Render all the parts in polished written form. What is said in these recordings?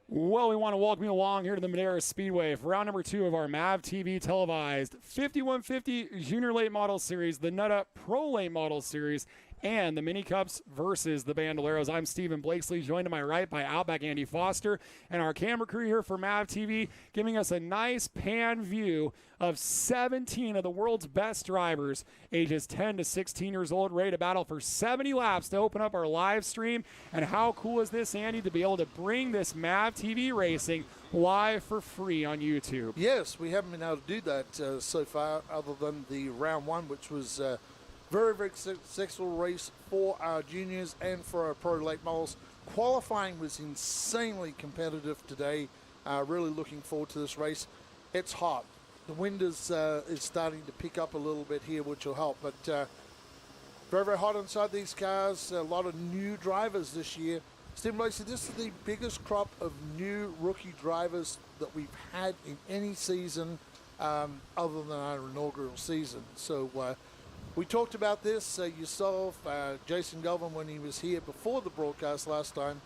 Well, we want to welcome you along here to the Madera Speedway for round number 2 of our MAV TV televised 5150 Junior Late Model Series, the Nut Up Pro Late Model Series, and the Mini Cups versus the Bandoleros. I'm Stephen Blakesley, joined to my right by Outback Andy Foster, and our camera crew here for MAV TV, giving us a nice pan view of 17 of the world's best drivers, ages 10 to 16 years old, ready to battle for 70 laps to open up our live stream. And how cool is this, Andy, to be able to bring this MAV TV racing live for free on YouTube? Yes, we haven't been able to do that so far, other than the round 1, which was very, very successful race for our juniors and for our pro late models. Qualifying was insanely competitive today. Really looking forward to this race. It's hot. The wind is starting to pick up a little bit here, which will help. But very, very hot inside these cars. A lot of new drivers this year. Stephen Lacey, this is the biggest crop of new rookie drivers that we've had in any season other than our inaugural season. So we talked about this yourself, Jason Galvin, when he was here before the broadcast last time.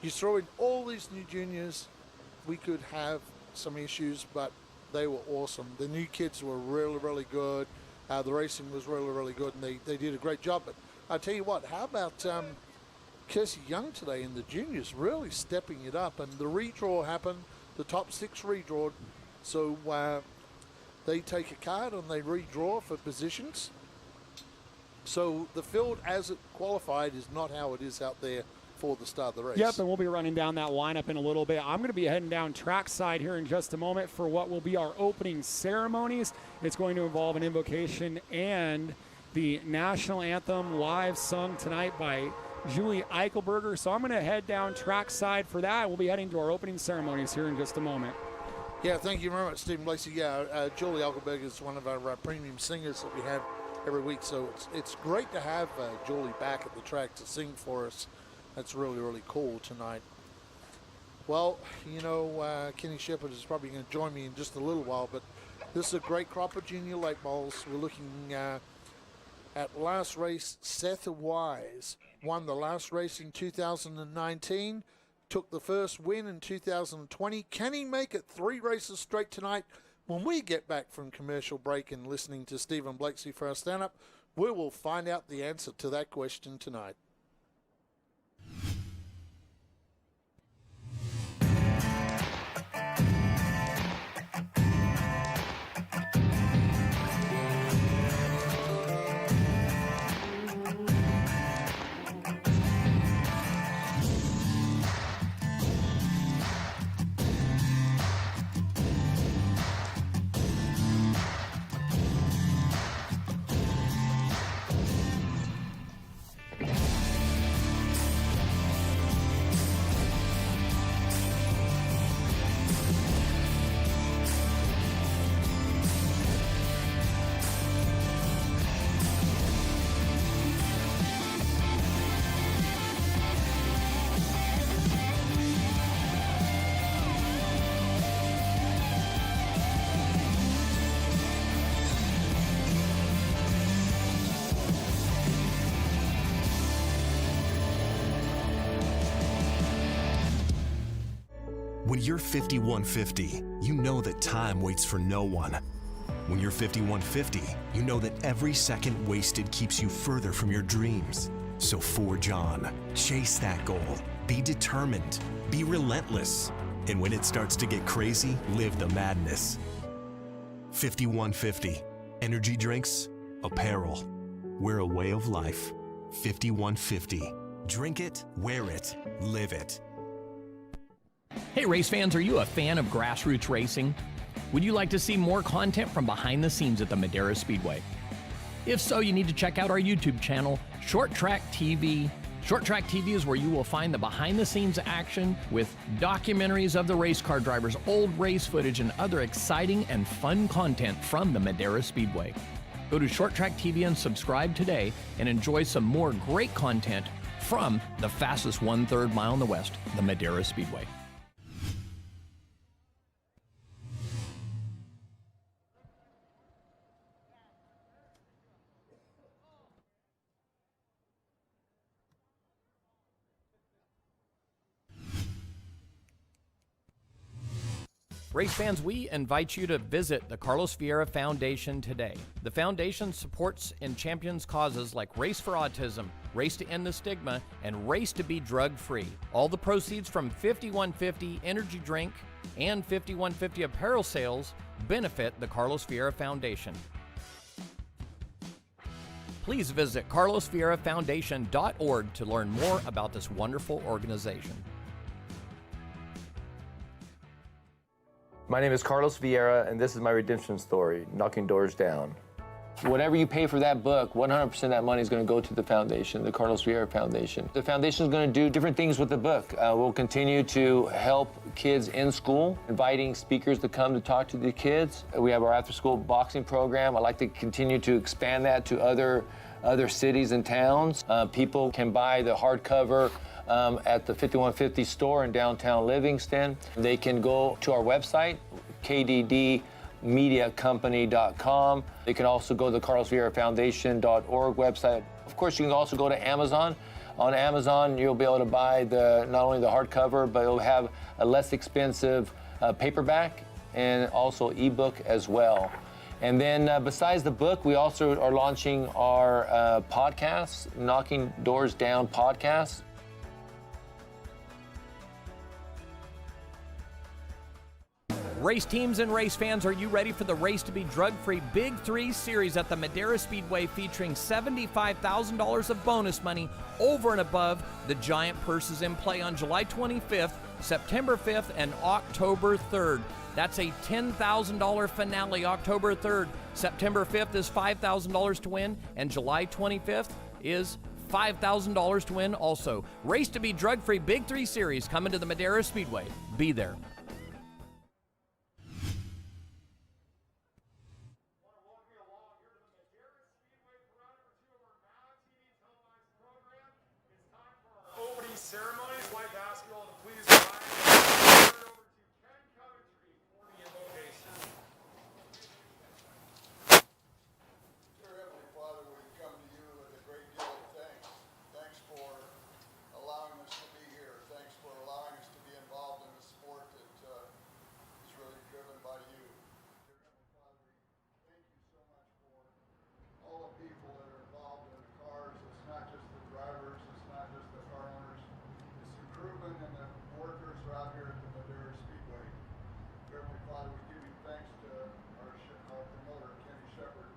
You throw in all these new juniors, we could have some issues, but they were awesome. The new kids were really, really good. The racing was really, really good, and they did a great job. But I'll tell you what, how about Kirsty Young today in the juniors, really stepping it up. And the redraw happened, the top 6 redraw. So they take a card and they redraw for positions. So the field as it qualified is not how it is out there for the start of the race. Yep, and we'll be running down that lineup in a little bit. I'm going to be heading down trackside here in just a moment for what will be our opening ceremonies. It's going to involve an invocation and the national anthem live sung tonight by Julie Eichelberger. So I'm going to head down trackside for that. We'll be heading to our opening ceremonies here in just a moment. Yeah, thank you very much, Stephen Lacey. Yeah, Julie Eichelberger is one of our premium singers that we have every week. So it's great to have Julie back at the track to sing for us. That's really, really cool tonight. Well, you know, Kenny Shepard is probably going to join me in just a little while, but this is a great crop of junior late models. We're looking at last race. Seth Wise won the last race in 2019, took the first win in 2020. Can he make it 3 races straight tonight? When we get back from commercial break and listening to Stephen Blakesley for our stand-up, we will find out the answer to that question tonight. When you're 5150, you know that time waits for no one. When you're 5150, you know that every second wasted keeps you further from your dreams. So forge on, chase that goal, be determined, be relentless. And when it starts to get crazy, live the madness. 5150, energy drinks, apparel. We're a way of life. 5150, drink it, wear it, live it. Hey race fans, are you a fan of grassroots racing? Would you like to see more content from behind the scenes at the Madera Speedway? If so, you need to check out our YouTube channel, ShortTrackTV. ShortTrackTV is where you will find the behind the scenes action with documentaries of the race car drivers, old race footage, and other exciting and fun content from the Madera Speedway. Go to ShortTrackTV and subscribe today and enjoy some more great content from the fastest 1/3 mile in the West, the Madera Speedway. Race fans, we invite you to visit the Carlos Vieira Foundation today. The foundation supports and champions causes like Race for Autism, Race to End the Stigma, and Race to Be Drug-Free. All the proceeds from 5150 energy drink and 5150 apparel sales benefit the Carlos Vieira Foundation. Please visit carlosvierafoundation.org to learn more about this wonderful organization. My name is Carlos Vieira, and this is my redemption story, Knocking Doors Down. Whatever you pay for that book, 100% of that money is going to go to the foundation, the Carlos Vieira Foundation. The foundation is going to do different things with the book. We'll continue to help kids in school, inviting speakers to come to talk to the kids. We have our after-school boxing program. I'd like to continue to expand that to other cities and towns. People can buy the hardcover at the 5150 store in downtown Livingston. They can go to our website, kddmediacompany.com. They can also go to the carlosvierafoundation.org website. Of course, you can also go to Amazon. On Amazon, you'll be able to buy not only the hardcover, but it'll have a less expensive paperback and also ebook as well. And then besides the book, we also are launching our podcast, Knocking Doors Down podcast. Race teams and race fans, are you ready for the Race to Be Drug-Free Big 3 series at the Madera Speedway, featuring $75,000 of bonus money over and above the giant purses in play on July 25th, September 5th, and October 3rd. That's a $10,000 finale October 3rd. September 5th is $5,000 to win, and July 25th is $5,000 to win also. Race to Be Drug-Free Big 3 series coming to the Madera Speedway. Be there. Ceremonies, white basketball, to please rise. Turn it over to Ken Coventry for the invocation. Dear Heavenly Father, we come to you with a great deal of thanks. Thanks for allowing us to be here. Thanks for allowing us to be involved in a sport that is really driven by you. Dear Heavenly Father, we thank you so much for all the people that are involved in the cars. It's not just the drivers, it's not just the car owners. Crewmen and the workers are out here at the Madera Speedway. Heavenly Father, we give you thanks to our promoter, Kenny Shepard,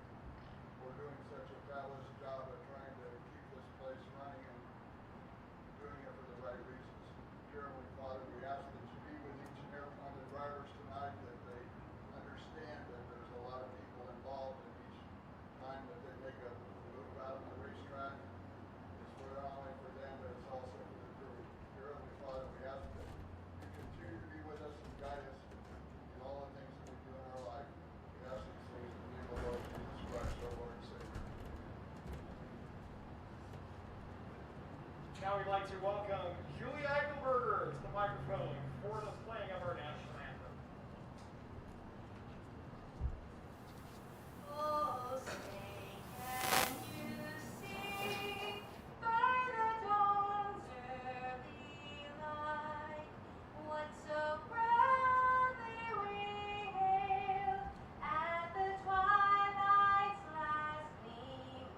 for doing such a fabulous job at trying to keep this place running and doing it for the right reasons. Dear Heavenly Father, we ask that you be with each and every one of the drivers tonight, that they understand that there's a lot of people involved in each time that they make a move out on the racetrack. It's not only for them, but it's also for the crew. Dear Heavenly Father, we ask that you continue to be with us and guide us in all the things that we do in our life. We ask these things in the name of the Lord Jesus Christ, our Lord and Savior. Now we'd like to welcome Julie Eichelberger to the microphone for the playing of our national anthem. Oh, say, can you see by the dawn's early light what so proudly we hailed at the twilight's last gleaming,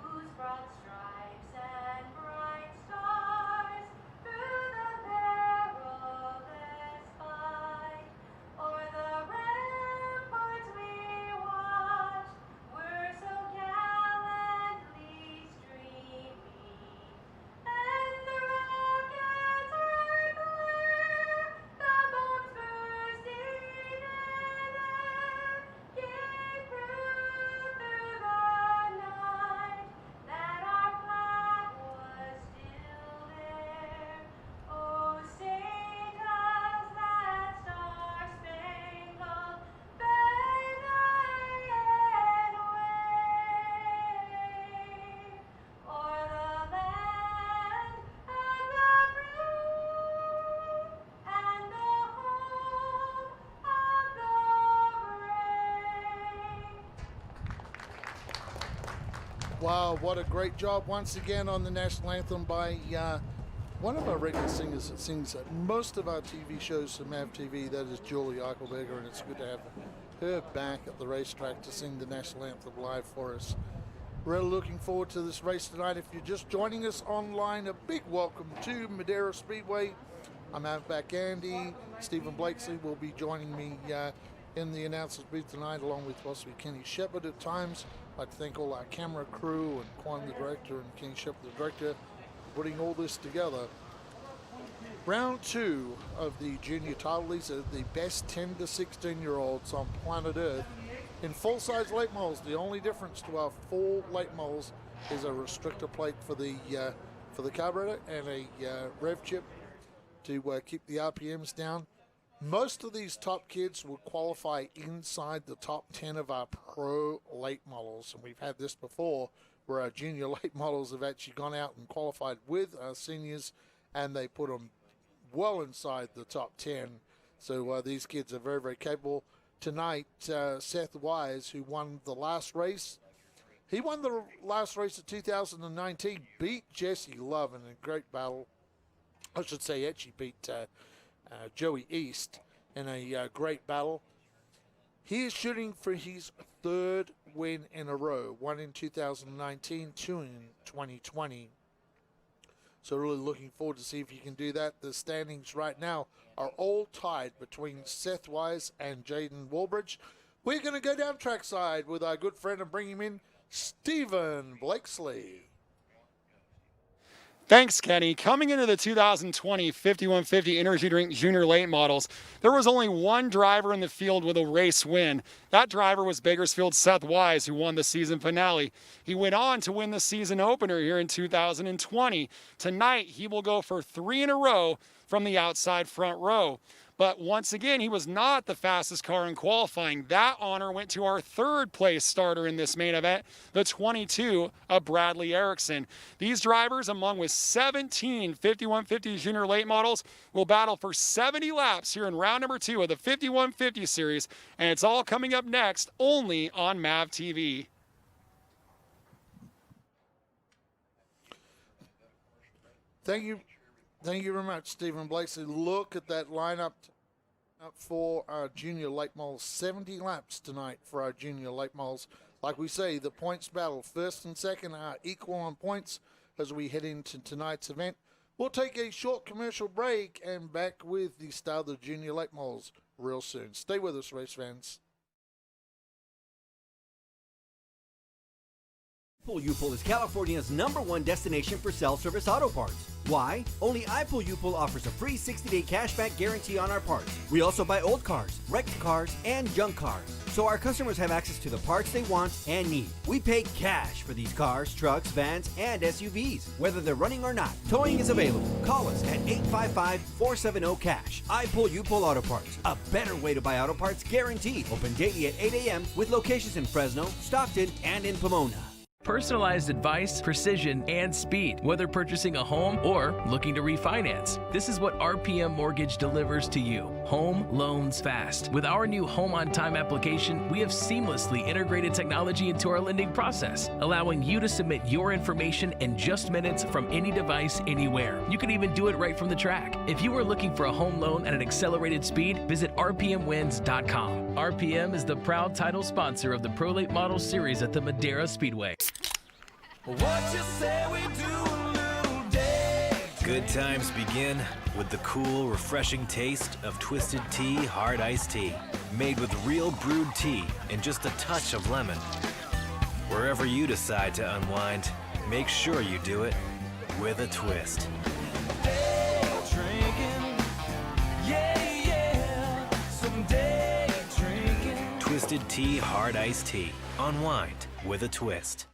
whose broad stripes and bright stars through the perilous fight o'er the ramparts we watched were so gallantly streaming, and the rockets' red glare, the bombs bursting in air, gave proof through the night that our flag was still there. Oh, say does that star-spangled banner yet wave o'er the land and the free and the home of the brave? Wow, what a great job once again on the national anthem by One of our regular singers that sings at most of our TV shows for MAV TV, that is Julie Eichelberger, and it's good to have her back at the racetrack to sing the national anthem live for us. We're looking forward to this race tonight. If you're just joining us online, a big welcome to Madera Speedway. I'm Outback Andy. Stephen Blakesley will be joining me in the announcer's booth tonight, along with possibly Kenny Shepard at times. I'd like to thank all our camera crew and Quan, the director, and Kenny Shepard, the director, putting all this together. Round 2 of the junior title. These are the best 10 to 16 year olds on planet Earth in full size late models. The only difference to our full late models is a restrictor plate for the carburetor and a rev chip to keep the RPMs down. Most of these top kids will qualify inside the top 10 of our pro late models, and we've had this before, where our junior late models have actually gone out and qualified with our seniors, and they put them well inside the top 10. So these kids are very, very capable. Tonight, Seth Wise, who won the last race, he won the last race of 2019, beat Jesse Love in a great battle. I should say actually beat Joey East in a great battle. He is shooting for his 3rd win in a row, 1 in 2019, 2 in 2020. So really looking forward to see if he can do that. The standings right now are all tied between Seth Wise and Jaden Walbridge. We're going to go down trackside with our good friend and bring him in, Stephen Blakesley. Thanks, Kenny. Coming into the 2020 5150 Energy Drink Junior Late Models, there was only one driver in the field with a race win. That driver was Bakersfield's Seth Wise, who won the season finale. He went on to win the season opener here in 2020. Tonight, he will go for 3 in a row from the outside front row. But once again, he was not the fastest car in qualifying. That honor went to our 3rd place starter in this main event, the 22 of Bradley Erickson. These drivers, among with 17 5150 junior late models, will battle for 70 laps here in round number 2 of the 5150 series, and it's all coming up next only on MAV TV. Thank you very much, Stephen Blakesley. Look at that lineup for our junior late models. 70 laps tonight for our junior late models. Like we say, the points battle, 1st and 2nd are equal on points as we head into tonight's event. We'll take a short commercial break and back with the start of the junior late models real soon. Stay with us, race fans. iPull is California's #1 destination for self-service auto parts. Why? Only iPull offers a free 60-day cashback guarantee on our parts. We also buy old cars, wrecked cars, and junk cars, so our customers have access to the parts they want and need. We pay cash for these cars, trucks, vans, and SUVs, whether they're running or not. Towing is available. Call us at 855-470-CASH. iPull Auto Parts, a better way to buy auto parts guaranteed. Open daily at 8 a.m. with locations in Fresno, Stockton, and in Pomona. Personalized advice, precision, and speed, whether purchasing a home or looking to refinance. This is what RPM Mortgage delivers to you. Home loans fast. With our new Home on Time application, we have seamlessly integrated technology into our lending process, allowing you to submit your information in just minutes from any device, anywhere. You can even do it right from the track. If you are looking for a home loan at an accelerated speed, visit rpmwins.com. RPM is the proud title sponsor of the Pro Late Model Series at the Madera Speedway. What you say we do a little day. Good times begin with the cool, refreshing taste of Twisted Tea Hard Iced Tea. Made with real brewed tea and just a touch of lemon. Wherever you decide to unwind, make sure you do it with a twist. Day drinking, yeah, some day drinking. Twisted Tea Hard Iced Tea. Unwind with a twist.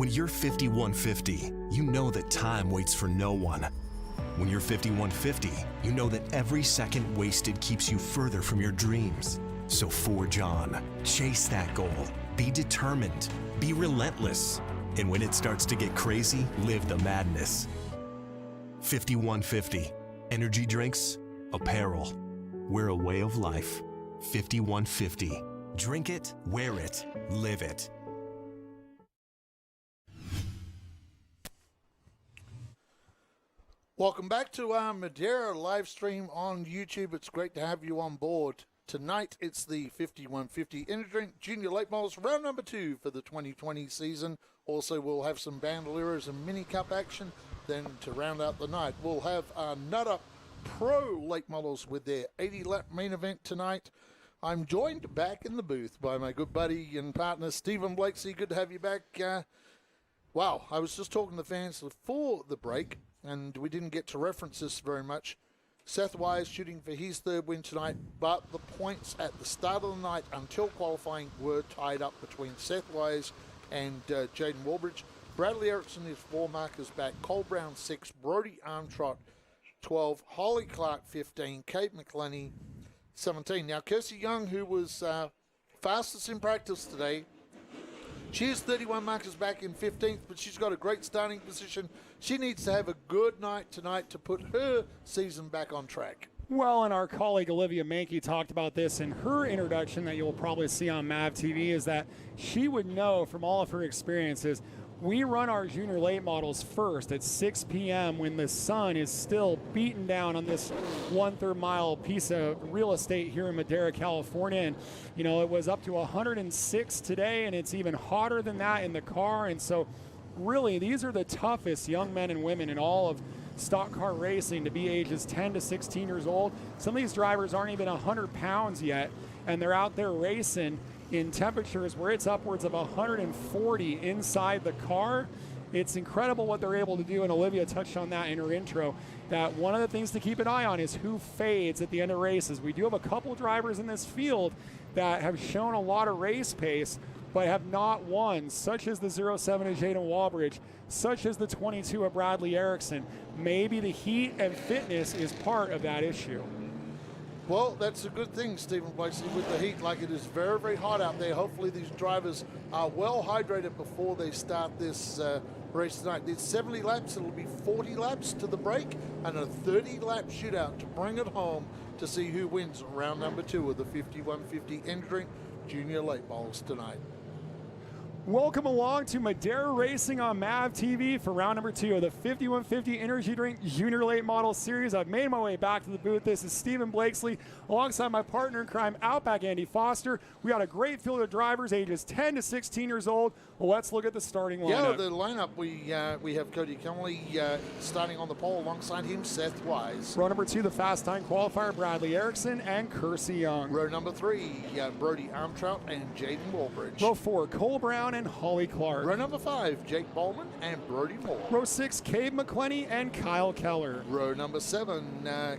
When you're 5150, you know that time waits for no one. When you're 5150, you know that every second wasted keeps you further from your dreams. So forge on, chase that goal, be determined, be relentless. And when it starts to get crazy, live the madness. 5150, energy drinks, apparel. We're a way of life. 5150, drink it, wear it, live it. Welcome back to our Madera live stream on YouTube. It's great to have you on board. Tonight, it's the 5150 Energy Drink Junior Late Models, round number 2 for the 2020 season. Also, we'll have some Bandoleros and Mini Cup action. Then, to round out the night, we'll have our Nut Up Pro Late Models with their 80-lap main event tonight. I'm joined back in the booth by my good buddy and partner, Stephen Blakeslee. Good to have you back. Wow, I was just talking to fans before the break, and we didn't get to reference this very much. Seth Wise shooting for his third win tonight, but the points at the start of the night until qualifying were tied up between Seth Wise and Jaden Walbridge. Bradley Erickson is 4 markers back, Cole Brown 6, Brody Armtrot 12, Holly Clark 15, Kate McClenny 17. Now, Kirsty Young, who was fastest in practice today, she is 31 markers back in 15th, but she's got a great starting position. She needs to have a good night tonight to put her season back on track. Well, and our colleague Olivia Mankey talked about this in her introduction that you'll probably see on MAV TV, is that she would know from all of her experiences, we run our junior late models first at 6 p.m. when the sun is still beating down on this 1/3 mile piece of real estate here in Madera, California. And, you know, it was up to 106 today, and it's even hotter than that in the car. And so, really, these are the toughest young men and women in all of stock car racing to be ages 10 to 16 years old. Some of these drivers aren't even 100 pounds yet, and they're out there racing in temperatures where it's upwards of 140 inside the car. It's incredible what they're able to do, and Olivia touched on that in her intro, that one of the things to keep an eye on is who fades at the end of races. We do have a couple drivers in this field that have shown a lot of race pace, but have not won, such as the 07 of Jaden Walbridge, such as the 22 of Bradley Erickson. Maybe the heat and fitness is part of that issue. Well, that's a good thing, Stephen Blakeslee, with the heat. Like, it is very, very hot out there. Hopefully these drivers are well hydrated before they start this race tonight. There's 70 laps. It'll be 40 laps to the break and a 30-lap shootout to bring it home to see who wins round number 2 of the 5150 Energy Drink Junior Late Models tonight. Welcome along to Madera Racing on MAV TV for round number 2 of the 5150 Energy Drink Junior Late Model Series. I've made my way back to the booth. This is Stephen Blakeslee alongside my partner in crime, Outback Andy Foster. We got a great field of drivers ages 10 to 16 years old. Well, let's look at the starting lineup. Yeah, the lineup, we have Cody Connolly starting on the pole. Alongside him, Seth Wise. Row number 2, the fast time qualifier, Bradley Erickson and Kirsty Young. Row number 3, Brody Armtrout and Jaden Walbridge. Row 4, Cole Brown and Holly Clark. Row number 5, Jake Bowman and Brody Moore. Row 6, Cade McClenny and Kyle Keller. Row number 7,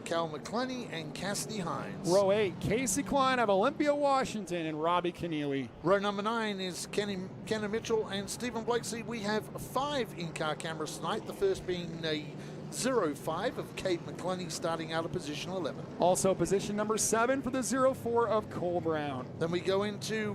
Cal McClenny and Cassidy Hines. Row 8, Casey Klein of Olympia, Washington and Robbie Keneally. Row number 9 is Kenny Mitchell and Stephen Blakeslee. We have 5 in-car cameras tonight, the first being a 05 of Kate McClenny starting out of position 11. Also position number 7 for the 04 of Cole Brown. Then we go into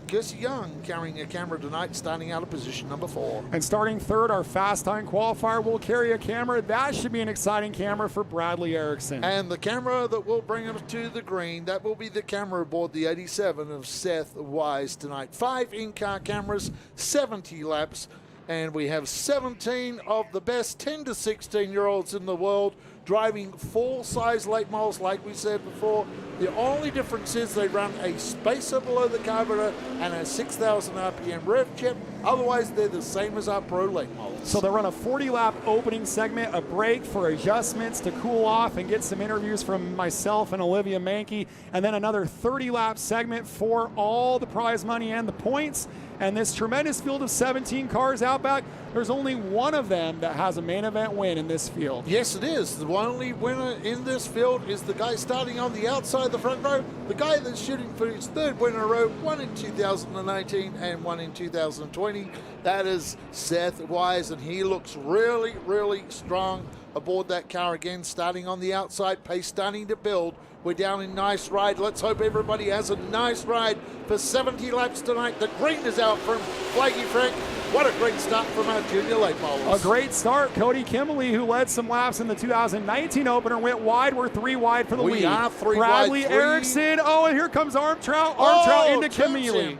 Kirsty Young carrying a camera tonight starting out of position number 4. And starting third, our fast time qualifier will carry a camera. That should be an exciting camera for Bradley Erickson. And the camera that will bring us to the green, that will be the camera aboard the 87 of Seth Wise tonight. 5 in-car cameras, 70 laps. And we have 17 of the best 10 to 16-year-olds in the world driving full-size late models, like we said before. The only difference is they run a spacer below the carburetor and a 6,000 RPM rev chip. Otherwise, they're the same as our pro late models. So they run a 40-lap opening segment, a break for adjustments to cool off and get some interviews from myself and Olivia Mankey, and then another 30-lap segment for all the prize money and the points. And this tremendous field of 17 cars out back, there's only one of them that has a main event win in this field. Yes, it is. only winner in this field is the guy starting on the outside of the front row, the guy that's shooting for his third win in a row, one in 2019 and one in 2020. That is Seth Wise, and he looks really, really strong aboard that car again, starting on the outside, pace starting to build. We're down in nice ride. Let's hope everybody has a nice ride for 70 laps tonight. The green is out from Flaggy Frank. What a great start from our junior late models. A great start. Cody Kimberly, who led some laps in the 2019 opener, went wide. We're 3 wide for the lead. We are 3 Bradley wide. Erickson. Oh, and here comes Armtrout. Armtrout into Kimberly.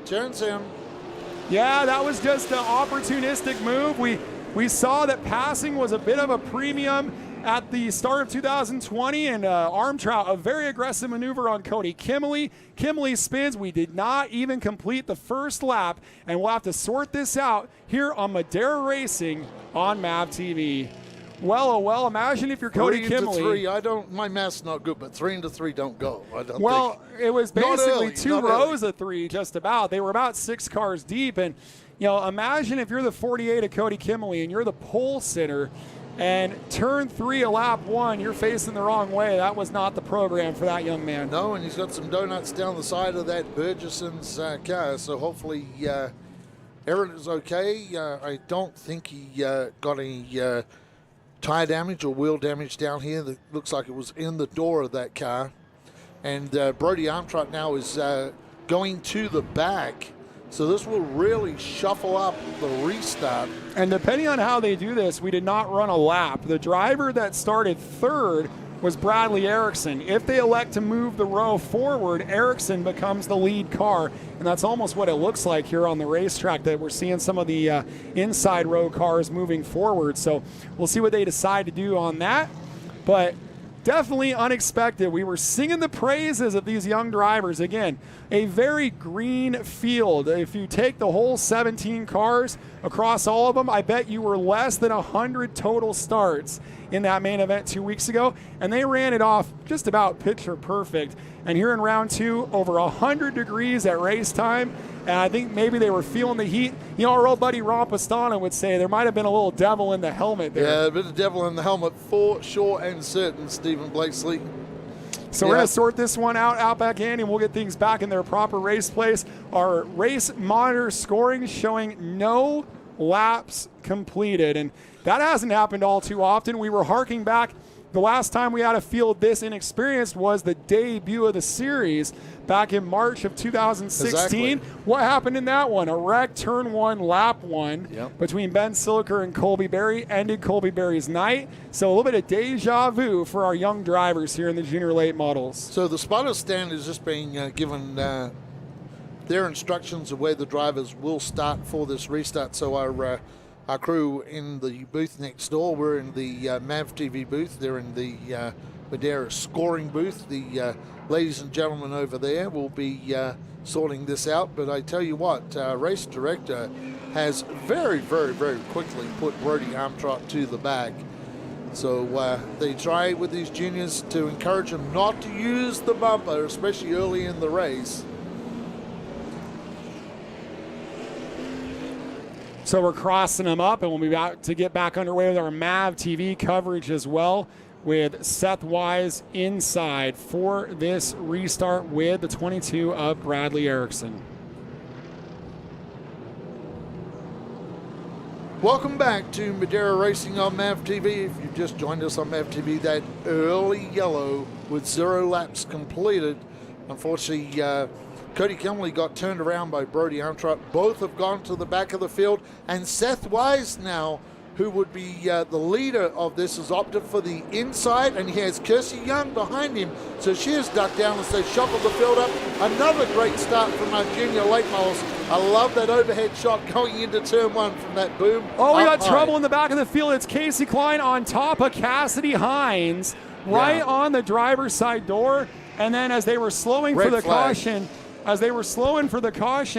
Turns him. Yeah, that was just an opportunistic move. We saw that passing was a bit of a premium at the start of 2020, and Armtrout, a very aggressive maneuver on Cody Kimberly. Kimberly spins. We did not even complete the first lap, and we'll have to sort this out here on Madera Racing on MAV TV. Well, oh well, imagine if you're Cody Kimberly. 3, my math's not good, but 3 into 3 don't go. I don't well, think. It was basically two rows early. of 3, just about. They were about 6 cars deep, and imagine if you're the 48 of Cody Kimberly and you're the pole sitter, and turn 3 of lap 1, you're facing the wrong way. That was not the program for that young man. No, and he's got some donuts down the side of that Burgeson's car, so hopefully Aaron is okay. I don't think he got any tire damage or wheel damage down here. That looks like it was in the door of that car. And Brody Armstrong now is going to the back. So this will really shuffle up the restart. And depending on how they do this, we did not run a lap. The driver that started third was Bradley Erickson. If they elect to move the row forward, Erickson becomes the lead car. And that's almost what it looks like here on the racetrack, that we're seeing some of the inside row cars moving forward. So we'll see what they decide to do on that. But definitely unexpected. We were singing the praises of these young drivers. Again, a very green field. If you take the whole 17 cars across all of them, I bet you were less than 100 total starts in that main event 2 weeks ago, and they ran it off just about picture perfect. And here in round 2, over 100 degrees at race time, and I think maybe they were feeling the heat. Our old buddy Ron Pastano would say there might have been a little devil in the helmet there. Yeah, a bit of devil in the helmet for sure and certain, Stephen Blakesley. So we're going to sort this one out back in, and we'll get things back in their proper race place. Our race monitor scoring showing no laps completed, and that hasn't happened all too often. We were harking back. The last time we had a field this inexperienced was the debut of the series back in March of 2016. Exactly. What happened in that one? A wreck, turn 1, lap 1 between Ben Siliker and Colby Berry ended Colby Berry's night. So a little bit of deja vu for our young drivers here in the junior late models. So the spotter stand is just being given their instructions of where the drivers will start for this restart. So our crew in the booth next door, we're in the MAV TV booth. They're in the Madera scoring booth. The ladies and gentlemen over there will be sorting this out. But I tell you what, race director has very, very, very quickly put Brody Armstrong to the back. So they try with these juniors to encourage them not to use the bumper, especially early in the race. So we're crossing them up, and we'll be about to get back underway with our MAV TV coverage as well, with Seth Wise inside for this restart with the 22 of Bradley Erickson. Welcome back to Madera Racing on MAV TV. If you've just joined us on MAV TV, that early yellow with 0 laps completed. Unfortunately, Cody Kimberly got turned around by Brody Armstrong. Both have gone to the back of the field. And Seth Wise now, who would be the leader of this, has opted for the inside. And he has Kirsty Young behind him. So she has ducked down as they shuffle the field up. Another great start from our junior late models. I love that overhead shot going into turn 1 from that boom. Oh, we got trouble in the back of the field. It's Casey Klein on top of Cassidy Hines, right on the driver's side door. And then as they were slowing for the caution,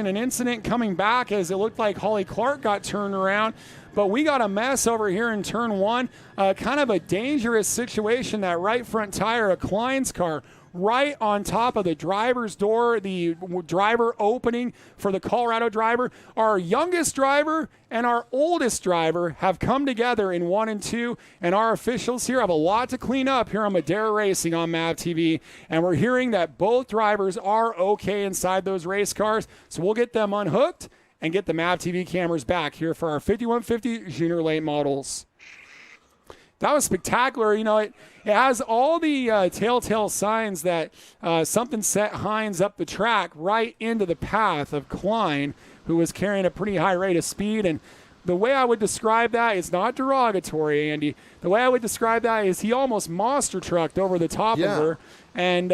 an incident coming back as it looked like Holly Clark got turned around. But we got a mess over here in turn 1. Kind of a dangerous situation. That right front tire of Klein's car right on top of the driver's door, the driver opening for the Colorado driver. Our youngest driver and our oldest driver have come together in 1 and 2, and our officials here have a lot to clean up here on Madera Racing on MAV TV, and we're hearing that both drivers are okay inside those race cars, so we'll get them unhooked and get the MAV TV cameras back here for our 5150 Junior Late Models. That was spectacular. You know, it has all the telltale signs that something set Hines up the track right into the path of Klein, who was carrying a pretty high rate of speed. And the way I would describe that is not derogatory, Andy. The way I would describe that is he almost monster trucked over the top of her. And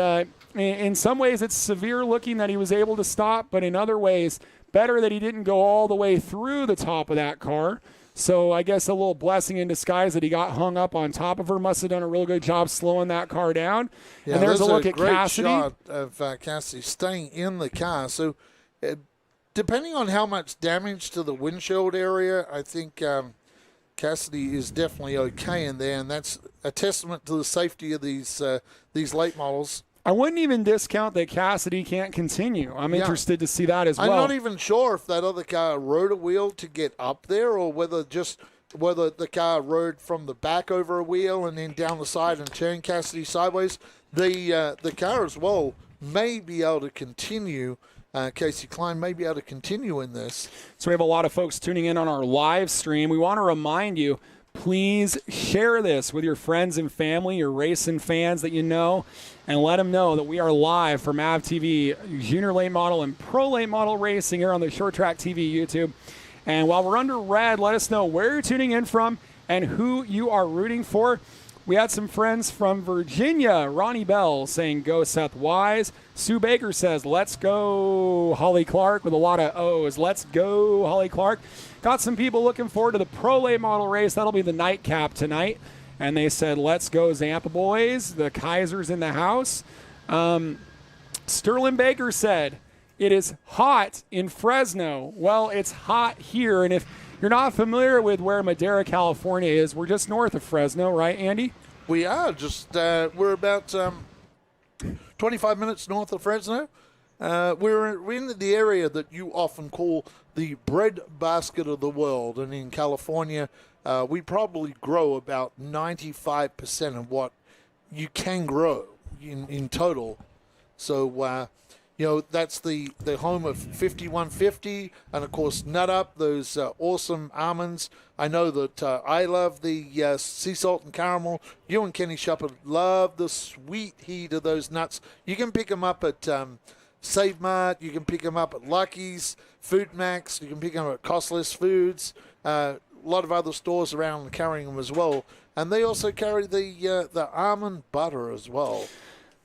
in some ways it's severe looking that he was able to stop, but in other ways, better that he didn't go all the way through the top of that car. So I guess a little blessing in disguise that he got hung up on top of her. Must have done a real good job slowing that car down. Yeah, and there's a look at great Cassidy. Shot of Cassidy staying in the car. So depending on how much damage to the windshield area, I think Cassidy is definitely okay in there, and that's a testament to the safety of these late models. I wouldn't even discount that Cassidy can't continue. I'm interested to see that as well. I'm not even sure if that other car rode a wheel to get up there, or whether the car rode from the back over a wheel and then down the side and turned Cassidy sideways. The car as well may be able to continue. Casey Klein may be able to continue in this. So we have a lot of folks tuning in on our live stream. We want to remind you, please share this with your friends and family, your racing fans that you know, and let them know that we are live for MAV TV Junior Late Model and Pro Late Model Racing here on the ShortTrackTV YouTube. And while we're under red, let us know where you're tuning in from and who you are rooting for. We had some friends from Virginia, Ronnie Bell saying go Seth Wise. Sue Baker says let's go Holly Clark with a lot of O's. Let's go Holly Clark. Got some people looking forward to the Pro Late Model race. That'll be the nightcap tonight. And they said, let's go Zampa boys. The Kaiser's in the house. Sterling Baker said, it is hot in Fresno. Well, it's hot here. And if you're not familiar with where Madera, California is, we're just north of Fresno, right, Andy? We are. We're about 25 minutes north of Fresno. We're in the area that you often call the bread basket of the world. And in California, we probably grow about 95% of what you can grow in total. So, that's the home of 5150 and, of course, Nut Up, those awesome almonds. I know that I love the sea salt and caramel. You and Kenny Shepard love the sweet heat of those nuts. You can pick them up at Save Mart. You can pick them up at Lucky's, Food Max. You can pick them up at Costless Foods. A lot of other stores around carrying them as well, and they also carry the almond butter as well.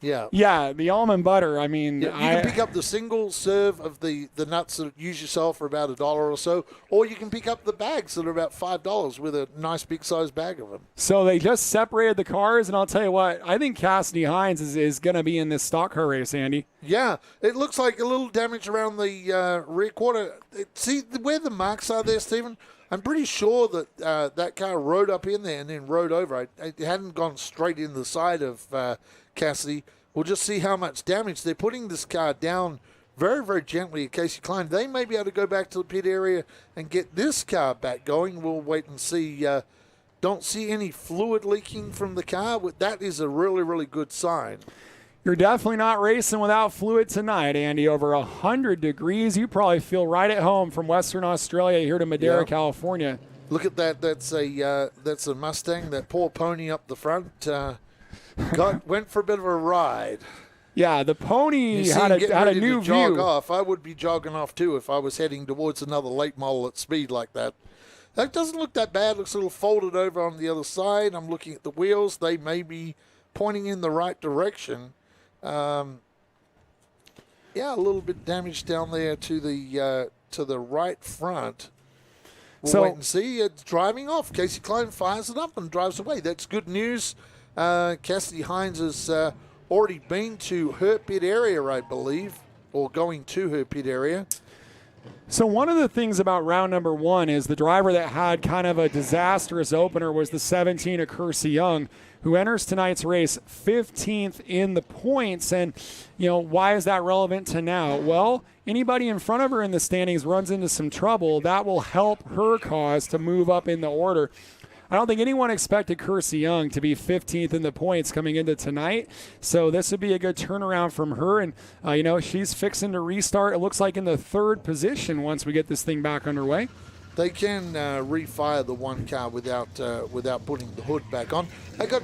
Yeah, the almond butter. I mean, you can pick up the single serve of the nuts that usually sell for about $1 or so, or you can pick up the bags that are about $5 with a nice big size bag of them. So they just separated the cars, and I'll tell you what, I think Cassidy Hines is going to be in this stock car race, Andy. Yeah, it looks like a little damage around the rear quarter. See where the marks are there, Stephen? I'm pretty sure that that car rode up in there and then rode over. It hadn't gone straight in the side of Cassidy. We'll just see how much damage. They're putting this car down very, very gently at Casey Klein. They may be able to go back to the pit area and get this car back going. We'll wait and see. Don't see any fluid leaking from the car. That is a really, really good sign. You're definitely not racing without fluid tonight, Andy. Over 100 degrees. You probably feel right at home from Western Australia here to Madera, California. Look at that. That's a Mustang. That poor pony up the front went for a bit of a ride. Yeah, the pony had a new jog view. Off. I would be jogging off too if I was heading towards another late model at speed like that. That doesn't look that bad. Looks a little folded over on the other side. I'm looking at the wheels. They may be pointing in the right direction. A little bit damaged down there to the right front. We'll wait and see. It's driving off. Casey Klein fires it up and drives away. That's good news. Cassidy Hines has already been to her pit area, I believe, or going to her pit area. So one of the things about round number 1 is the driver that had kind of a disastrous opener was the 17 of Kersey Young, who enters tonight's race 15th in the points. And, why is that relevant to now? Well, anybody in front of her in the standings runs into some trouble. That will help her cause to move up in the order. I don't think anyone expected Kersey Young to be 15th in the points coming into tonight. So this would be a good turnaround from her. And, she's fixing to restart, it looks like, in the 3rd position once we get this thing back underway. They can refire the one car without putting the hood back on. I got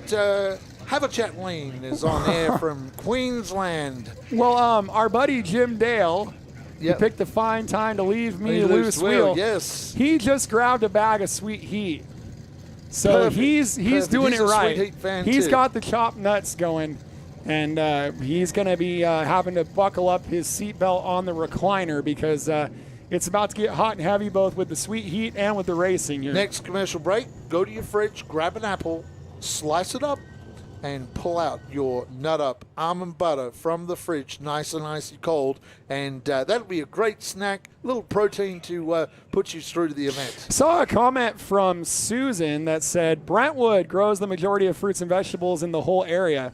Have a Chat Lane is on air from Queensland. Well, our buddy Jim Dale, Yep. he picked a fine time to leave me loose wheel. Yes. He just grabbed a bag of Sweet Heat. So Perfect. he's Perfect. doing He's it a right. Sweet Heat fan He's too. got the chopped nuts going, and he's going to be having to buckle up his seatbelt on the recliner because it's about to get hot and heavy both with the Sweet Heat and with the racing here. Next commercial break, go to your fridge, grab an apple, slice it up, and pull out your nut up almond butter from the fridge, nice and icy cold, and that'll be a great snack, little protein to put you through to the event. Saw a comment from Susan that said Brentwood grows the majority of fruits and vegetables in the whole area.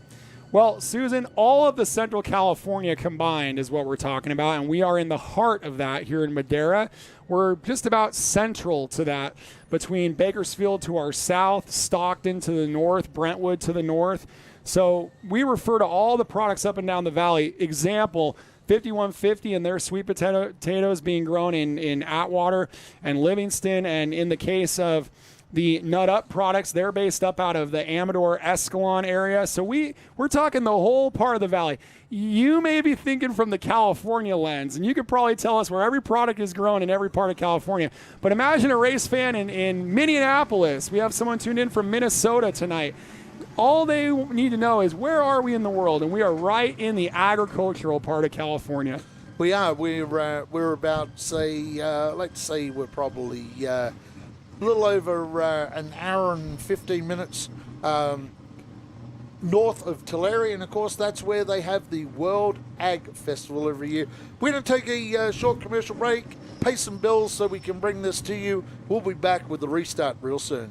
Well, Susan, all of the Central California combined is what we're talking about, and we are in the heart of that here in Madera. We're just about central to that, between Bakersfield to our south, Stockton to the north, Brentwood to the north. So we refer to all the products up and down the valley. Example, 5150 and their sweet potatoes being grown in Atwater and Livingston, and in the case of the Nut Up products, they're based up out of the Amador Escalon area. So we're talking the whole part of the valley. You may be thinking from the California lens, and you could probably tell us where every product is grown in every part of California. But imagine a race fan in Minneapolis. We have someone tuned in from Minnesota tonight. All they need to know is where are we in the world, and we are right in the agricultural part of California. We are. We're about, let's say we're probably a little over an hour and 15 minutes north of Tulare, and of course that's where they have the World Ag Festival every year. We're going to take a short commercial break, pay some bills so we can bring this to you. We'll be back with the restart real soon.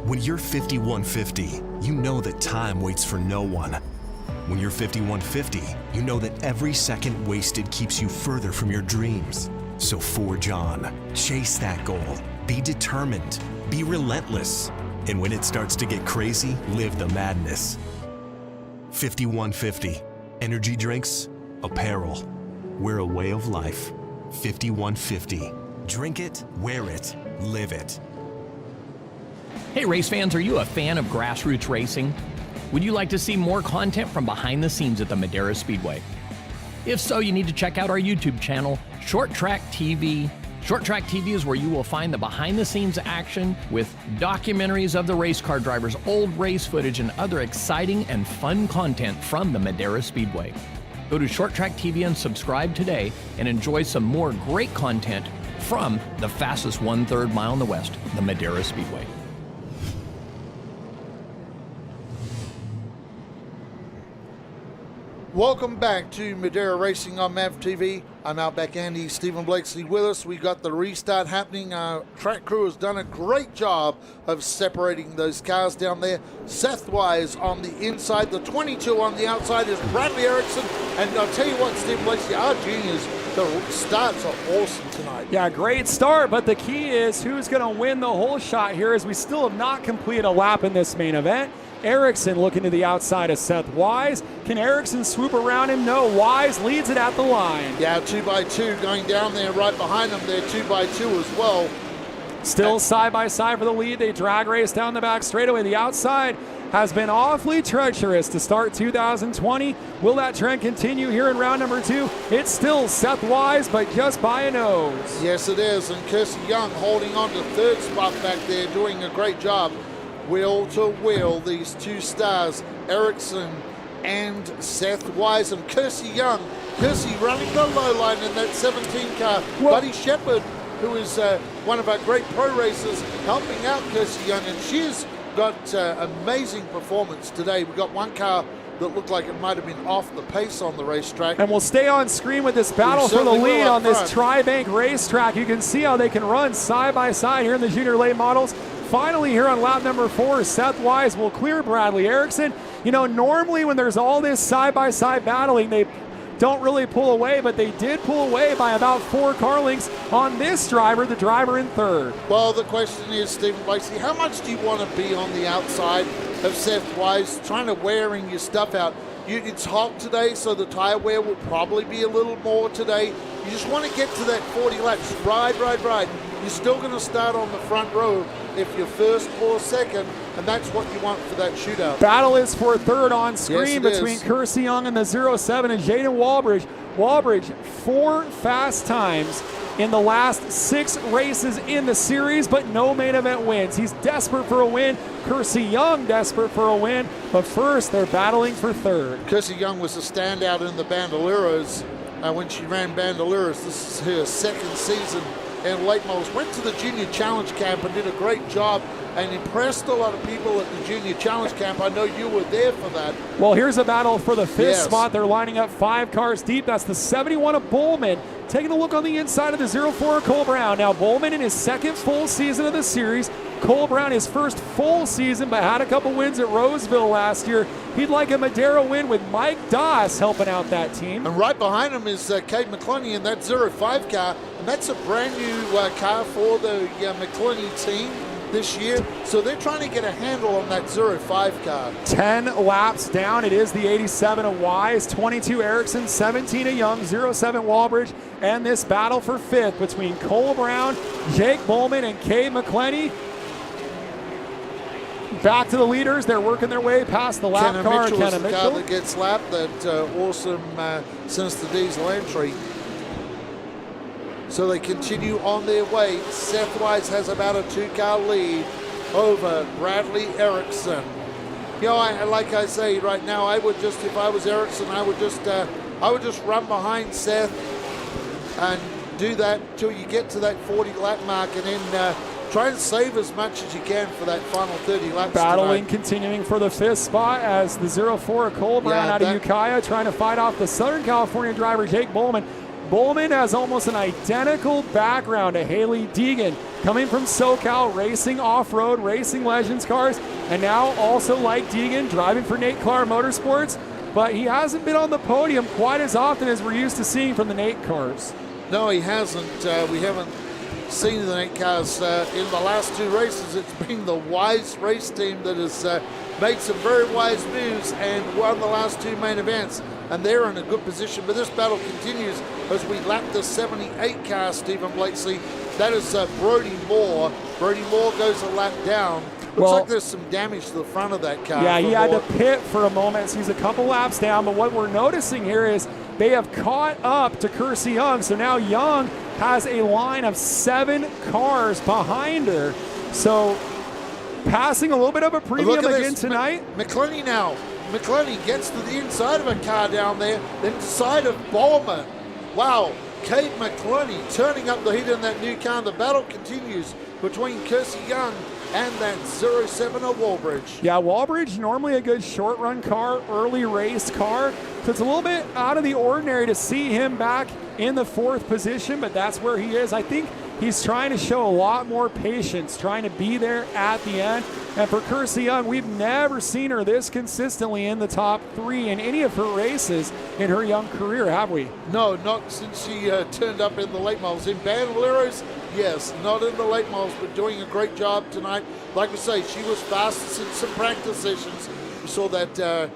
When you're 5150, you know that time waits for no one. When you're 5150, you know that every second wasted keeps you further from your dreams. So forge on, chase that goal, be determined, be relentless. And when it starts to get crazy, live the madness. 5150, energy drinks, apparel. We're a way of life. 5150, drink it, wear it, live it. Hey race fans, are you a fan of grassroots racing? Would you like to see more content from behind the scenes at the Madera Speedway? If so, you need to check out our YouTube channel, ShortTrackTV. ShortTrackTV is where you will find the behind the scenes action with documentaries of the race car drivers, old race footage, and other exciting and fun content from the Madera Speedway. Go to ShortTrackTV and subscribe today and enjoy some more great content from the fastest 1/3 mile in the West, the Madera Speedway. Welcome back to Madera Racing on MAV TV. I'm Outback Andy, Stephen Blakesley with us. We got the restart happening. Our track crew has done a great job of separating those cars down there. Seth Wise on the inside, the 22 on the outside is Bradley Erickson. And I'll tell you what, Stephen Blakesley, our juniors, the starts are awesome tonight. Yeah, great start, but the key is who's going to win the whole shot here, as we still have not completed a lap in this main event. Erickson looking to the outside of Seth Wise. Can Erickson swoop around him? No. Wise leads it at the line. Yeah, 2x2 going down there right behind them. They're 2x2 as well. Still side by side for the lead. They drag race down the back straightaway. The outside has been awfully treacherous to start 2020. Will that trend continue here in round number 2? It's still Seth Wise, but just by a nose. Yes, it is. And Kirsty Young holding on to third spot back there, doing a great job. Wheel to wheel, these two stars, Erickson and Seth Wise, and Kirsty Young. Kirsty running the low line in that 17 car. Buddy Shepard, who is one of our great pro racers, helping out Kirsty Young, and she's got amazing performance today. We got one car that looked like it might have been off the pace on the racetrack. And we'll stay on screen with this battle for the lead on this tri-bank racetrack. You can see how they can run side by side here in the junior late models. Finally, here on lap number 4, Seth Wise will clear Bradley Erickson. You know, normally when there's all this side-by-side battling, they don't really pull away, but they did pull away by about 4 car lengths on this driver, the driver in third. Well, the question is, Stephen Blakesley, how much do you want to be on the outside of Seth Wise, trying to wearing your stuff out? It's hot today, so the tire wear will probably be a little more today. You just want to get to that 40 laps. Ride. You're still going to start on the front row if you're first or second, and that's what you want for that shootout. Battle is for third on screen between is. Kirsty Young and the 07 and Jaden Walbridge. Walbridge, 4 fast times in the last 6 races in the series, but no main event wins. He's desperate for a win. Kirsty Young desperate for a win, but first they're battling for third. Kirsty Young was a standout in the Bandoleros when she ran Bandoleros. This is her second season in late models. Went to the Junior Challenge Camp and did a great job and impressed a lot of people at the Junior Challenge Camp. I know you were there for that. Well, here's a battle for the 5th spot. They're lining up 5 cars deep. That's the 71 of Bowman. Taking a look on the inside of the 04 Cole Brown. Now, Bowman in his second full season of the series. Cole Brown, his first full season, but had a couple wins at Roseville last year. He'd like a Madera win with Mike Doss helping out that team. And right behind him is Kate McClellan in that 05 car. And that's a brand new car for the McClellan team this year. So they're trying to get a handle on that 05 car. 10 laps down. It is the 87 of Wise, 22 Erickson, 17 of Young, 07 Walbridge, and this battle for 5th between Cole Brown, Jake Bowman, and Cade McClellan. Back to the leaders. They're working their way past the lap car. Mitchell is the car that gets lapped. That awesome since the diesel entry. So they continue on their way. Seth Wise has about a 2-car lead over Bradley Erickson. You know, like I say right now, I would just, if I was Erickson, I would just run behind Seth and do that till you get to that 40 lap mark, and then try and save as much as you can for that final 30 laps. Battling tonight. continuing for the 5th spot as the 04 Cole Brown out of Ukiah trying to fight off the Southern California driver Jake Bowman. Bowman has almost an identical background to Haley Deegan, coming from SoCal, racing off-road, racing Legends cars, and now also like Deegan, driving for Nate Clark Motorsports, but he hasn't been on the podium quite as often as we're used to seeing from the Nate cars. No, he hasn't. We haven't seen the Nate cars in the last 2 races. It's been the Wise race team that has made some very wise moves and won the last 2 main events, and they're in a good position. But this battle continues as we lap the 78 car, Stephen Blakesley. That is Brody Moore. Brody Moore goes a lap down. Looks like there's some damage to the front of that car. Yeah, he had to pit for a moment, so he's a couple laps down. But what we're noticing here is they have caught up to Kirsty Young. So now Young has a line of 7 cars behind her. So passing a little bit of a premium again tonight. McClellan now. McClellan gets to the inside of a car down there, then to the side of Bowman. Wow, Kate McClellan turning up the heat in that new car. The battle continues between Kersey Young and that 07 of Walbridge. Yeah, Walbridge, normally a good short run car, early race car. So it's a little bit out of the ordinary to see him back in the 4th position, but that's where he is. I think he's trying to show a lot more patience, trying to be there at the end. And for Kersey Young, we've never seen her this consistently in the top 3 in any of her races in her young career, have we? No, not since she turned up in the late models. In Bandoleros, yes, not in the late models, but doing a great job tonight. Like I say, she was fastest in some practice sessions. We saw that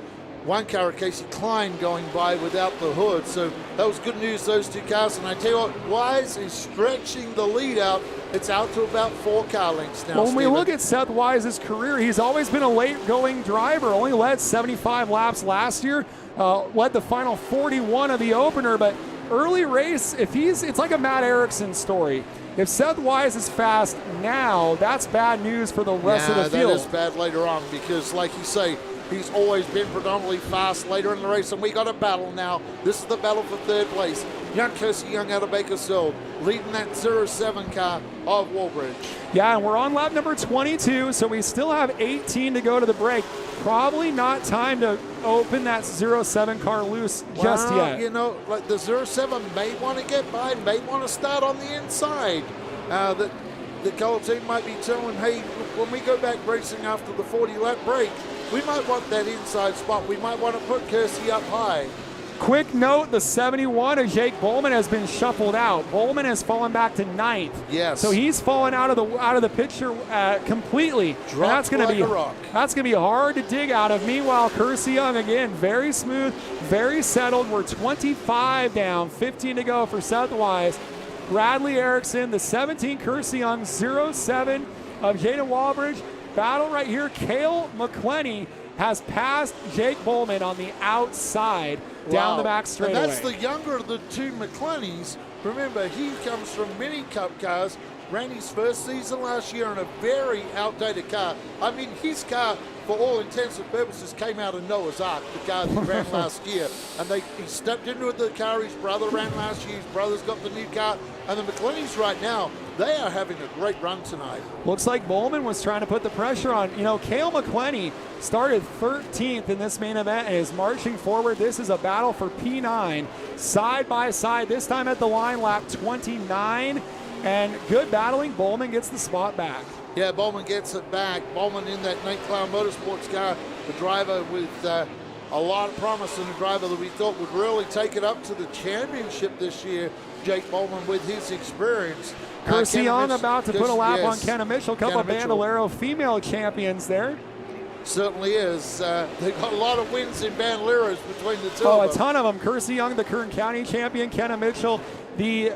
one car of Casey Klein going by without the hood, so that was good news, those 2 cars. And I tell you what, Wise is stretching the lead out. It's out to about 4 car lengths now. Well, when we Stephen. look at Seth Wise's career, he's always been a late-going driver. Only led 75 laps last year, led the final 41 of the opener. But early race, it's like a Matt Erickson story. If Seth Wise is fast now, that's bad news for the rest of the field. That is bad later on because, like you say, he's always been predominantly fast later in the race, and we got a battle now. This is the battle for 3rd place. Young Kersey Young out of Bakersfield leading that 07 car of Walbridge. Yeah, and we're on lap number 22, so we still have 18 to go to the break. Probably not time to open that 07 car loose just yet. You know, like the 07 may want to get by, may want to start on the inside. The color team might be telling, hey, when we go back racing after the 40-lap break, we might want that inside spot. We might want to put Kersey up high. Quick note, the 71 of Jake Bowman has been shuffled out. Bowman has fallen back to 9th. Yes. So he's fallen out of the picture completely. Dropped and like a rock. That's going to be hard to dig out of. Meanwhile, Kersey Young, again, very smooth, very settled. We're 25 down, 15 to go for Seth Wise. Bradley Erickson, the 17 Kersey Young, 07 of Jaden Walbridge. Battle right here. Cale McClenny has passed Jake Bowman on the outside down the back straightaway. And that's the younger of the 2 McClennys. Remember, he comes from Mini Cup cars, ran his first season last year in a very outdated car. I mean, his car, for all intents and purposes, came out of Noah's Ark, the car that he ran last year. And he stepped into the car his brother ran last year. His brother's got the new car. And the McClennys right now, they are having a great run tonight. Looks like Bowman was trying to put the pressure on. You know, Cale McClenny started 13th in this main event and is marching forward. This is a battle for P9, side by side, this time at the line, lap 29. And good battling. Bowman gets the spot back. Yeah, Bowman gets it back. Bowman in that Nate Clown Motorsports car, the driver with a lot of promise, and a driver that we thought would really take it up to the championship this year. Jake Bowman with his experience. Kersey Young about to put a lap on Kenna Mitchell. Couple of Kenna Mitchell. Bandolero female champions there. Certainly is. They've got a lot of wins in Bandoleros between the 2 Oh, of a them. ton of them. Kersey Young, the Kern County champion. Kenna Mitchell, the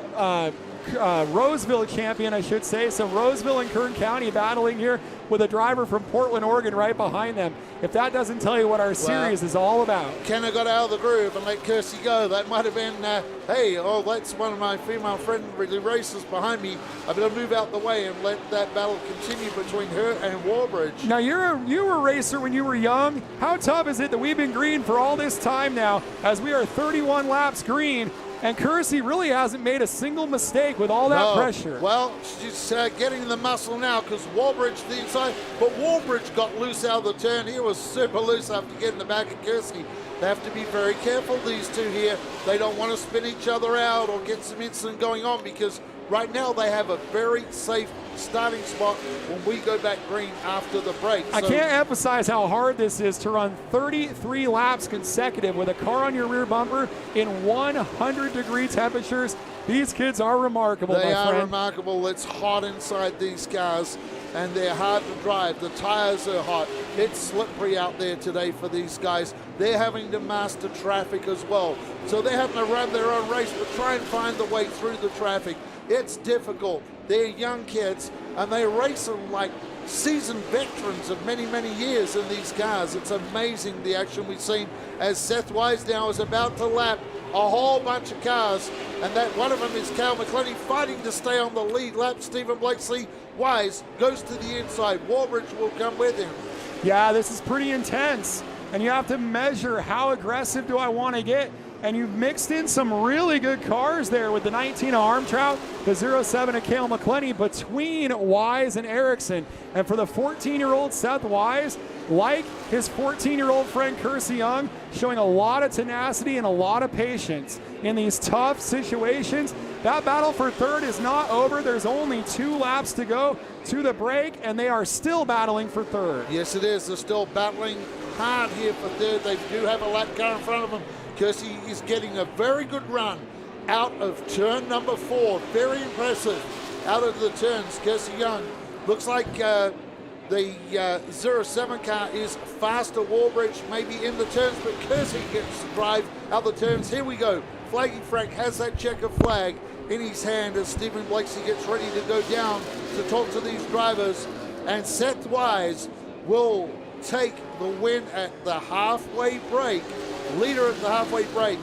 Roseville champion, I should say. So Roseville and Kern County battling here with a driver from Portland, Oregon right behind them. If that doesn't tell you what our series is all about. Kenna got out of the groove and let Kersey go. That might have been, that's one of my female friendly racers behind me. I better move out the way and let that battle continue between her and Walbridge. Now, you were a racer when you were young. How tough is it that we've been green for all this time now, as we are 31 laps green, and Kersey really hasn't made a single mistake with all that pressure? Well, she's getting the muscle now because Walbridge the inside, but Walbridge got loose out of the turn. He was super loose after getting the back of Kersey. They have to be very careful, these 2 here. They don't want to spin each other out or get some incident going on, because right now they have a very safe starting spot when we go back green after the break. I can't emphasize how hard this is to run 33 laps consecutive with a car on your rear bumper in 100-degree temperatures. These kids are remarkable, They my are friend. remarkable. It's hot inside these cars, and they're hard to drive. The tires are hot. It's slippery out there today for these guys. They're having to master traffic as well. So they're having to run their own race, but try and find the way through the traffic. It's difficult. They're young kids, and they race them like seasoned veterans of many, many years in these cars. It's amazing the action we've seen as Seth Wise now is about to lap a whole bunch of cars, and that one of them is Cale McClenny fighting to stay on the lead lap. Stephen Blakesley Wise goes to the inside. Walbridge will come with him. Yeah, this is pretty intense, and you have to measure how aggressive do I want to get. And you've mixed in some really good cars there with the 19 of Armtrout, the 07 of Cale McClenny between Wise and Erickson. And for the 14-year-old Seth Wise, like his 14-year-old friend Kersey Young, showing a lot of tenacity and a lot of patience in these tough situations. That battle for third is not over. There's only 2 laps to go to the break, and they are still battling for third. Yes, it is. They're still battling hard here for third. They do have a lap car in front of them. Kersey is getting a very good run out of turn number 4. Very impressive out of the turns. Kersey Young looks like the 07 car is faster. Warbridge maybe in the turns, but Kersey gets to drive out the turns. Here we go. Flaggy Frank has that checker flag in his hand as Stephen Blakeslee gets ready to go down to talk to these drivers. And Seth Wise will take the win at the halfway break. Leader at the halfway break.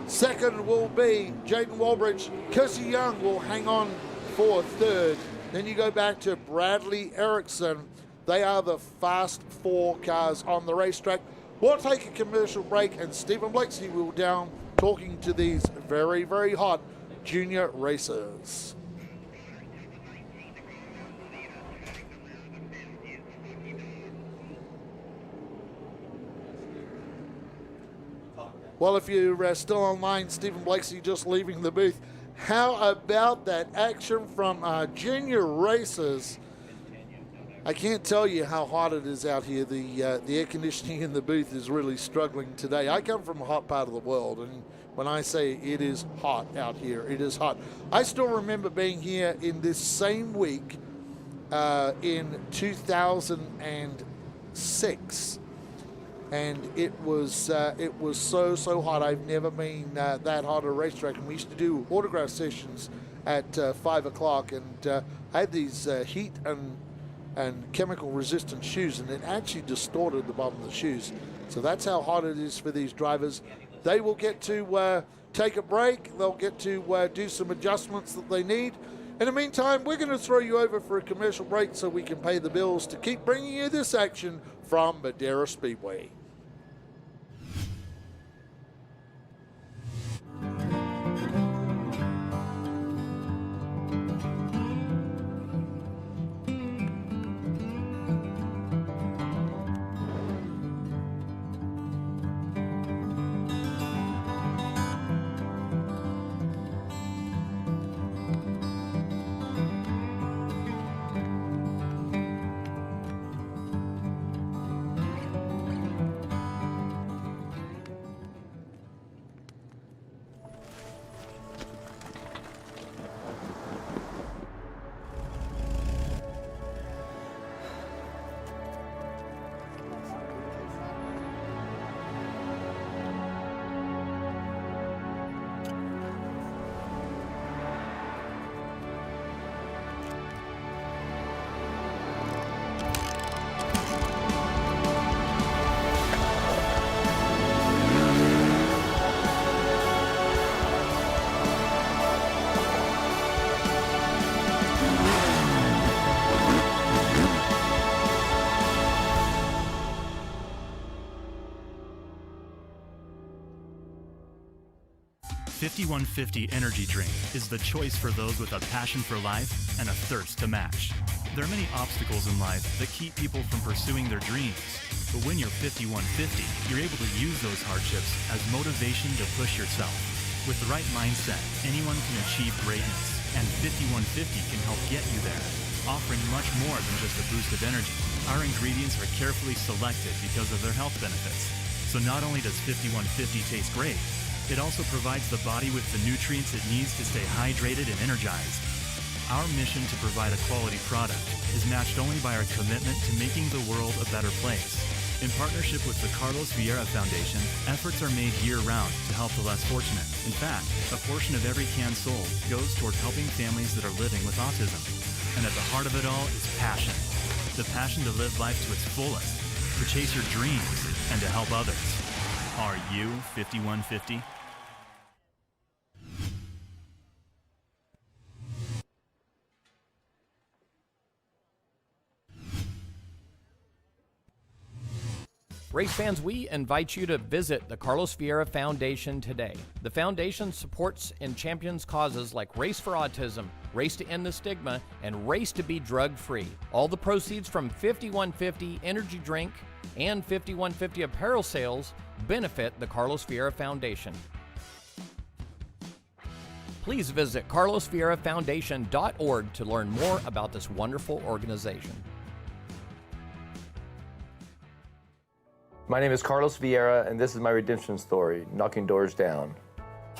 Second will be Jaden Walbridge. Kersey Young will hang on for third. Then you go back to Bradley Erickson. They are the fast 4 cars on the racetrack. We'll take a commercial break, and Stephen Blakeslee will down talking to these very, very hot junior racers. Well, if you're still online, Stephen Blakeslee just leaving the booth. How about that action from junior racers? I can't tell you how hot it is out here. The air conditioning in the booth is really struggling today. I come from a hot part of the world, and when I say it is hot out here, it is hot. I still remember being here in this same week in 2006. And it was so hot. I've never been that hot at a racetrack. And we used to do autograph sessions at 5 o'clock, and I had these heat and chemical resistant shoes, and it actually distorted the bottom of the shoes. So that's how hot it is for these drivers. They will get to take a break. They'll get to do some adjustments that they need. In the meantime, we're going to throw you over for a commercial break so we can pay the bills to keep bringing you this action from Madera Speedway. $51.50 energy drink is the choice for those with a passion for life and a thirst to match. There are many obstacles in life that keep people from pursuing their dreams. But when you're 5150, you're able to use those hardships as motivation to push yourself. With the right mindset, anyone can achieve greatness, and 5150 can help get you there, offering much more than just a boost of energy. Our ingredients are carefully selected because of their health benefits. So not only does 5150 taste great, it also provides the body with the nutrients it needs to stay hydrated and energized. Our mission to provide a quality product is matched only by our commitment to making the world a better place. In partnership with the Carlos Vieira Foundation, efforts are made year-round to help the less fortunate. In fact, a portion of every can sold goes toward helping families that are living with autism. And at the heart of it all is passion. The passion to live life to its fullest, to chase your dreams, and to help others. Are you 5150? Race fans, we invite you to visit the Carlos Vieira Foundation today. The foundation supports and champions causes like Race for Autism, Race to End the Stigma, and Race to Be Drug-Free. All the proceeds from 5150 energy drink and 5150 apparel sales benefit the Carlos Vieira Foundation. Please visit carlosvieirafoundation.org to learn more about this wonderful organization. My name is Carlos Vieira, and this is my redemption story, Knocking Doors Down.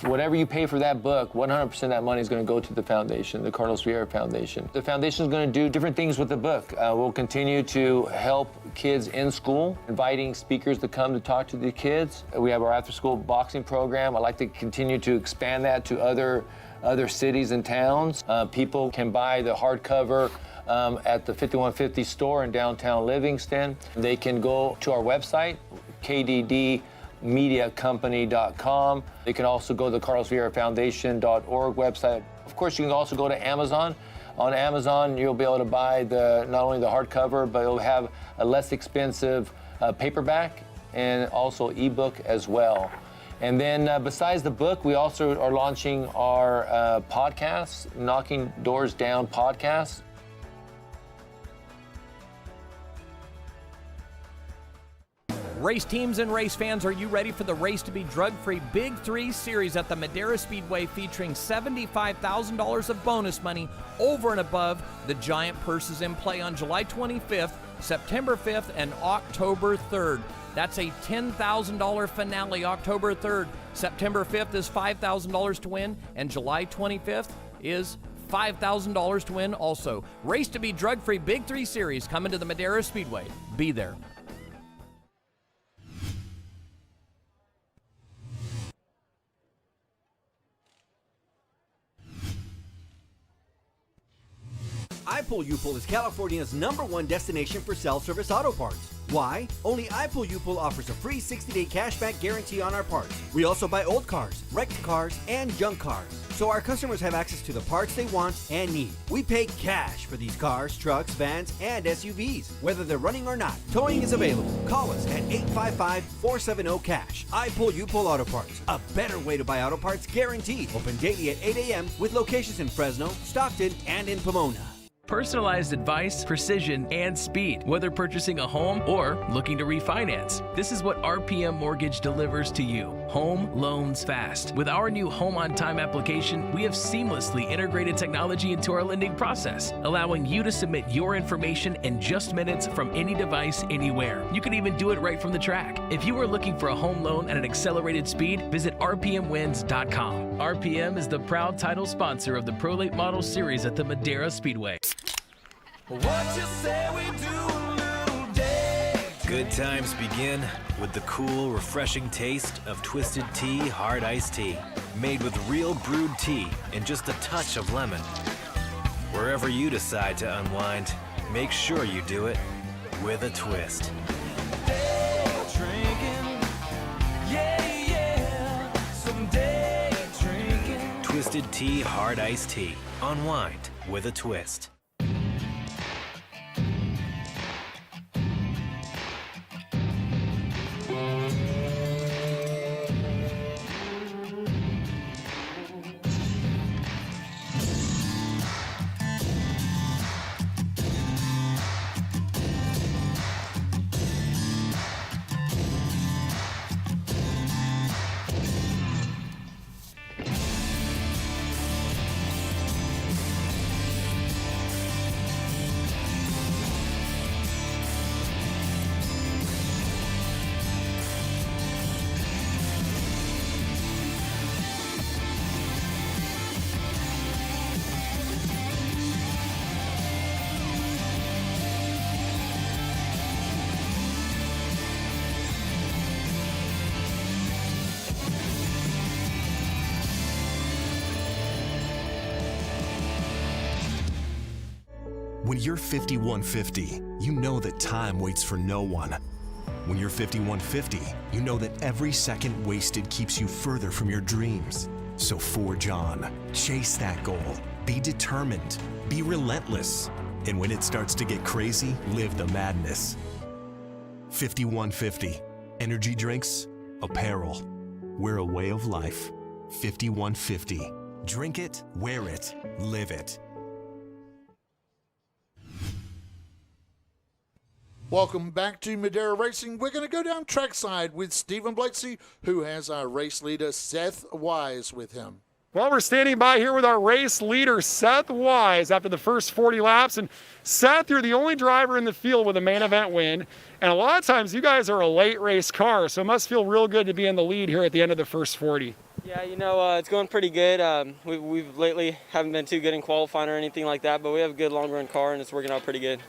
Whatever you pay for that book, 100% of that money is going to go to the foundation, the Carlos Vieira Foundation. The foundation is going to do different things with the book. We'll continue to help kids in school, inviting speakers to come to talk to the kids. We have our after-school boxing program. I'd like to continue to expand that to other cities and towns. People can buy the hardcover at the 5150 store in downtown Livingston. They can go to our website, kddmediacompany.com. They can also go to the carlosvieirafoundation.org website. Of course, you can also go to Amazon. On Amazon, you'll be able to buy not only the hardcover, but it'll have a less expensive paperback and also ebook as well. And then besides the book, we also are launching our podcast, Knocking Doors Down podcast. Race teams and race fans, are you ready for the Race to Be Drug-Free Big 3 series at the Madera Speedway, featuring $75,000 of bonus money over and above the giant purses in play on July 25th, September 5th, and October 3rd. That's a $10,000 finale October 3rd. September 5th is $5,000 to win, and July 25th is $5,000 to win also. Race to Be Drug-Free Big 3 series coming to the Madera Speedway. Be there. iPull is California's #1 destination for self-service auto parts. Why? Only iPull offers a free 60-day cashback guarantee on our parts. We also buy old cars, wrecked cars, and junk cars, so our customers have access to the parts they want and need. We pay cash for these cars, trucks, vans, and SUVs, whether they're running or not. Towing is available. Call us at 855-470-CASH. iPull Auto Parts, a better way to buy auto parts guaranteed. Open daily at 8 a.m. with locations in Fresno, Stockton, and in Pomona. Personalized advice, precision, and speed, whether purchasing a home or looking to refinance. This is what RPM Mortgage delivers to you. Home loans fast. With our new Home on Time application, we have seamlessly integrated technology into our lending process, allowing you to submit your information in just minutes from any device, anywhere. You can even do it right from the track. If you are looking for a home loan at an accelerated speed, visit rpmwins.com. RPM is the proud title sponsor of the Pro Late Model Series at the Madera Speedway. What you say we do a little day. Good times begin with the cool, refreshing taste of Twisted Tea Hard Iced Tea. Made with real brewed tea and just a touch of lemon. Wherever you decide to unwind, make sure you do it with a twist. Day drinking, yeah, some day drinking. Twisted Tea Hard Iced Tea. Unwind with a twist. When you're 5150, you know that time waits for no one. When you're 5150, you know that every second wasted keeps you further from your dreams. So forge on, chase that goal, be determined, be relentless. And when it starts to get crazy, live the madness. 5150. Energy drinks, apparel. We're a way of life. 5150. Drink it, wear it, live it. Welcome back to Madera Racing. We're going to go down trackside with Stephen Blakeslee, who has our race leader Seth Wise with him. Well, we're standing by here with our race leader, Seth Wise, after the first 40 laps. And Seth, you're the only driver in the field with a main event win. And a lot of times you guys are a late race car, so it must feel real good to be in the lead here at the end of the first 40. Yeah, you know, it's going pretty good. We've lately haven't been too good in qualifying or anything like that, but we have a good long run car and it's working out pretty good.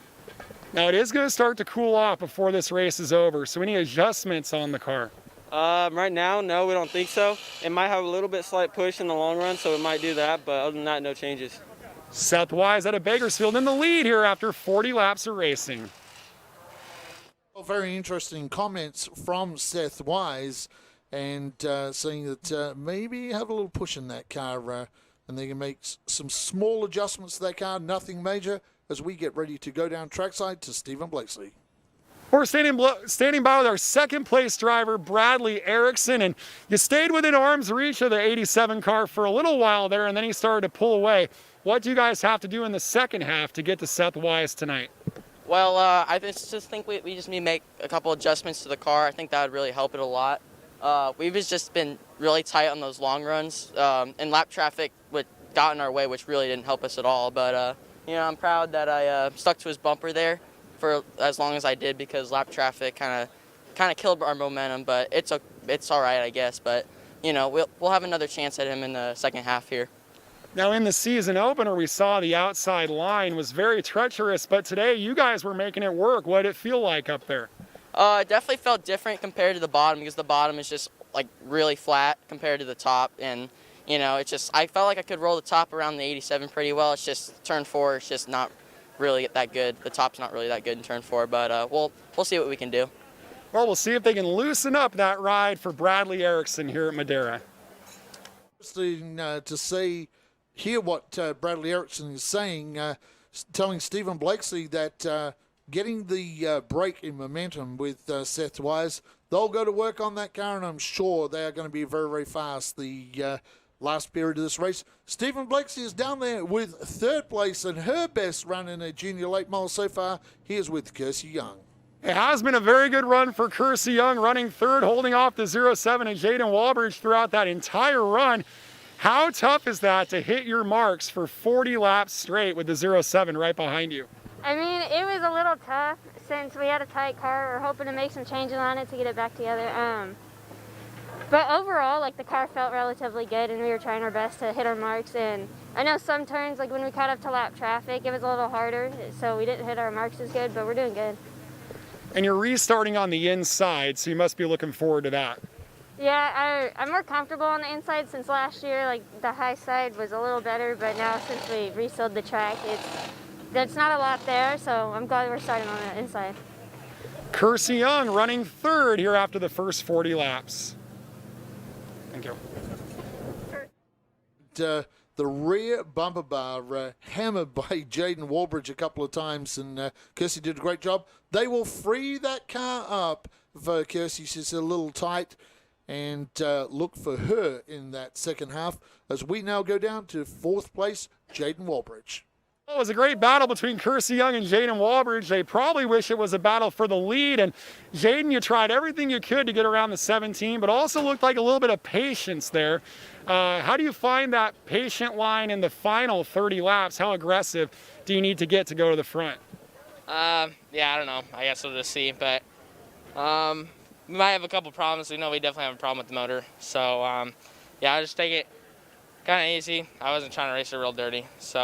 Now it is going to start to cool off before this race is over, so any adjustments on the car? Right now, no, we don't think so. It might have a little bit slight push in the long run, so it might do that, but other than that, no changes. Seth Wise out of Bakersfield in the lead here after 40 laps of racing. Well, very interesting comments from Seth Wise, and saying that maybe have a little push in that car, and they can make some small adjustments to that car, nothing major, as we get ready to go down trackside to Stephen Blakeslee. We're standing by with our second place driver, Bradley Erickson, and you stayed within arm's reach of the 87 car for a little while there, and then he started to pull away. What do you guys have to do in the second half to get to Seth Wise tonight? Well, I just think we just need to make a couple adjustments to the car. I think that would really help it a lot. We've just been really tight on those long runs, and lap traffic got in our way, which really didn't help us at all. But you know, I'm proud that I stuck to his bumper there for as long as I did, because lap traffic kind of killed our momentum. But it's all right, I guess. But you know, we'll have another chance at him in the second half here. Now in the season opener, we saw the outside line was very treacherous, but today you guys were making it work. What did it feel like up there? It definitely felt different compared to the bottom, because the bottom is just like really flat compared to the top, and you know, I felt like I could roll the top around the 87 pretty well. It's just turn 4, it's just not really that good. The top's not really that good in turn 4, but we'll see what we can do. Well, we'll see if they can loosen up that ride for Bradley Erickson here at Madera. Interesting to hear what Bradley Erickson is saying, telling Stephen Blakeslee that getting the break in momentum with Seth Wise, they'll go to work on that car, and I'm sure they are going to be very, very fast the last period of this race. Stephen Blakeslee is down there with third place, and her best run in a junior late model so far. Here's with Kirsty Young. It has been a very good run for Kirsty Young, running third, holding off the 07 and Jaden Walbridge throughout that entire run. How tough is that to hit your marks for 40 laps straight with the 07 right behind you? I mean, it was a little tough since we had a tight car. We're hoping to make some changes on it to get it back together. But overall, like, the car felt relatively good, and we were trying our best to hit our marks. And I know some turns, like when we caught up to lap traffic, it was a little harder, so we didn't hit our marks as good, but we're doing good. And you're restarting on the inside, so you must be looking forward to that. Yeah, I'm more comfortable on the inside since last year. Like, the high side was a little better, but now since we resealed the track, there's not a lot there, so I'm glad we're starting on the inside. Kirsty Young running third here after the first 40 laps. Thank you. The rear bumper bar hammered by Jaden Walbridge a couple of times, and Kirsty did a great job. They will free that car up for Kirsty. She's a little tight, and look for her in that second half as we now go down to fourth place, Jaden Walbridge. It was a great battle between Kirsty Young and Jaden Walbridge. They probably wish it was a battle for the lead. And Jaden, you tried everything you could to get around the 17, but also looked like a little bit of patience there. How do you find that patient line in the final 30 laps? How aggressive do you need to get to go to the front? Yeah, I don't know. I guess we'll just see. But we might have a couple problems. We know we definitely have a problem with the motor. So, yeah, I'll just take it kind of easy. I wasn't trying to race it real dirty. So,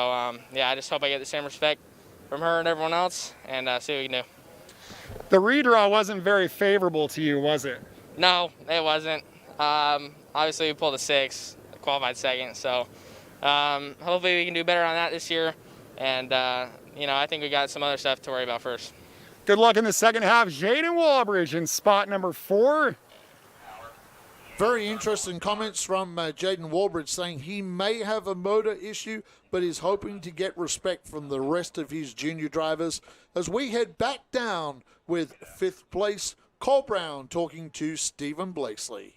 yeah, I just hope I get the same respect from her and everyone else, and see what we can do. The redraw wasn't very favorable to you, was it? No, it wasn't. Obviously, we pulled a 6, qualified second. So, hopefully we can do better on that this year. And, you know, I think we got some other stuff to worry about first. Good luck in the second half. Jaden Walbridge in spot number 4. Very interesting comments from Jaden Walbridge saying he may have a motor issue, but is hoping to get respect from the rest of his junior drivers. As we head back down with 5th place, Cole Brown talking to Stephen Blakesley.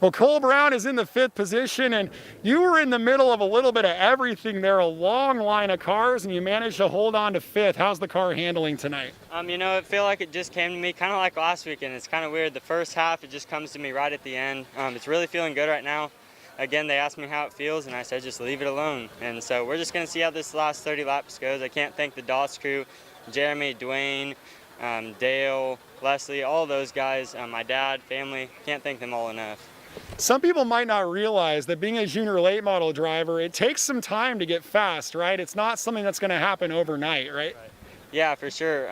Well, Cole Brown is in the 5th position, and you were in the middle of a little bit of everything there, a long line of cars, and you managed to hold on to 5th. How's the car handling tonight? You know, it feel like it just came to me kind of like last weekend. It's kind of weird. The first half, it just comes to me right at the end. It's really feeling good right now. Again, they asked me how it feels, and I said just leave it alone. And so we're just going to see how this last 30 laps goes. I can't thank the Doss crew, Jeremy, Dwayne, Dale, Leslie, all those guys, my dad, family. Can't thank them all enough. Some people might not realize that being a junior late model driver, it takes some time to get fast, right? It's not something that's going to happen overnight, right? Yeah, for sure.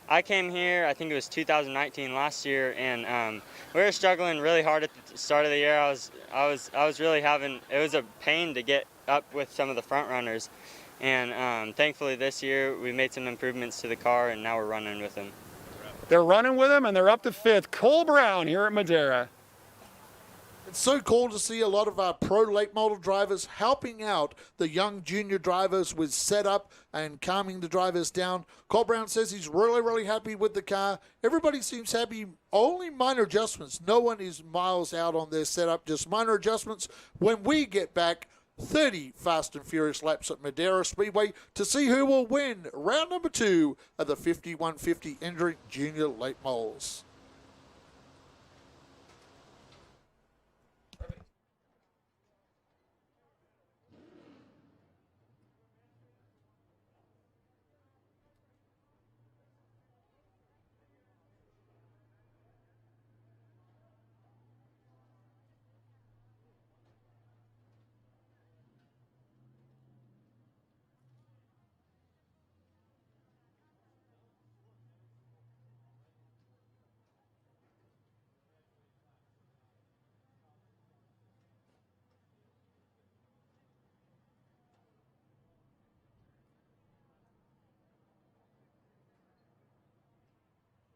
I came here, I think it was 2019 last year, and we were struggling really hard at the start of the year. I was really having, it was a pain to get up with some of the front runners. And thankfully this year we made some improvements to the car, and now we're running with them. They're running with them, and they're up to 5th. Cole Brown here at Madera. It's so cool to see a lot of our pro late model drivers helping out the young junior drivers with setup and calming the drivers down. Cole Brown says he's really, really happy with the car. Everybody seems happy. Only minor adjustments. No one is miles out on their setup, just minor adjustments. When we get back, 30 fast and furious laps at Madera Speedway to see who will win round number 2 of the 5150 Endurance Junior Late Models.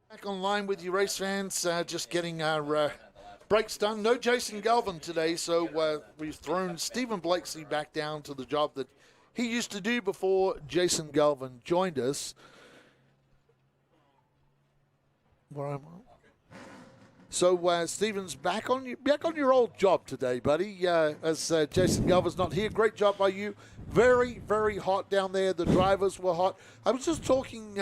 Back online with you, race fans. Just getting our brakes done. No Jason Galvin today, so we've thrown Stephen Blakesley back down to the job that he used to do before Jason Galvin joined us. Where am I? So Stephen's back on your old job today, buddy. As Jason Galvin's not here, great job by you. Very, very hot down there. The drivers were hot. I was just talking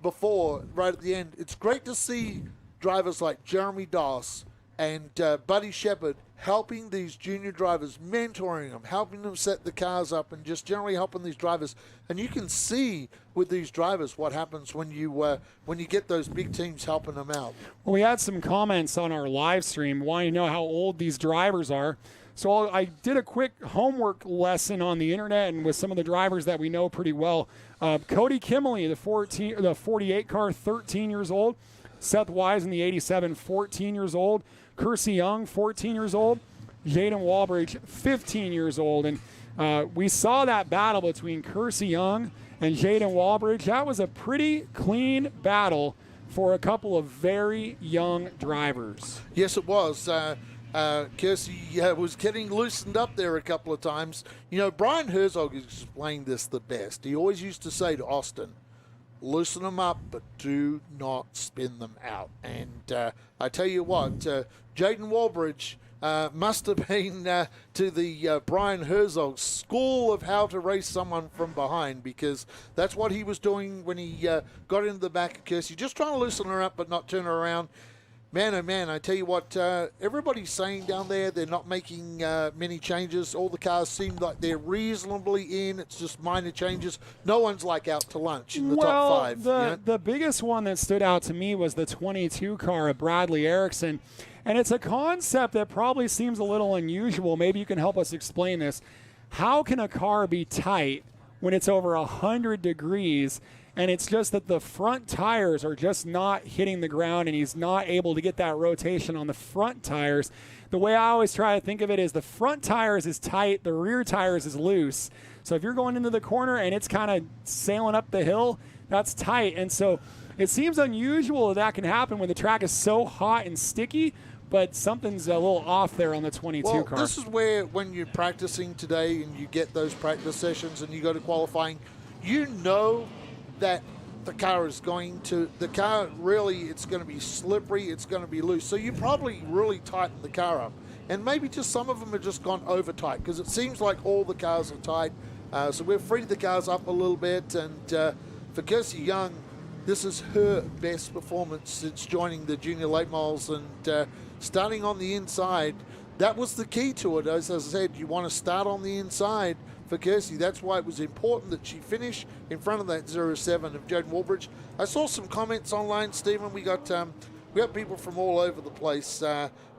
before, right at the end, it's great to see drivers like Jeremy Doss and Buddy Shepard helping these junior drivers, mentoring them, helping them set the cars up, and just generally helping these drivers. And you can see with these drivers what happens when you get those big teams helping them out. Well, we had some comments on our live stream wanting to know how old these drivers are. So I did a quick homework lesson on the internet and with some of the drivers that we know pretty well. Cody Kimley, the 48 car, 13 years old. Seth Wise in the 87, 14 years old. Kersey Young, 14 years old. Jaden Walbridge, 15 years old. And we saw that battle between Kersey Young and Jaden Walbridge. That was a pretty clean battle for a couple of very young drivers. Yes, it was. Kersey was getting loosened up there a couple of times. You know, Brian Herzog explained this the best. He always used to say to Austin, loosen them up, but do not spin them out. And I tell you what, Jaden Walbridge must have been to the Brian Herzog school of how to race someone from behind, because that's what he was doing when he got into the back of Kersey, just trying to loosen her up but not turn her around. Man, oh man, I tell you what, everybody's saying down there they're not making many changes. All the cars seem like they're reasonably in. It's just minor changes. No one's like out to lunch in the top 5. The biggest one that stood out to me was the 22 car of Bradley Erickson. And it's a concept that probably seems a little unusual. Maybe you can help us explain this. How can a car be tight when it's over 100 degrees and it's just that the front tires are just not hitting the ground and he's not able to get that rotation on the front tires? The way I always try to think of it is the front tires is tight, the rear tires is loose. So if you're going into the corner and it's kind of sailing up the hill, that's tight. And so it seems unusual that can happen when the track is so hot and sticky, but something's a little off there on the 22 Well, car. this is where when you're practicing today and you get those practice sessions and you go to qualifying, you know that the car is going to, it's going to be slippery, it's going to be loose. So you probably really tighten the car up. And maybe just some of them have just gone over tight because it seems like all the cars are tight. So we've freed the cars up a little bit. And for Kirsty Young, this is her best performance since joining the junior late models and starting on the inside. That was the key to it. As I said, you want to start on the inside for Kirsty. That's why it was important that she finish in front of that 07 of Jaden Walbridge. I saw some comments online, Stephen. We got people from all over the place.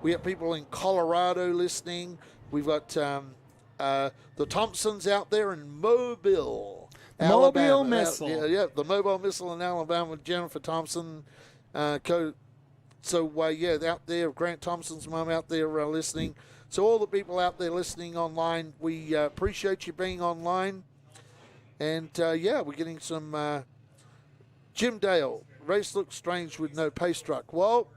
We have people in Colorado listening. We've got the Thompsons out there in Mobile, Alabama. Mobile Missile. Yeah, the Mobile Missile in Alabama with Jennifer Thompson. Out there, Grant Thompson's mum out there listening. So all the people out there listening online, we appreciate you being online. And, we're getting some Jim Dale. Race looks strange with no pace truck. Well,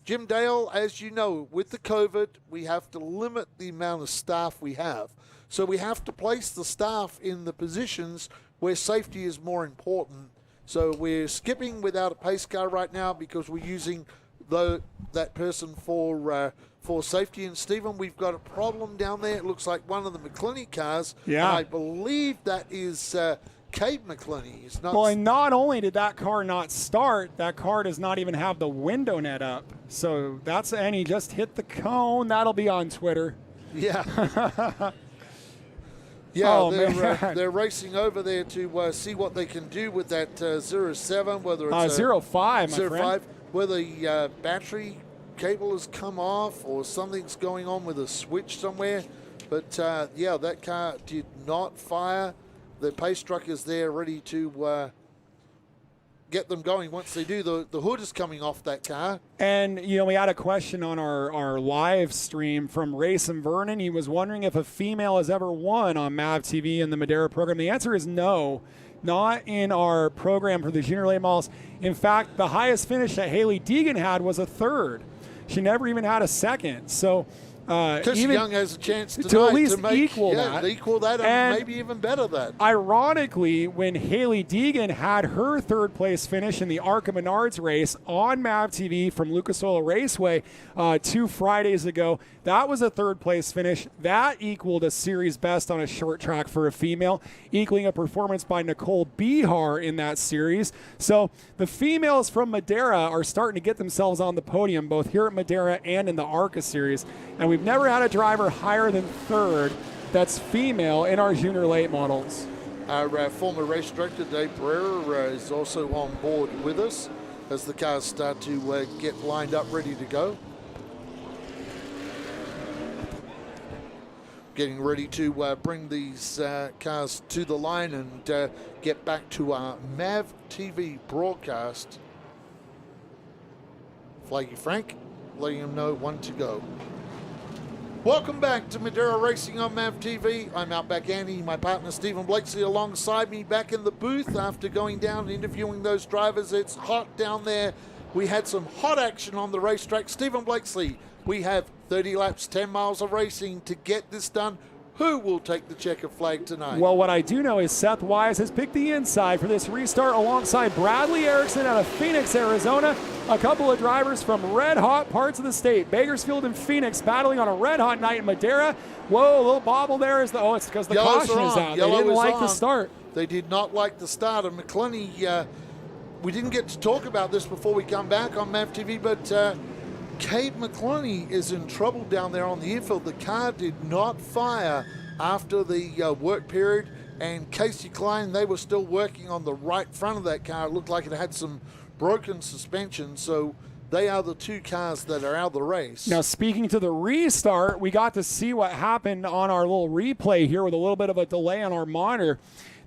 Jim Dale, as you know, with the COVID, we have to limit the amount of staff we have. So we have to place the staff in the positions where safety is more important. So we're skipping without a pace car right now because we're using that person for safety. And Stephen, we've got a problem down there. It looks like one of the McClinney cars. Yeah. And I believe that is Kate McClinney. Is not. Well, and not only did that car not start, that car does not even have the window net up. So and he just hit the cone. That'll be on Twitter. Yeah. They're racing over there to see what they can do with that 07, whether it's 05, my 05, friend. whether the battery cable has come off or something's going on with a switch somewhere. But that car did not fire. The pace truck is there ready to get them going. Once they do, the hood is coming off that car. And, we had a question on our live stream from Rayson Vernon. He was wondering if a female has ever won on MAV TV in the Madera program. The answer is no, not in our program for the junior late models. In fact, the highest finish that Haley Deegan had was a third. She never even had a second. So Kirsty Young has a chance to at least equal that, and maybe even better that. Ironically, when Haley Deegan had her third place finish in the ARCA Menards race on MAV TV from Lucas Oil Raceway 2 Fridays ago, that was a third place finish. That equaled a series best on a short track for a female, equaling a performance by Nicole Bihar in that series. So the females from Madera are starting to get themselves on the podium, both here at Madera and in the ARCA series. And we've never had a driver higher than third that's female in our junior late models. Our former race director, Dave Pereira, is also on board with us as the cars start to get lined up, ready to go. Getting ready to bring these cars to the line and get back to our MAV TV broadcast. Flaggy Frank letting him know when to go. Welcome back to Madera Racing on MAV TV. I'm Outback Andy, my partner Stephen Blakesley alongside me back in the booth after going down and interviewing those drivers. It's hot down there. We had some hot action on the racetrack. Stephen Blakesley, we have 30 laps, 10 miles of racing to get this done. Who will take the checkered flag tonight? Well, what I do know is Seth Wise has picked the inside for this restart alongside Bradley Erickson out of Phoenix, Arizona. A couple of drivers from red-hot parts of the state. Bakersfield and Phoenix battling on a red-hot night in Madera. Whoa, a little bobble there. It's because the caution is out. They didn't like the start. They did not like the start. And McClinney, we didn't get to talk about this before we come back on MAV TV, but Kate McClinney is in trouble down there on the infield. The car did not fire after the work period, and Casey Klein, they were still working on the right front of that car. It looked like it had some broken suspension, so they are the two cars that are out of the race. Now, speaking to the restart, we got to see what happened on our little replay here with a little bit of a delay on our monitor.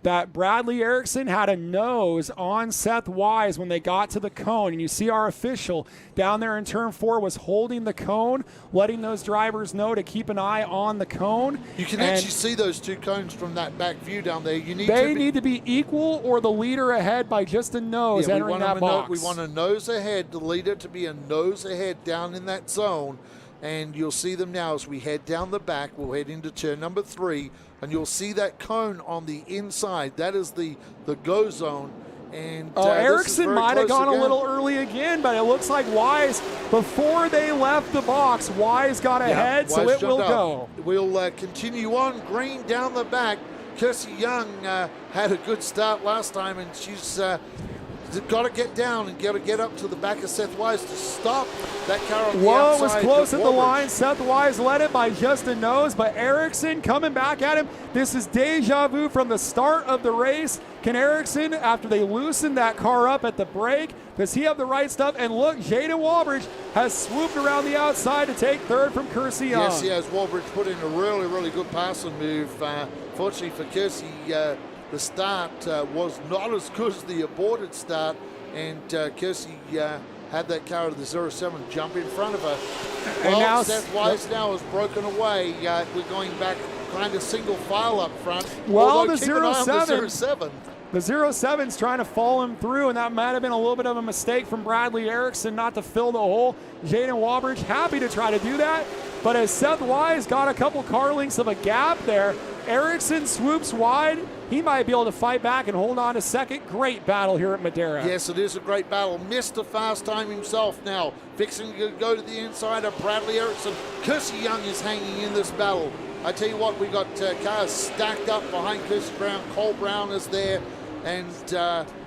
that Bradley Erickson had a nose on Seth Wise when they got to the cone. And you see our official down there in turn 4 was holding the cone, letting those drivers know to keep an eye on the cone. You can actually see those 2 cones from that back view down there. They need to be equal or the leader ahead by just a nose entering that box. We want a nose ahead, the leader to be a nose ahead down in that zone. And you'll see them now as we head down the back. We'll head into turn number 3, and you'll see that cone on the inside. That is the go zone. And Erickson might have gone a little early again, but it looks like Wise, before they left the box, Wise got ahead, so it will go. We'll continue on. Green down the back. Kirsty Young had a good start last time, and she's got to get down and got to get up to the back of Seth Wise to stop that car on the outside. Whoa, was close at the line. Seth Wise led it by just a nose, but Erickson coming back at him. This is deja vu from the start of the race. Can Erickson, after they loosened that car up at the break, does he have the right stuff? And look, Jaden Walbridge has swooped around the outside to take third from Kirsty Young. Yes, he has. Walbridge put in a really, really good passing move. Fortunately for Kirsty, the start was not as good as the aborted start, and Kirsty had that car of the 07 jump in front of her. And well, now Seth Wise now has broken away. We're going back kind of single file up front. Well, Although the keep an eye on 07. The 07's trying to fall him through, and that might have been a little bit of a mistake from Bradley Erickson not to fill the hole. Jaden Walbridge happy to try to do that, but as Seth Wise got a couple car lengths of a gap there, Erickson swoops wide. He might be able to fight back and hold on to second. Great battle here at Madera. Yes, it is a great battle. Missed a fast time himself now. Fixing to go to the inside of Bradley Erickson. Kirsty Young is hanging in this battle. I tell you what, we got cars stacked up behind Kirsty Brown. Cole Brown is there. And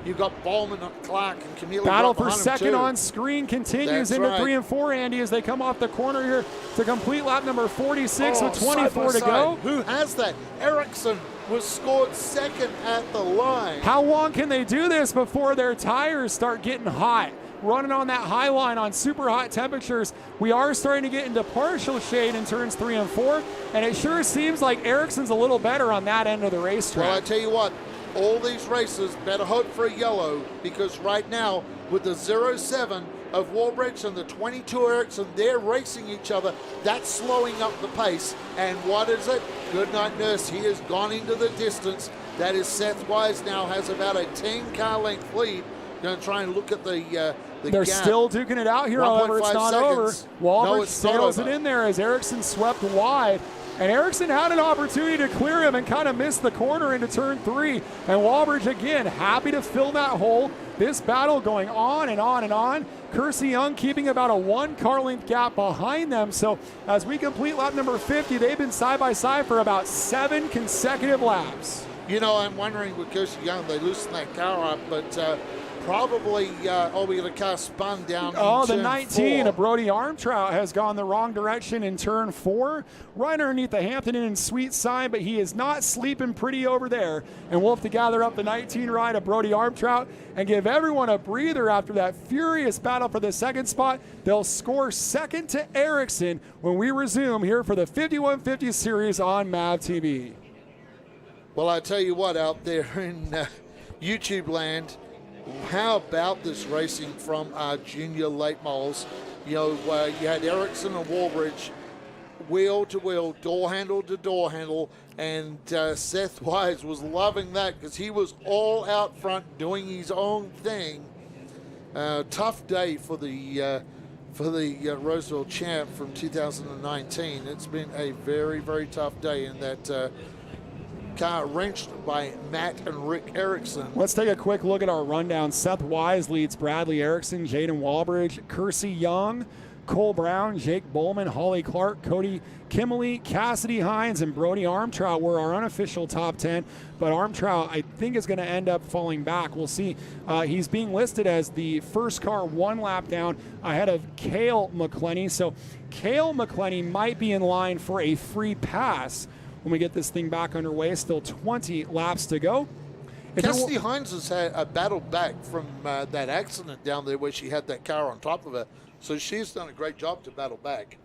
you've got Bowman, Clark, and Camille. Battle for second on screen continues into 3 and 4, Andy, as they come off the corner here to complete lap number 46 with 24 to go. Who has that? Erickson was scored second at the line. How long can they do this before their tires start getting hot? Running on that high line on super hot temperatures. We are starting to get into partial shade in turns 3 and 4, and it sure seems like Erickson's a little better on that end of the racetrack. Well, I tell you what, all these races better hope for a yellow, because right now with the 07 of Walbridge and the 22 Erickson, they're racing each other. That's slowing up the pace. And what is it? Goodnight Nurse, he has gone into the distance. That is Seth Wise now has about a 10 car length lead. Going to try and look at the They're gap. still duking it out here, however, it's not over. Walbridge sails it over. in there as Erickson swept wide. And Erickson had an opportunity to clear him and kind of missed the corner into turn 3. And Walbridge, again, happy to fill that hole. This battle going on and on and on. Kirsty Young keeping about a 1 car length gap behind them. So as we complete lap number 50, they've been side by side for about 7 consecutive laps. You know, I'm wondering with Kirsty Young, they loosened that car up, but probably, we got a car spun down. Oh, in the turn 19 4. of Brody Armtrout has gone the wrong direction in turn 4. Right underneath the Hampton Inn and Sweet sign, but he is not sleeping pretty over there. And we'll have to gather up the 19 ride of Brody Armtrout and give everyone a breather after that furious battle for the second spot. They'll score second to Erickson when we resume here for the 5150 series on MAV TV. Well, I tell you what, out there in YouTube land, how about this racing from our junior late models? You know, you had Erickson and Walbridge, wheel to wheel, door handle to door handle, and Seth Wise was loving that because he was all out front doing his own thing. Tough day for the Roseville champ from 2019. It's been a very, very tough day in that car wrenched by Matt and Rick Erickson. Let's take a quick look at our rundown. Seth Wise leads Bradley Erickson, Jaden Walbridge, Kirsty Young, Cole Brown, Jake Bowman, Holly Clark, Cody Kimmerly, Cassidy Hines, and Brody Armtrout were our unofficial top 10. But Armtrout, I think, is going to end up falling back. We'll see. He's being listed as the first car 1 lap down ahead of Cale McClenny. So Cale McClenny might be in line for a free pass when we get this thing back underway. Still 20 laps to go. Cassidy Hines has had a battle back from that accident down there where she had that car on top of her. So she's done a great job to battle back.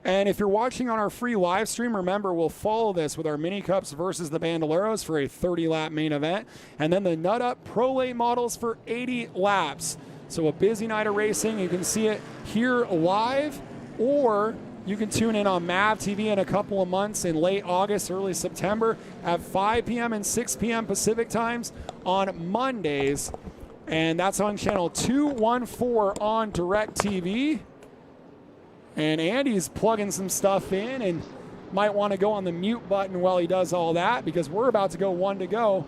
And if you're watching on our free live stream, remember we'll follow this with our mini cups versus the Bandoleros for a 30-lap main event, and then the Nut Up Pro Late models for 80 laps. So a busy night of racing. You can see it here live, or you can tune in on MAV TV in a couple of months in late August, early September at 5 p.m. and 6 p.m. Pacific times on Mondays. And that's on channel 214 on DirecTV. And Andy's plugging some stuff in and might want to go on the mute button while he does all that, because we're about to go 1 to go.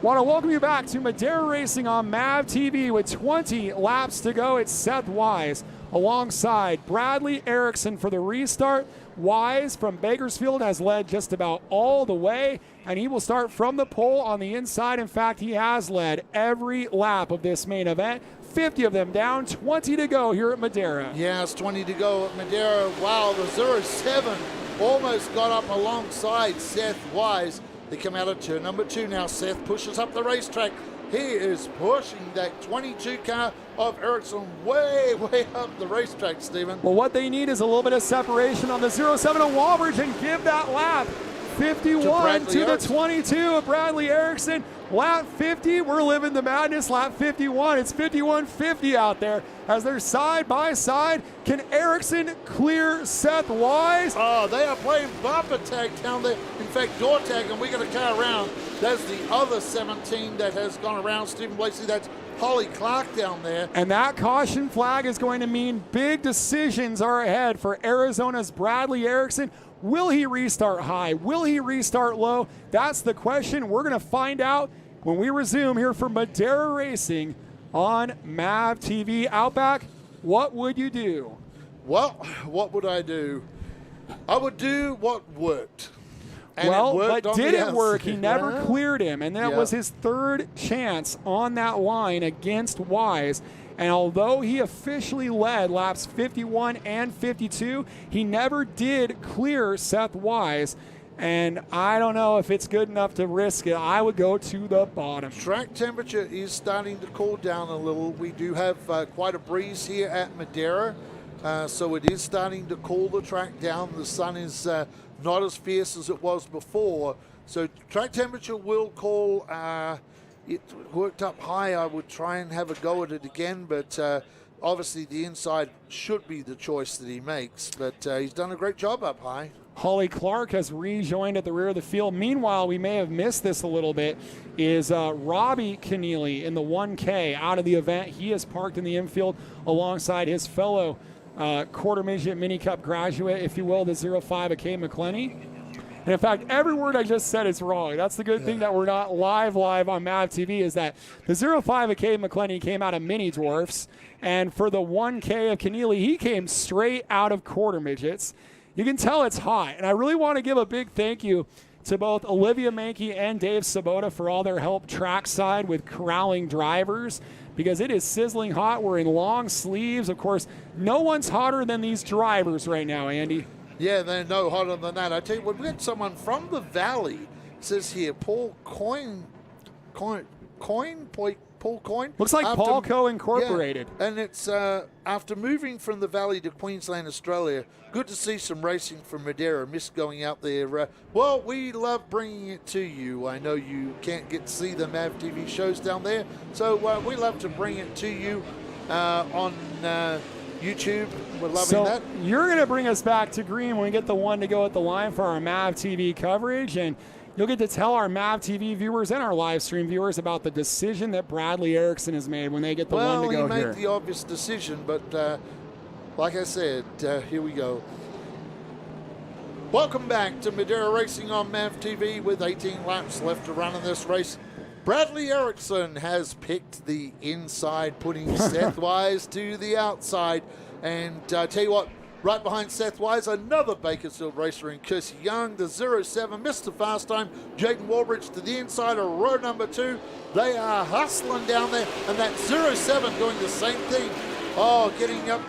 Want to welcome you back to Madera Racing on MAV TV with 20 laps to go. It's Seth Wise alongside Bradley Erickson for the restart. Wise from Bakersfield has led just about all the way, and he will start from the pole on the inside. In fact, he has led every lap of this main event. 50 of them down, 20 to go here at Madera. Yeah, it's 20 to go at Madera. Wow, the 07 almost got up alongside Seth Wise. They come out of turn number 2 now. Seth pushes up the racetrack. He is pushing that 22 car of Ericsson way up the racetrack, Stephen. Well, what they need is a little bit of separation on the 07 of Walbridge and give that lap. 51 to the 22 of Bradley Erickson. Lap 50, we're living the madness. Lap 51, it's 51.50 out there as they're side by side. Can Erickson clear Seth Wise? Oh, they are playing bumper tag down there. In fact, door tag, and we got a car around. That's the other 17 that has gone around. Stephen Blakely, that's Holly Clark down there. And that caution flag is going to mean big decisions are ahead for Arizona's Bradley Erickson. Will he restart high? Will he restart low? That's the question. We're going to find out when we resume here for Madera Racing on MAV TV. Outback, what would you do? Well, what would I do? I would do what worked. And well, it worked but on did the it work? He outside. never cleared him, and that Yeah. was his third chance on that line against Wise. And although he officially led laps 51 and 52, he never did clear Seth Wise. And I don't know if it's good enough to risk it. I would go to the bottom. Track temperature is starting to cool down a little. We do have quite a breeze here at Madera, so it is starting to cool the track down. The sun is not as fierce as it was before, so track temperature will cool. It worked up high. I would try and have a go at it again, but obviously the inside should be the choice that he makes, but he's done a great job up high. Holly Clark has rejoined at the rear of the field. Meanwhile, we may have missed this a little bit, is Robbie Keneally in the 1K out of the event. He is parked in the infield alongside his fellow quarter midget mini cup graduate, if you will, the 05 of Kay McClenny. And in fact, every word I just said is wrong. That's the good thing that we're not live on MAV TV, is that the 05 of Kay McClenny came out of mini dwarfs. And for the 1K of Keneally, he came straight out of quarter midgets. You can tell it's hot. And I really want to give a big thank you to both Olivia Mankey and Dave Sabota for all their help trackside with corralling drivers, because it is sizzling hot. We're in long sleeves. Of course, no one's hotter than these drivers right now, Andy. Yeah, they're no hotter than that. I tell you what, we got someone from the Valley. It says here, Paul Coyne. Looks like Paulco Incorporated. Yeah, and it's after moving from the Valley to Queensland, Australia. Good to see some racing from Madera. Miss going out there. Well, we love bringing it to you. I know you can't get to see the MAV TV shows down there, so we love to bring it to you on YouTube. We're loving that. You're going to bring us back to green when we get the 1 to go at the line for our MAV TV coverage, and you'll get to tell our MAV TV viewers and our live stream viewers about the decision that Bradley Erickson has made when they get the 1 to go here. Well, he made the obvious decision, but like I said, here we go. Welcome back to Madera Racing on MAV TV with 18 laps left to run in this race. Bradley Erickson has picked the inside, putting Seth Wise to the outside. And tell you what, right behind Seth Wise, another Bakersfield racer in Kersey Young, the 07, Mr. Fast Time, Jaden Walbridge to the inside of row number 2. They are hustling down there, and that 07 doing the same thing. Oh, getting up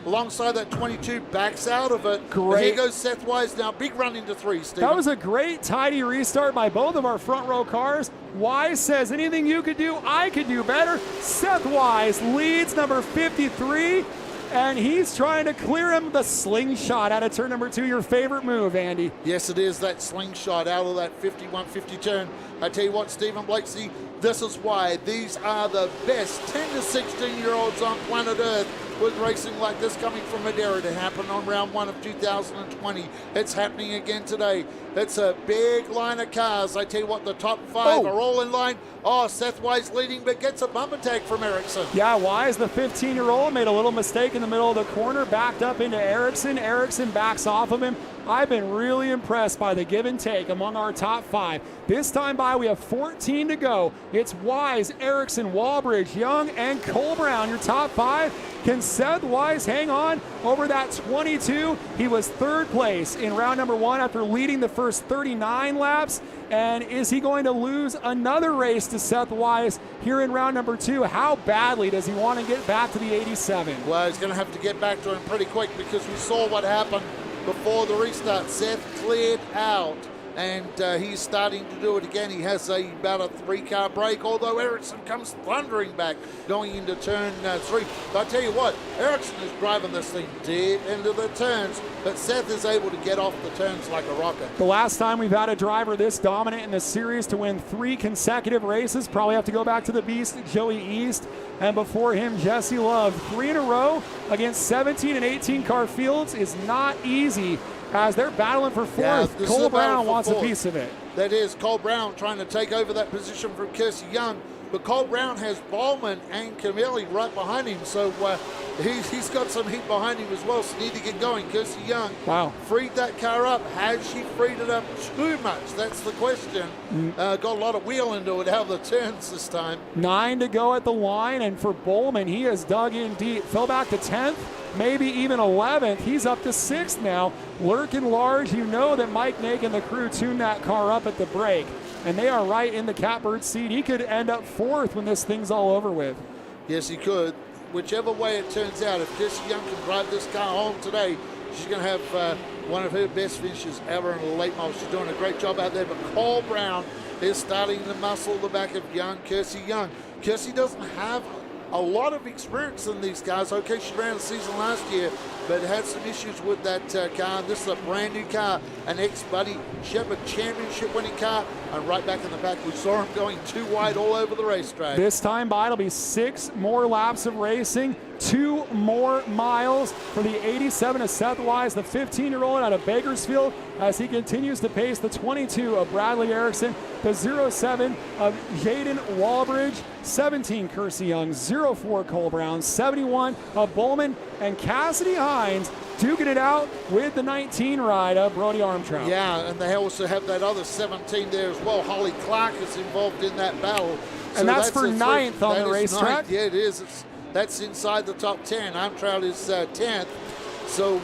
alongside that 22, backs out of it. Great. Here goes Seth Wise now. Big run into 3, Steve. That was a great, tidy restart by both of our front row cars. Wise says, anything you could do, I could do better. Seth Wise leads number 53, and he's trying to clear him the slingshot out of turn number 2. Your favorite move, Andy. Yes, it is, that slingshot out of that 51-50 turn. I tell you what, Stephen Blakesy, this is why these are the best 10 to 16-year-olds on planet Earth, with racing like this coming from Madera to happen on round 1 of 2020. It's happening again today. It's a big line of cars. I tell you what, the top 5 are all in line. Oh, Seth Wise leading, but gets a bumper tag from Ericsson. Yeah, Wise, the 15-year-old, made a little mistake in the middle of the corner, backed up into Ericsson. Ericsson backs off of him. I've been really impressed by the give and take among our top 5. This time by, we have 14 to go. It's Wise, Ericsson, Walbridge, Young, and Cole Brown, your top 5. Can Seth Wise hang on over that 22? He was 3rd place in round number 1 after leading the first 39 laps. And is he going to lose another race to Seth Wise here in round number 2? How badly does he want to get back to the 87? Well, he's going to have to get back to him pretty quick, because we saw what happened before the restart. Seth cleared out, and he's starting to do it again. He has about a 3-car break, although Ericsson comes thundering back going into turn 3. But I tell you what, Ericsson is driving this thing deep into the turns, but Seth is able to get off the turns like a rocket. The last time we've had a driver this dominant in the series to win 3 consecutive races, probably have to go back to the beast, Joey East, and before him, Jesse Love. 3 in a row against 17 and 18 car fields is not easy, as they're battling for 4th. Yeah, Cole Brown wants a piece of it. That is Cole Brown trying to take over that position from Kersey Young. But Cole Brown has Bowman and Camilli right behind him, so he's got some heat behind him as well, so need to get going. Kersey Young freed that car up. Has she freed it up too much? That's the question. Got a lot of wheel into it out of the turns this time. 9 to go at the line, and for Bowman, he has dug in deep. Fell back to 10th, maybe even 11th. He's up to 6th now. Lurking large, you know that Mike Nake and the crew tuned that car up at the break, and they are right in the catbird seat. He could end up 4th when this thing's all over with. Yes, he could. Whichever way it turns out, if Jesse Young can drive this car home today, she's going to have one of her best finishes ever in the late model. She's doing a great job out there, but Cole Brown is starting to muscle the back of Kersey Young. Kersey doesn't have a lot of experience in these cars. Okay, she ran the season last year, but had some issues with that car. This is a brand new car, an ex-Buddy Shepherd championship winning car, and right back in the back, we saw him going too wide all over the racetrack. This time by, it'll be 6 more laps of racing, 2 more miles for the 87 of Seth Wise, the 15-year-old out of Bakersfield, as he continues to pace the 22 of Bradley Erickson, the 07 of Jaden Walbridge, 17 Kersey Young, 04 Cole Brown, 71 of Bowman, and Cassidy Hines duking it out with the 19 ride of Brody Armstrong. Yeah, and they also have that other 17 there as well. Holly Clark is involved in that battle. So and that's for 9th on the racetrack. Yeah, it is. That's inside the top 10. Armstrong is 10th. So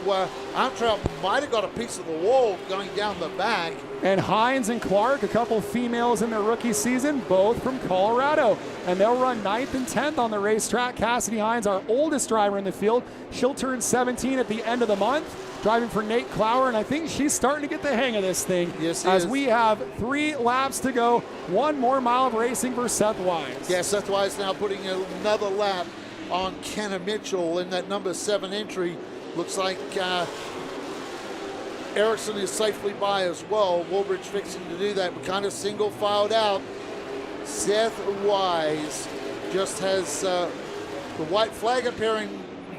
Armstrong might have got a piece of the wall going down the back. And Hines and Clark, a couple females in their rookie season, both from Colorado. And they'll run 9th and 10th on the racetrack. Cassidy Hines, our oldest driver in the field. She'll turn 17 at the end of the month, driving for Nate Clower. And I think she's starting to get the hang of this thing. Yes, as we have 3 laps to go. 1 more mile of racing for Seth Wise. Yeah, Seth Wise now putting another lap on Kenna Mitchell in that number 7 entry. Looks like Erickson is safely by as well. Walbridge fixing to do that. We kind of single filed out. Seth Wise just has the white flag appearing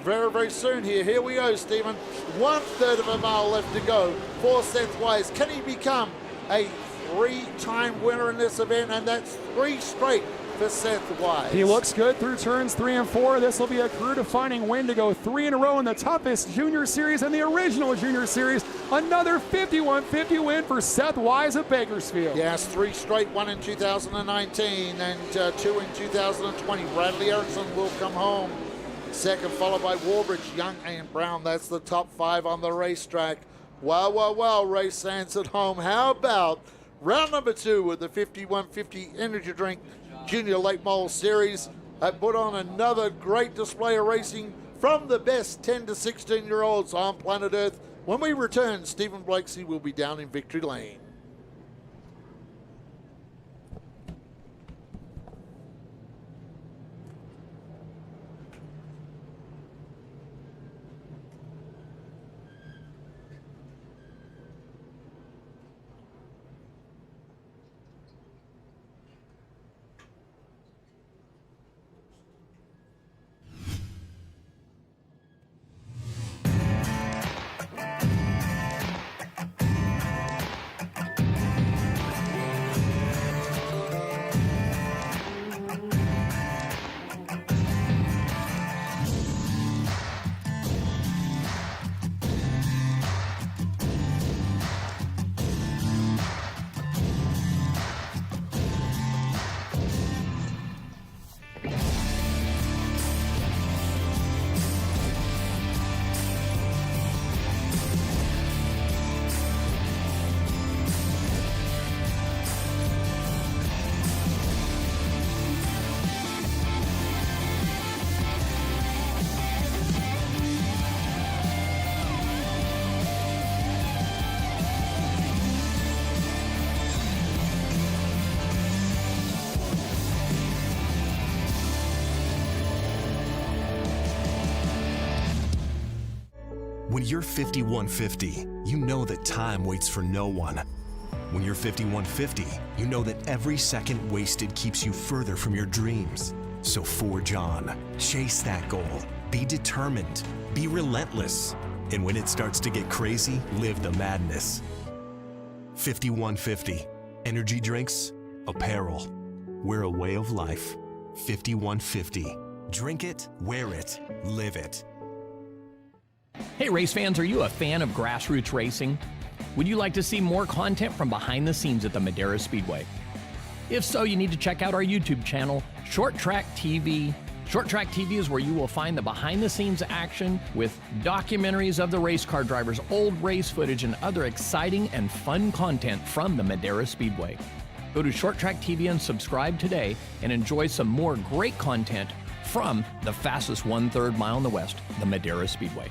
very, very soon here. Here we go, Stephen. 1/3 of a mile left to go for Seth Wise. Can he become a 3-time winner in this event? And that's 3 straight for Seth Wise. He looks good through turns 3 and 4. This will be a career-defining win to go 3 in a row in the toughest junior series and the original junior series. Another 51-50 win for Seth Wise of Bakersfield. Yes, 3 straight, 1 in 2019 and 2 in 2020. Bradley Erickson will come home second, followed by Walbridge, Young, and Brown. That's the top 5 on the racetrack. Wow, wow, wow, race fans at home. How about round number 2 with the 51-50 energy drink Junior Late Model Series? I put on another great display of racing from the best 10 to 16-year-olds on planet Earth. When we return, Stephen Blakesy will be down in Victory Lane. When you're 5150, you know that time waits for no one. When you're 5150, you know that every second wasted keeps you further from your dreams. So forge on, chase that goal, be determined, be relentless. And when it starts to get crazy, live the madness. 5150, energy drinks, apparel. We're a way of life. 5150, drink it, wear it, live it. Hey race fans, are you a fan of grassroots racing? Would you like to see more content from behind the scenes at the Madera Speedway? If so, you need to check out our YouTube channel, ShortTrackTV. ShortTrackTV is where you will find the behind the scenes action with documentaries of the race car drivers, old race footage, and other exciting and fun content from the Madera Speedway. Go to ShortTrackTV and subscribe today and enjoy some more great content from the fastest 1/3 mile in the West, the Madera Speedway.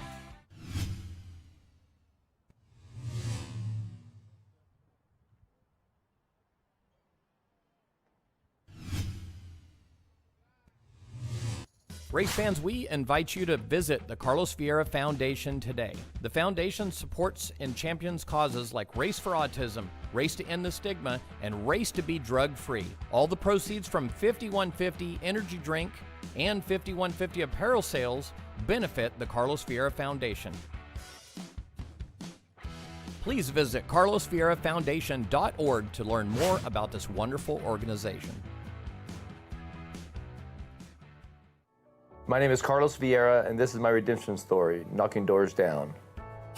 Race fans, we invite you to visit the Carlos Vieira Foundation today. The foundation supports and champions causes like Race for Autism, Race to End the Stigma, and Race to Be Drug-Free. All the proceeds from 5150 energy drink and 5150 apparel sales benefit the Carlos Vieira Foundation. Please visit carlosvierafoundation.org to learn more about this wonderful organization. My name is Carlos Vieira, and this is my redemption story, Knocking Doors Down.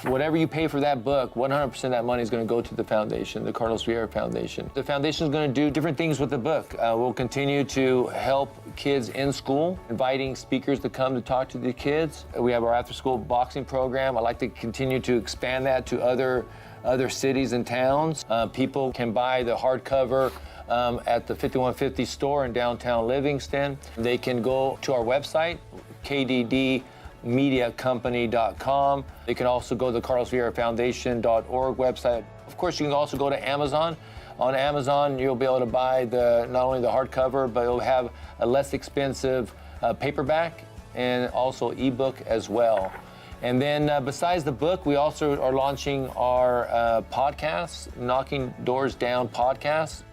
Whatever you pay for that book, 100% of that money is going to go to the foundation, the Carlos Vieira Foundation. The foundation is going to do different things with the book. We'll continue to help kids in school, inviting speakers to come to talk to the kids. We have our after-school boxing program. I'd like to continue to expand that to other cities and towns. People can buy the hardcover at the 5150 store in downtown Livingston. They can go to our website, kddmediacompany.com. They can also go to the carlosvierafoundation.org website. Of course, you can also go to Amazon. On Amazon, you'll be able to buy not only the hardcover, but it'll have a less expensive paperback and also ebook as well. And then besides the book, we also are launching our podcast, Knocking Doors Down podcast.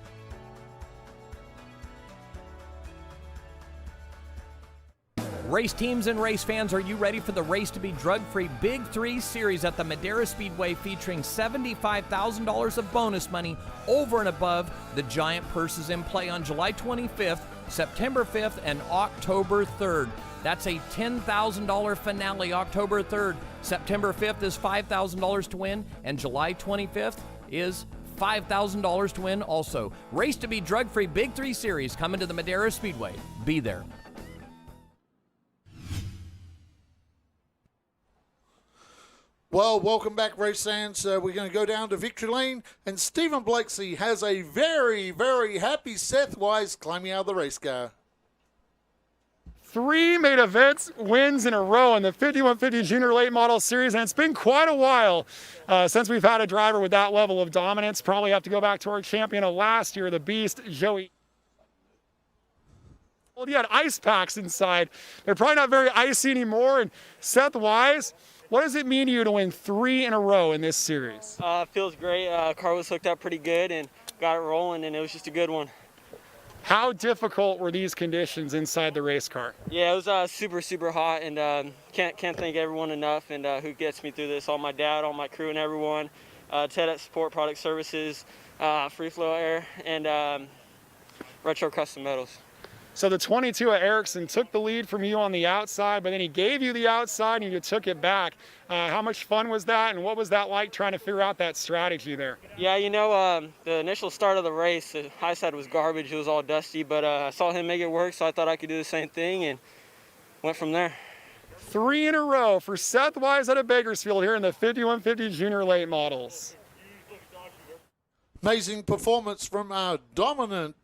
Race teams and race fans, are you ready for the Race to Be Drug-Free Big 3 series at the Madera Speedway, featuring $75,000 of bonus money over and above the giant purses in play on July 25th, September 5th, and October 3rd. That's a $10,000 finale October 3rd. September 5th is $5,000 to win, and July 25th is $5,000 to win also. Race to Be Drug-Free Big 3 series coming to the Madera Speedway. Be there. Well, welcome back, race fans. We're going to go down to Victory Lane, and Stephen Blakeslee has a very, very happy Seth Wise climbing out of the race car. 3 main events wins in a row in the 5150 Junior Late Model Series, and it's been quite a while since we've had a driver with that level of dominance. Probably have to go back to our champion of last year, the Beast, Joey. Well, he had ice packs inside. They're probably not very icy anymore. And Seth Wise, what does it mean to you to win 3 in a row in this series? Feels great. Car was hooked up pretty good and got it rolling, and it was just a good one. How difficult were these conditions inside the race car? Yeah, it was super, super hot, and can't thank everyone enough, and who gets me through this. All my dad, all my crew, and everyone. Ted at Support Product Services, Free Flow Air, and Retro Custom Metals. So the 22 at Erickson took the lead from you on the outside, but then he gave you the outside and you took it back. How much fun was that, and what was that like trying to figure out that strategy there? Yeah, you know, the initial start of the race, the high side was garbage. It was all dusty, but I saw him make it work, so I thought I could do the same thing and went from there. 3 in a row for Seth Wise out of Bakersfield here in the 5150 Junior Late Models. Amazing performance from our dominant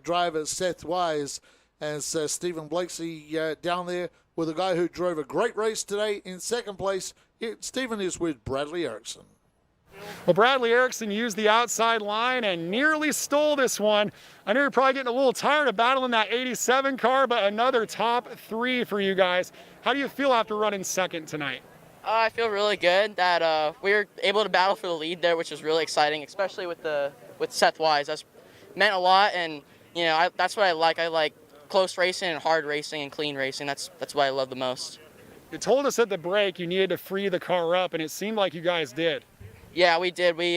driver, Seth Wise, as Stephen Blakeslee down there with a guy who drove a great race today. In second place, Stephen is with Bradley Erickson. Well, Bradley Erickson used the outside line and nearly stole this one. I know you're probably getting a little tired of battling that 87 car, but another top 3 for you guys. How do you feel after running second tonight? I feel really good that we were able to battle for the lead there, which was really exciting, especially with Seth Wise. That's meant a lot, and you know that's what I like. I like close racing and hard racing and clean racing. That's what I love the most. You told us at the break you needed to free the car up, and it seemed like you guys did. Yeah, we did. We,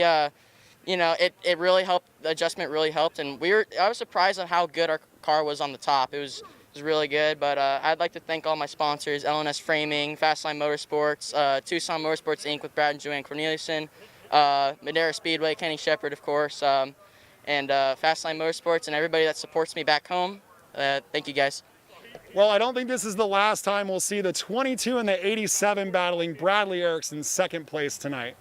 you know, it really helped. The adjustment really helped, and I was surprised at how good our car was on the top. It was really good. But I'd like to thank all my sponsors: LNS Framing, Fastline Motorsports, Tucson Motorsports Inc. with Brad and Joanne Corneliuson, Madera Speedway, Kenny Shepard, of course, and Fastline Motorsports, and everybody that supports me back home. Thank you, guys. Well, I don't think this is the last time we'll see the 22 and the 87 battling Bradley Erickson second place tonight.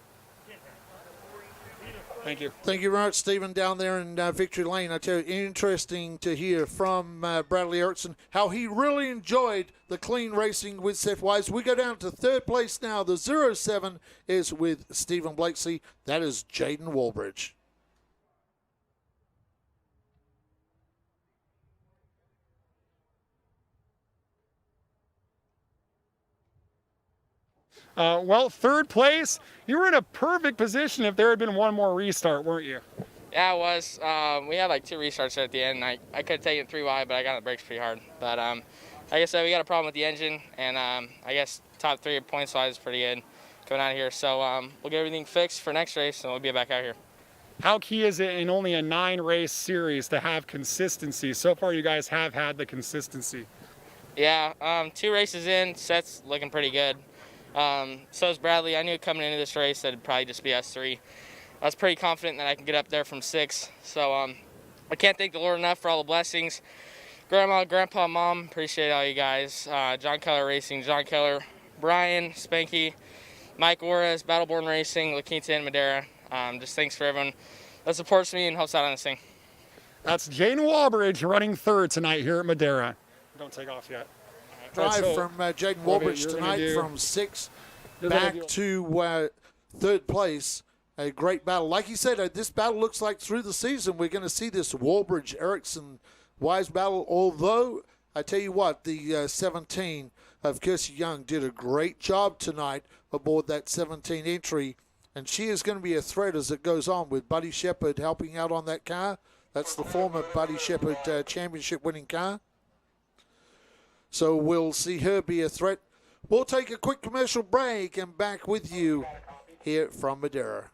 Thank you. Thank you very much, Stephen, down there in Victory Lane. I tell you, interesting to hear from Bradley Erickson how he really enjoyed the clean racing with Seth Wise. We go down to third place now. The 07 is with Stephen Blakeslee. That is Jaden Walbridge. Well, third place, you were in a perfect position if there had been one more restart, weren't you? Yeah, it was. We had like 2 restarts at the end. I could have taken 3 wide, but I got the brakes pretty hard. But like I said, we got a problem with the engine, and I guess top 3 points-wise is pretty good coming out of here. So we'll get everything fixed for next race, and we'll be back out here. How key is it in only a 9-race series to have consistency? So far, you guys have had the consistency. Yeah, 2 races in, Seth's looking pretty good. So is Bradley. I knew coming into this race that it'd probably just be us 3. I was pretty confident that I can get up there from 6. So I can't thank the Lord enough for all the blessings. Grandma, Grandpa, Mom, appreciate all you guys. John Keller Racing, John Keller, Brian, Spanky, Mike Ores, Battleborn Racing, La Quinta, and Madera. Just thanks for everyone that supports me and helps out on this thing. That's Jaden Walbridge running third tonight here at Madera. Don't take off yet. Drive from Jaden Walbridge tonight from 6 back to third place. A great battle. Like you said, this battle looks like through the season we're going to see this Walbridge-Erickson-Wise battle, although I tell you what, the 17 of Kirsty Young did a great job tonight aboard that 17 entry, and she is going to be a threat as it goes on with Buddy Shepard helping out on that car. That's the former Buddy Shepard championship-winning car. So we'll see her be a threat. We'll take a quick commercial break and back with you here from Madera.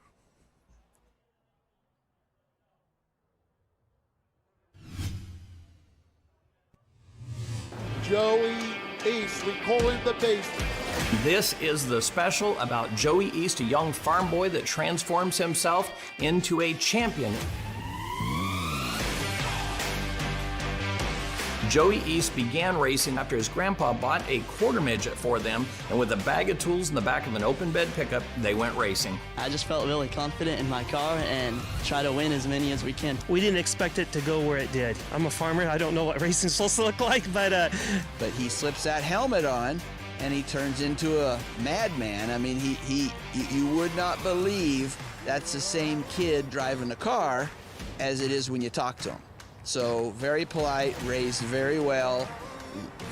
Joey East recalling the beast. This is the special about Joey East, a young farm boy that transforms himself into a champion. Joey East began racing after his grandpa bought a quarter midget for them, and with a bag of tools in the back of an open bed pickup, they went racing. I just felt really confident in my car and try to win as many as we can. We didn't expect it to go where it did. I'm a farmer, I don't know what racing's supposed to look like, but he slips that helmet on and he turns into a madman. I mean, you would not believe that's the same kid driving the car as it is when you talk to him. So very polite, raised very well,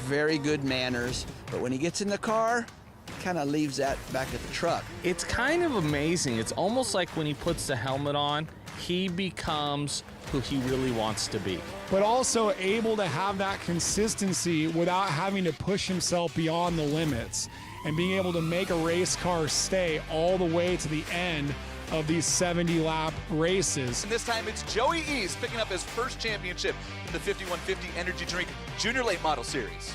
very good manners. But when he gets in the car, kind of leaves that back at the truck. It's kind of amazing. It's almost like when he puts the helmet on, he becomes who he really wants to be. But also able to have that consistency without having to push himself beyond the limits and being able to make a race car stay all the way to the end of these 70-lap races. And this time it's Joey East picking up his first championship in the 5150 Energy Drink Junior Late Model Series.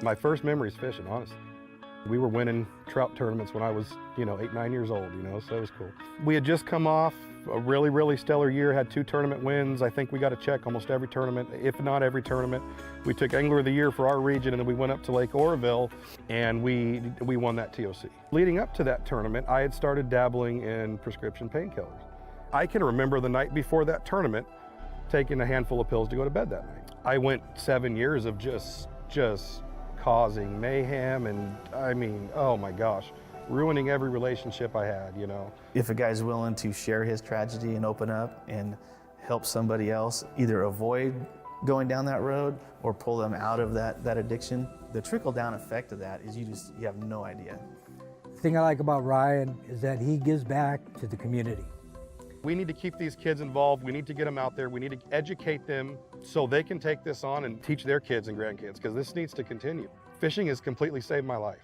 My first memory is fishing, honestly. We were winning trout tournaments when I was, 8, 9 years old, so it was cool. We had just come off a really, really stellar year, had 2 tournament wins. I think we got a check almost every tournament, if not every tournament. We took Angler of the Year for our region, and then we went up to Lake Oroville, and we won that TOC. Leading up to that tournament, I had started dabbling in prescription painkillers. I can remember the night before that tournament, taking a handful of pills to go to bed that night. I went 7 years of just causing mayhem, and I mean, oh my gosh, ruining every relationship I had, If a guy's willing to share his tragedy and open up and help somebody else either avoid going down that road or pull them out of that addiction. The trickle-down effect of that is you have no idea. The thing I like about Ryan is that he gives back to the community. We need to keep these kids involved. We need to get them out there. We need to educate them so they can take this on and teach their kids and grandkids, because this needs to continue. Fishing has completely saved my life.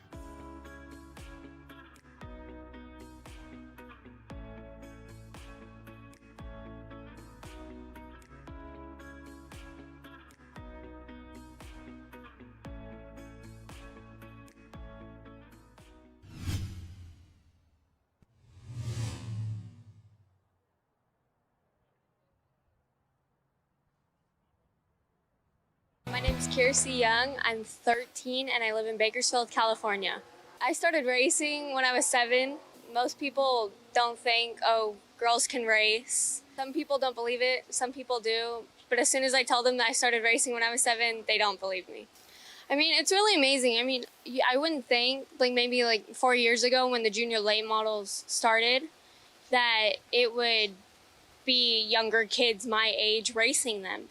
My name is Kiersey Young. I'm 13 and I live in Bakersfield, California. I started racing when I was 7. Most people don't think, oh, girls can race. Some people don't believe it, some people do. But as soon as I tell them that I started racing when I was 7, they don't believe me. I mean, it's really amazing. I mean, I wouldn't think, maybe 4 years ago when the junior late models started, that it would be younger kids my age racing them.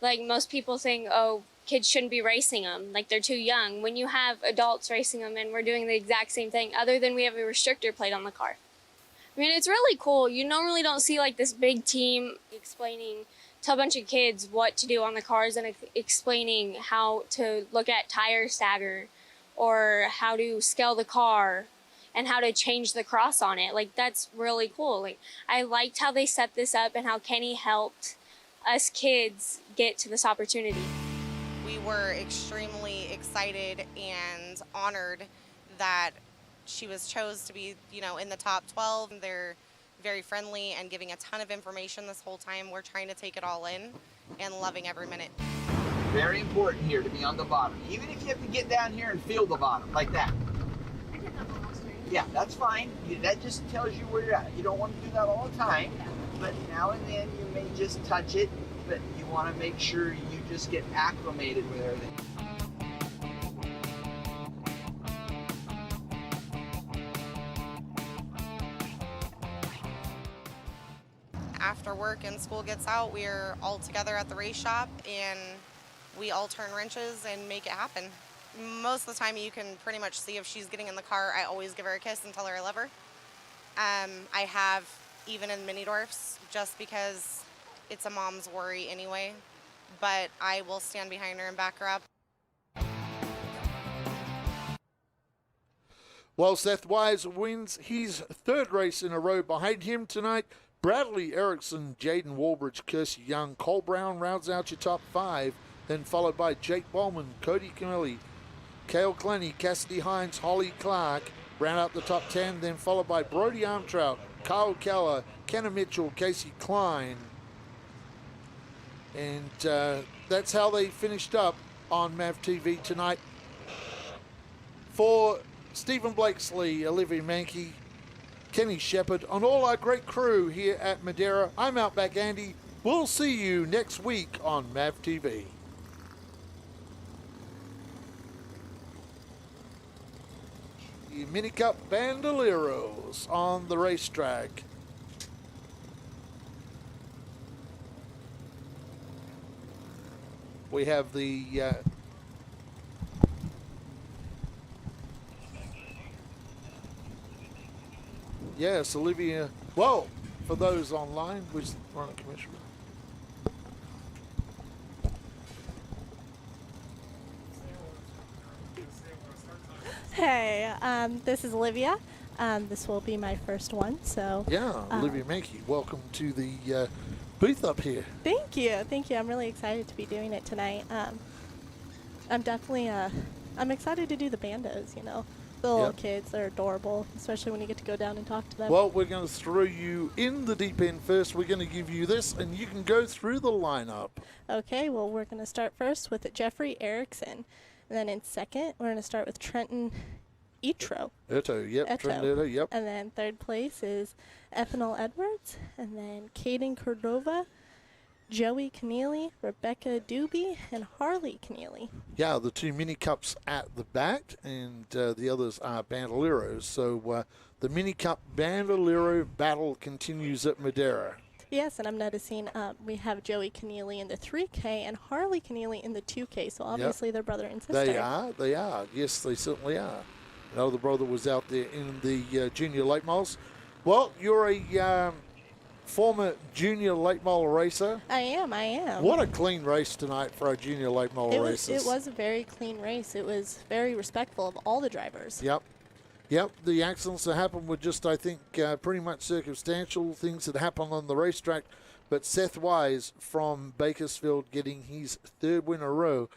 Most people think, oh, kids shouldn't be racing them, they're too young. When you have adults racing them and we're doing the exact same thing, other than we have a restrictor plate on the car. I mean, it's really cool. You normally don't see this big team explaining to a bunch of kids what to do on the cars and explaining how to look at tire stagger or how to scale the car and how to change the cross on it. That's really cool. I liked how they set this up and how Kenny helped us kids get to this opportunity. We were extremely excited and honored that she was chose to be, in the top 12. They're very friendly and giving a ton of information this whole time. We're trying to take it all in and loving every minute. Very important here to be on the bottom. Even if you have to get down here and feel the bottom, like that. Yeah, that's fine. That just tells you where you're at. You don't want to do that all the time, but now and then you may just touch it, but you want to make sure you just get acclimated with everything. After work and school gets out, we're all together at the race shop and we all turn wrenches and make it happen. Most of the time you can pretty much see if she's getting in the car. I always give her a kiss and tell her I love her. I have even in mini dwarfs just because it's a mom's worry anyway, but I will stand behind her and back her up. Well, Seth Wise wins his 3rd race in a row. Behind him tonight, Bradley Erickson, Jaden Walbridge, Kirsty Young, Cole Brown rounds out your top 5, then followed by Jake Bowman, Cody Camilli, Cale Clenny, Cassidy Hines, Holly Clark, round out the top 10, then followed by Brody Armtrout, Kyle Keller, Kenna Mitchell, Casey Klein. And that's how they finished up on MAV TV tonight. For Stephen Blakesley, Olivia Mankey, Kenny Shepard, and all our great crew here at Madera, I'm Outback Andy. We'll see you next week on MAV TV. The Mini Cup Bandoleros on the racetrack. We have the yes, Olivia. Well, for those online, who's running commission? Hey, this is Olivia. This will be my first one, so. Yeah, Olivia Mankey, welcome to the booth up here. Thank you. I'm really excited to be doing it tonight. I'm definitely, I'm excited to do the bandos, The little kids, they're adorable, especially when you get to go down and talk to them. Well, we're going to throw you in the deep end first. We're going to give you this, and you can go through the lineup. Okay, well, we're going to start first with Jeffrey Erickson. And then in second, we're going to start with Trenton Etro. Trenton Eto, yep. And then third place is Ethanol Edwards. And then Caden Cordova, Joey Keneally, Rebecca Doobie, and Harley Keneally. Yeah, the 2 mini cups at the back, and the others are Bandoleros. So the mini cup Bandolero battle continues at Madera. Yes, and I'm noticing we have Joey Keneally in the 3K and Harley Keneally in the 2K. So obviously they're brother and sister. They are. Yes, they certainly are. I know the brother was out there in the junior late models. Well, you're a former junior late model racer. I am. What a clean race tonight for our junior late model racers. It was a very clean race. It was very respectful of all the drivers. Yep, the accidents that happened were just, I think, pretty much circumstantial things that happened on the racetrack. But Seth Wise from Bakersfield getting his third win in a row.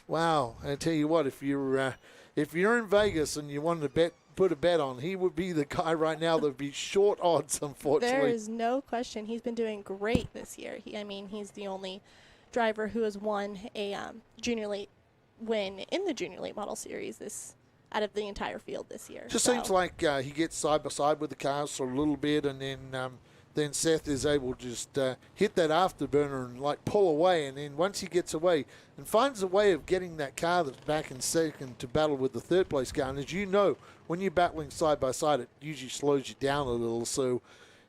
Wow, I tell you what, if you're in Vegas and you wanted to put a bet on, he would be the guy right now that would be short odds, unfortunately. There is no question. He's been doing great this year. He's the only driver who has won a junior late win in the junior late model series out of the entire field this year. Just seems like he gets side by side with the cars for a little bit, and then Seth is able to just hit that afterburner and like pull away, and then once he gets away and finds a way of getting that car that's back in second to battle with the third place car. And as you know, when you're battling side by side, it usually slows you down a little. So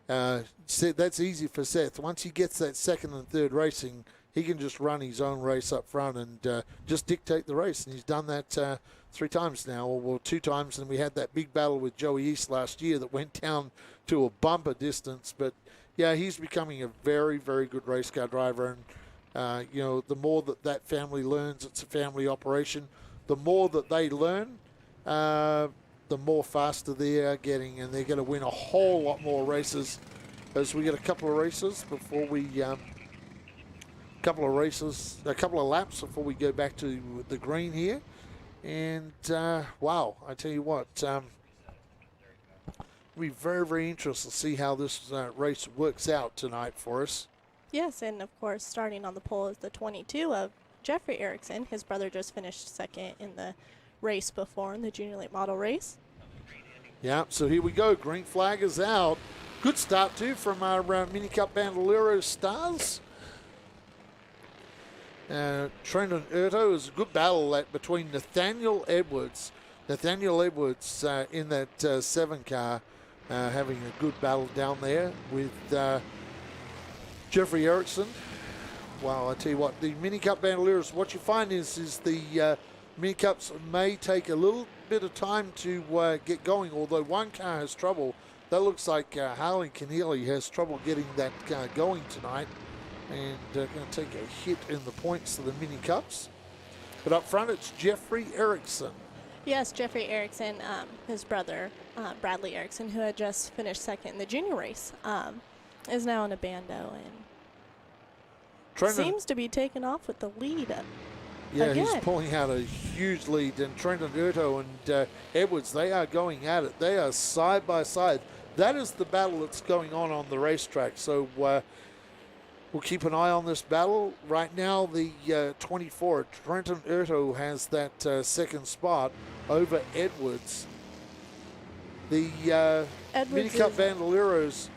that's easy for Seth. Once he gets that second and third racing, he can just run his own race up front and just dictate the race. And he's done that 3 times now, or 2 times. And we had that big battle with Joey East last year that went down to a bumper distance. But, yeah, he's becoming a very, very good race car driver. And, the more that family learns, it's a family operation. The more that they learn, the more faster they are getting. And they're going to win a whole lot more races as we get a couple of races before we... a couple of laps before we go back to the green here. And, wow, I tell you what, it'll be very, very interesting to see how this race works out tonight for us. Yes, and of course, starting on the pole is the 22 of Jeffrey Erickson. His brother just finished second in the race before in the junior late model race. Yeah, so here we go. Green flag is out. Good start, too, from our Mini Cup Bandolero stars. Trenton Erto is a good battle between Nathaniel Edwards in that 7 car, having a good battle down there with Jeffrey Erickson. Wow, I tell you what, the Mini Cup Bandoleros, what you find is the Mini Cups may take a little bit of time to get going, although one car has trouble. That looks like Harley Keneally has trouble getting that car going tonight. And going to take a hit in the points of the Mini Cups. But up front, it's Jeffrey Erickson. Yes, Jeffrey Erickson, his brother, Bradley Erickson, who had just finished second in the junior race, is now in a Bando and seems to be taking off with the lead. Yeah, again. He's pulling out a huge lead. And Trenton Erto and Edwards, they are going at it. They are side by side. That is the battle that's going on the racetrack. So we'll keep an eye on this battle. Right now, the 24, Trenton Erto, has that second spot over Edwards. The Mini Cup Bandoleros,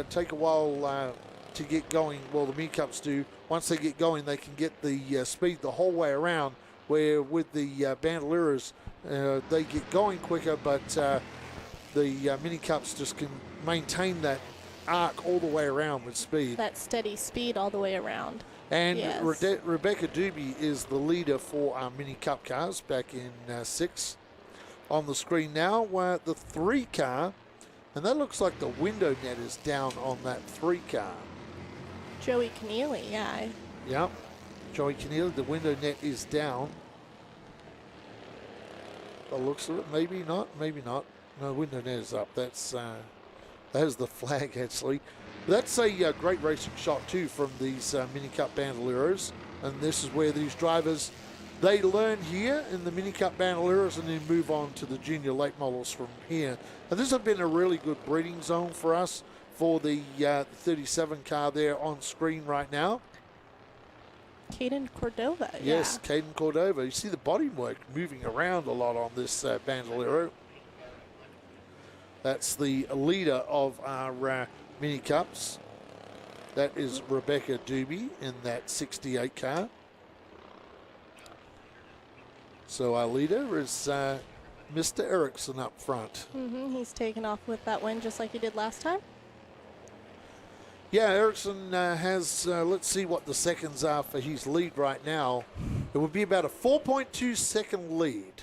take a while to get going. Well, the Mini Cups do. Once they get going, they can get the speed the whole way around, where with the Bandoleros, they get going quicker, but the Mini Cups just can maintain that arc all the way around with speed. That steady speed all the way around. And yes. Rebecca Doobie is the leader for our Mini Cup cars back in 6. On the screen now, the 3 car, and that looks like the window net is down on that 3 car. Joey Keneally, yeah. Yep, Joey Keneally, the window net is down. The looks of it, maybe not. No, window net is up. That is the flag, actually. That's a great racing shot, too, from these Mini Cup Bandoleros. And this is where these drivers, they learn here in the Mini Cup Bandoleros and then move on to the junior late models from here. And this has been a really good breeding zone for us for the 37 car there on screen right now. Caden Cordova, Yes, yeah. Caden Cordova. You see the bodywork moving around a lot on this Bandolero. That's the leader of our Mini Cups. That is Rebecca Doobie in that 68 car. So our leader is Mr. Erickson up front. He's taken off with that win just like he did last time. Yeah, Ericsson has, let's see what the seconds are for his lead right now. It would be about a 4.2 second lead.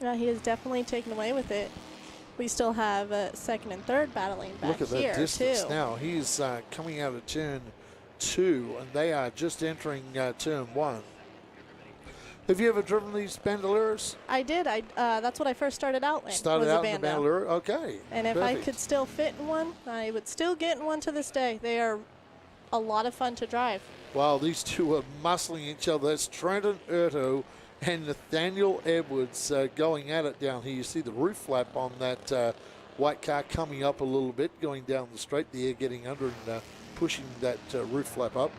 Yeah, he is definitely taken away with it. We still have second and third battling back Look at here, that distance too. now. He's coming out of turn 2, and they are just entering turn 1. Have you ever driven these Bandoleros? I did. That's what I first started out in. Started was out a in the Bando. Bandolero? Okay. And if perfect. I could still fit in one, I would still get in one to this day. They are a lot of fun to drive. Wow, these two are muscling each other. That's Trenton Urto and Nathaniel Edwards going at it down here. You see the roof flap on that white car coming up a little bit, going down the straight there, getting under and pushing that roof flap up.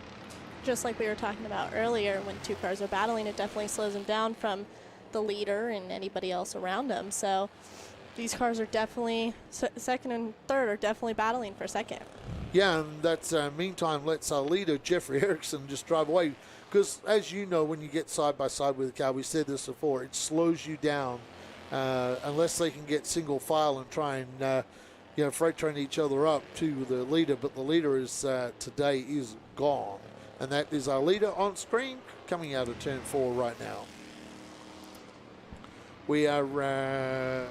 Just like we were talking about earlier, when two cars are battling, it definitely slows them down from the leader and anybody else around them. So these cars are definitely, second and third are definitely battling for second. Yeah, and that's meantime lets our leader, Jeffrey Erickson, just drive away. Because as you know, when you get side by side with a car, we said this before, it slows you down unless they can get single file and try and freight train each other up to the leader. But the leader is today is gone. And that is our leader on screen coming out of turn 4 right now. We are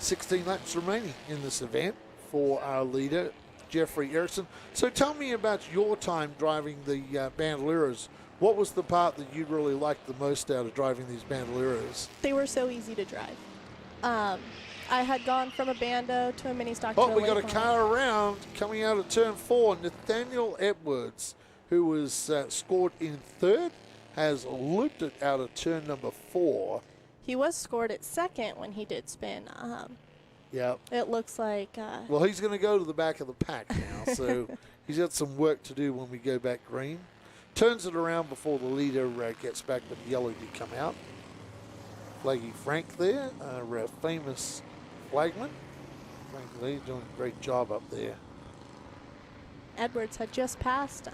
16 laps remaining in this event for our leader, Jeffrey Erickson. So tell me about your time driving the Bandoleros. What was the part that you really liked the most out of driving these Bandoleros? They were so easy to drive. I had gone from a Bando to a mini stock. Oh, we got a car around coming out of turn 4. Nathaniel Edwards, who was scored in third, has looped it out of turn number 4. He was scored at second when he did spin. Yeah. It looks like... well, he's going to go to the back of the pack now, so he's got some work to do when we go back green. Turns it around before the leader gets back, but yellow did come out. Flaggy Frank there, our famous flagman. Frank Lee doing a great job up there. Edwards had just passed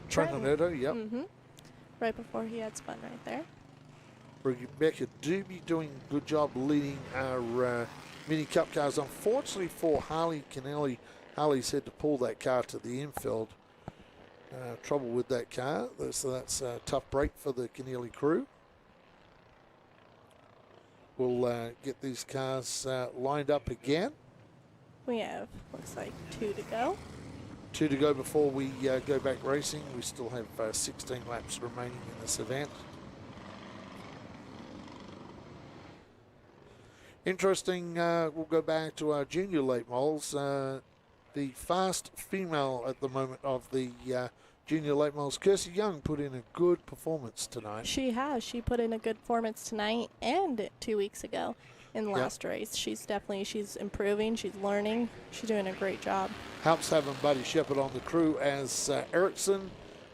Trenton Urto, yep. Right before he had spun right there. Rebecca Doobie doing a good job leading our Mini Cup cars. Unfortunately for Harley Kennelly, Harley's had to pull that car to the infield. Trouble with that car, so that's a tough break for the Kennelly crew. We'll get these cars lined up again. We have, looks like, 2 to go. 2 to go before we go back racing. We still have 16 laps remaining in this event. Interesting, we'll go back to our junior late models. The fast female at the moment of the junior late models, Kirsty Young, put in a good performance tonight. She has. She put in a good performance tonight and 2 weeks ago in the last race. She's improving. She's learning. She's doing a great job. Helps having Buddy Shepard on the crew as Erickson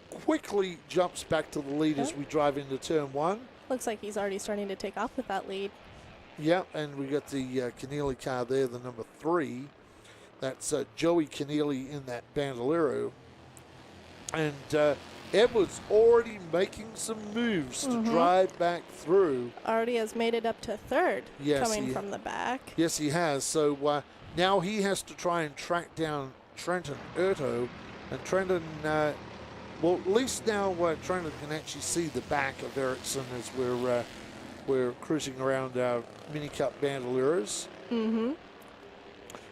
quickly jumps back to the lead as we drive into turn 1. Looks like he's already starting to take off with that lead. Yeah, and we got the Kennelly car there, the number 3. That's Joey Kennelly in that Bandolero. And Edwards already making some moves to drive back through. Already has made it up to third, yes, coming from the back. Yes, he has. So now he has to try and track down Trenton Urto. And Trenton, well, at least now Trenton can actually see the back of Erickson as we're cruising around our Mini Cup Bandoleros.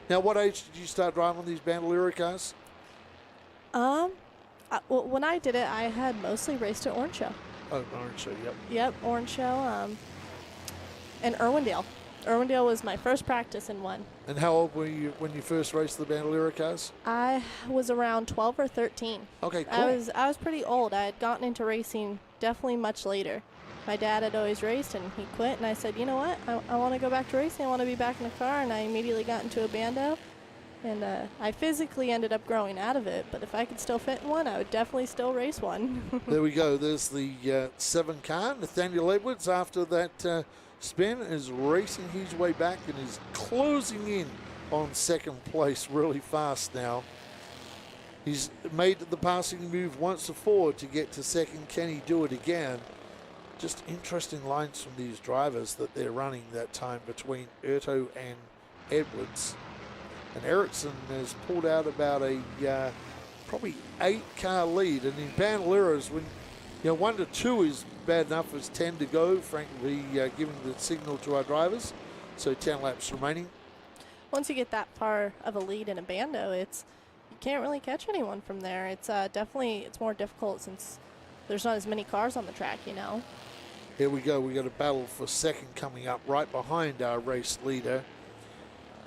Now, what age did you start driving these Bandolero cars? Well, when I did it, I had mostly raced at Orange Show. Oh, Orange Show, yep. Yep, Orange Show, and Irwindale. Irwindale was my first practice in one. And how old were you when you first raced the Bandolero cars? I was around 12 or 13. Okay, cool. I was pretty old. I had gotten into racing definitely much later. My dad had always raced, and he quit, and I said, you know what, I want to go back to racing. I want to be back in the car, and I immediately got into a Bando. And I physically ended up growing out of it, but if I could still fit in one, I would definitely still race one. There we go. There's the 7 car. Nathaniel Edwards, after that spin, is racing his way back and is closing in on second place really fast now. He's made the passing move once before to get to second. Can he do it again? Just interesting lines from these drivers that they're running that time between Urto and Edwards. And Erickson has pulled out about a probably 8-car lead. And in Bandoleros, when 1 to 2 is bad enough, as 10 to go, frankly, giving the signal to our drivers. So 10 laps remaining. Once you get that far of a lead in a bando, you can't really catch anyone from there. It's definitely more difficult since there's not as many cars on the track, Here we go. We got a battle for second coming up right behind our race leader,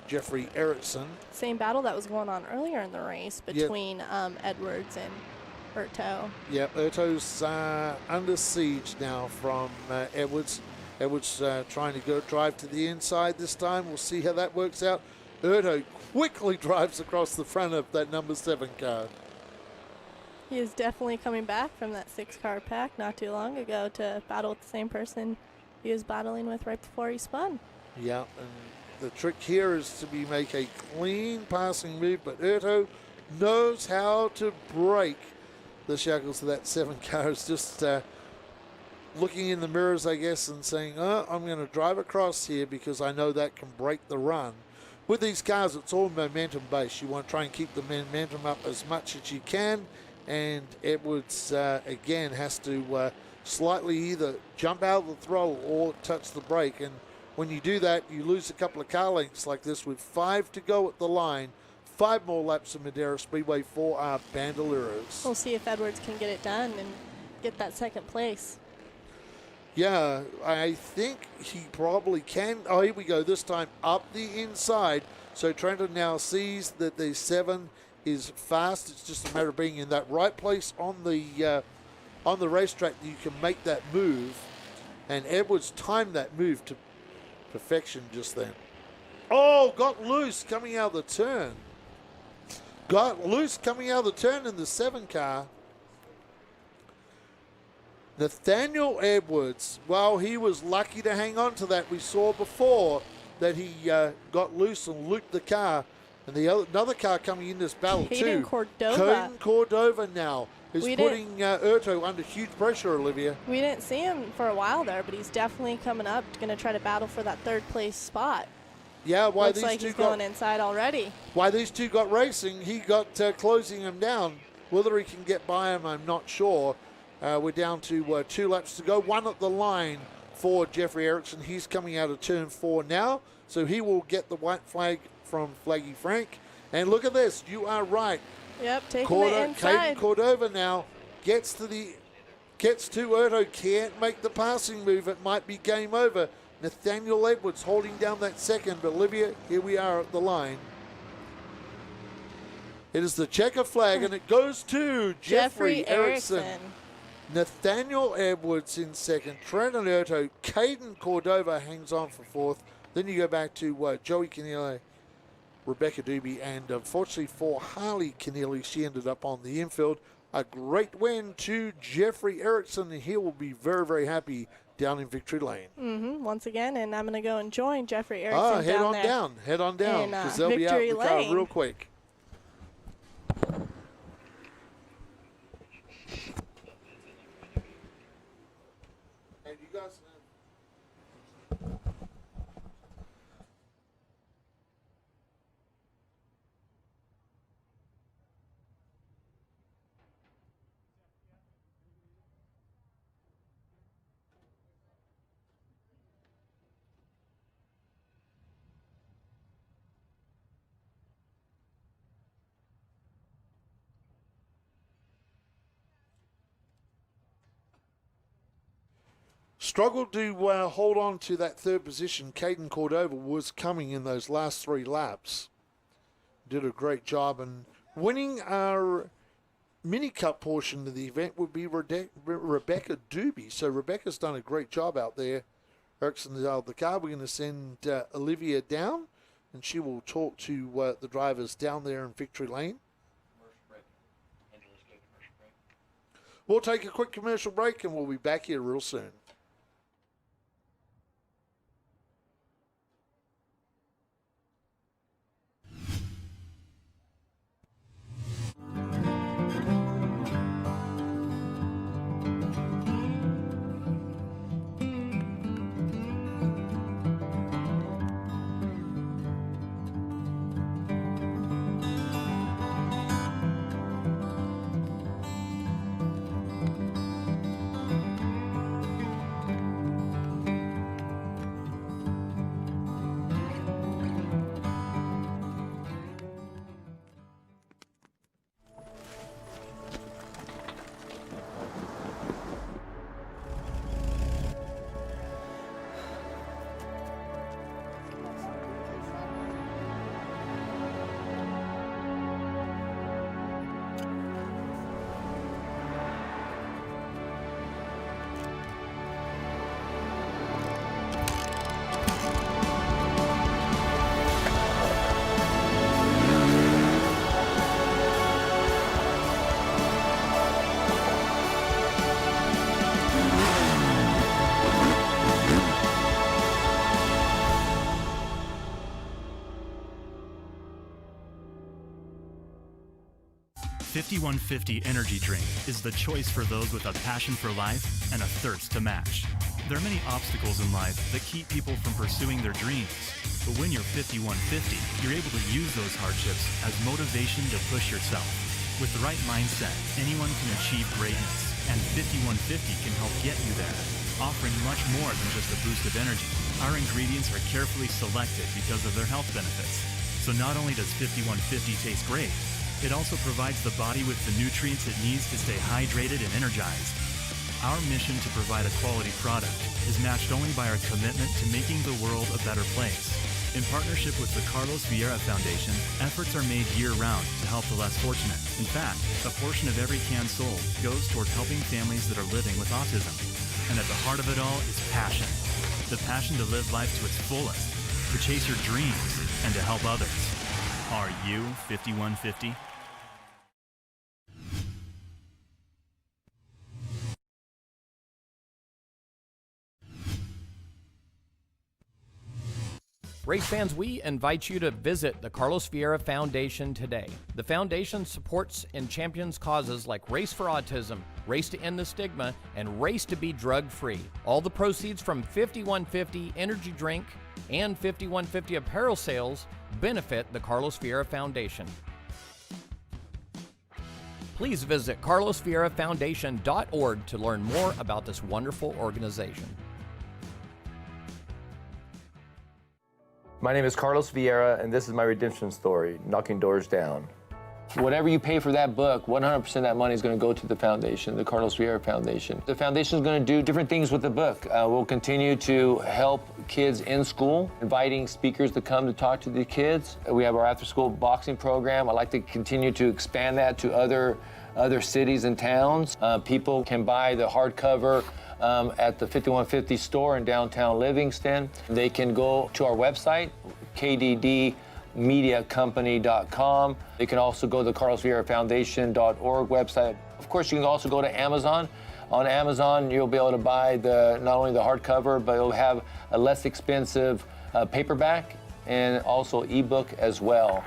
Jeffrey Erickson. Same battle that was going on earlier in the race between Edwards and Erto. Yep, Erto's under siege now from Edwards. Edwards trying to drive to the inside this time. We'll see how that works out. Erto quickly drives across the front of that number 7 car. He is definitely coming back from that 6-car pack not too long ago to battle with the same person he was battling with right before he spun. Yeah, and the trick here is to make a clean passing move, but Erto knows how to break the shackles of that 7 car. It's just looking in the mirrors, I guess, and saying, I'm going to drive across here because I know that can break the run. With these cars, it's all momentum based. You want to try and keep the momentum up as much as you can, and Edwards, again, has to slightly either jump out of the throttle or touch the brake, and when you do that, you lose a couple of car lengths like this with 5 to go at the line. 5 more laps of Madera Speedway for our Bandoleros. We'll see if Edwards can get it done and get that second place. Yeah, I think he probably can. Oh, here we go. This time up the inside. So Trenton now sees that the 7 is fast. It's just a matter of being in that right place on the racetrack that you can make that move. And Edwards timed that move to perfection just then. Oh, got loose coming out of the turn. Got loose coming out of the turn in the 7 car. Nathaniel Edwards, well, he was lucky to hang on to that. We saw before that he got loose and looped the car. And another car coming in this battle too. Caden Cordova now is putting Erto under huge pressure, Olivia. We didn't see him for a while there, but he's definitely coming up, going to try to battle for that 3rd place spot. Yeah, why Looks these like two he's going inside already. Why these two got racing, he got closing him down. Whether he can get by him, I'm not sure. We're down to 2 laps to go. 1 at the line for Jeffrey Erickson. He's coming out of turn 4 now, so he will get the white flag from Flaggy Frank. And look at this. You are right. Yep, taking the inside. Caden Cordova now gets to Erto. Can't make the passing move. It might be game over. Nathaniel Edwards holding down that 2nd. But Olivia, here we are at the line. It is the checker flag, and it goes to Jeffrey Erickson. Nathaniel Edwards in 2nd. Trenton Erto. Caden Cordova hangs on for 4th. Then you go back to Joey Keneally, Rebecca Doobie, and unfortunately for Harley Keneally, she ended up on the infield. A great win to Jeffrey Erickson, and he will be very, very happy down in Victory Lane. Once again, and I'm going to go and join Jeffrey Erickson head on down, because they'll be out in the car real quick. And you guys struggled to hold on to that 3rd position. Caden Cordova was coming in those last 3 laps. Did a great job, and winning our mini cup portion of the event would be Rebecca Doobie. So Rebecca's done a great job out there. Erickson is out of the car. We're going to send Olivia down, and she will talk to the drivers down there in Victory Lane. We'll take a quick commercial break, and we'll be back here real soon. 5150 Energy Drink is the choice for those with a passion for life and a thirst to match. There are many obstacles in life that keep people from pursuing their dreams. But when you're 5150, you're able to use those hardships as motivation to push yourself. With the right mindset, anyone can achieve greatness, and 5150 can help get you there, offering much more than just a boost of energy. Our ingredients are carefully selected because of their health benefits. So not only does 5150 taste great, it also provides the body with the nutrients it needs to stay hydrated and energized. Our mission to provide a quality product is matched only by our commitment to making the world a better place. In partnership with the Carlos Vieira Foundation, efforts are made year-round to help the less fortunate. In fact, a portion of every can sold goes toward helping families that are living with autism. And at the heart of it all is passion. The passion to live life to its fullest, to chase your dreams, and to help others. Are you 5150? Race fans, we invite you to visit the Carlos Vieira Foundation today. The foundation supports and champions causes like Race for Autism, Race to End the Stigma, and Race to Be Drug-Free. All the proceeds from 5150 Energy Drink and 5150 apparel sales benefit the Carlos Vieira Foundation. Please visit carlosvierafoundation.org to learn more about this wonderful organization. My name is Carlos Vieira, and this is my redemption story, Knocking Doors Down. Whatever you pay for that book, 100% of that money is going to go to the foundation, the Carlos Vieira Foundation. The foundation is going to do different things with the book. We'll continue to help kids in school, inviting speakers to come to talk to the kids. We have our after-school boxing program. I'd like to continue to expand that to other cities and towns. People can buy the hardcover at the 5150 store in downtown Livingston. They can go to our website, kddmediacompany.com. They can also go to the carlosvierafoundation.org website. Of course, you can also go to Amazon. On Amazon, you'll be able to buy not only the hardcover, but it'll have a less expensive paperback and also ebook as well.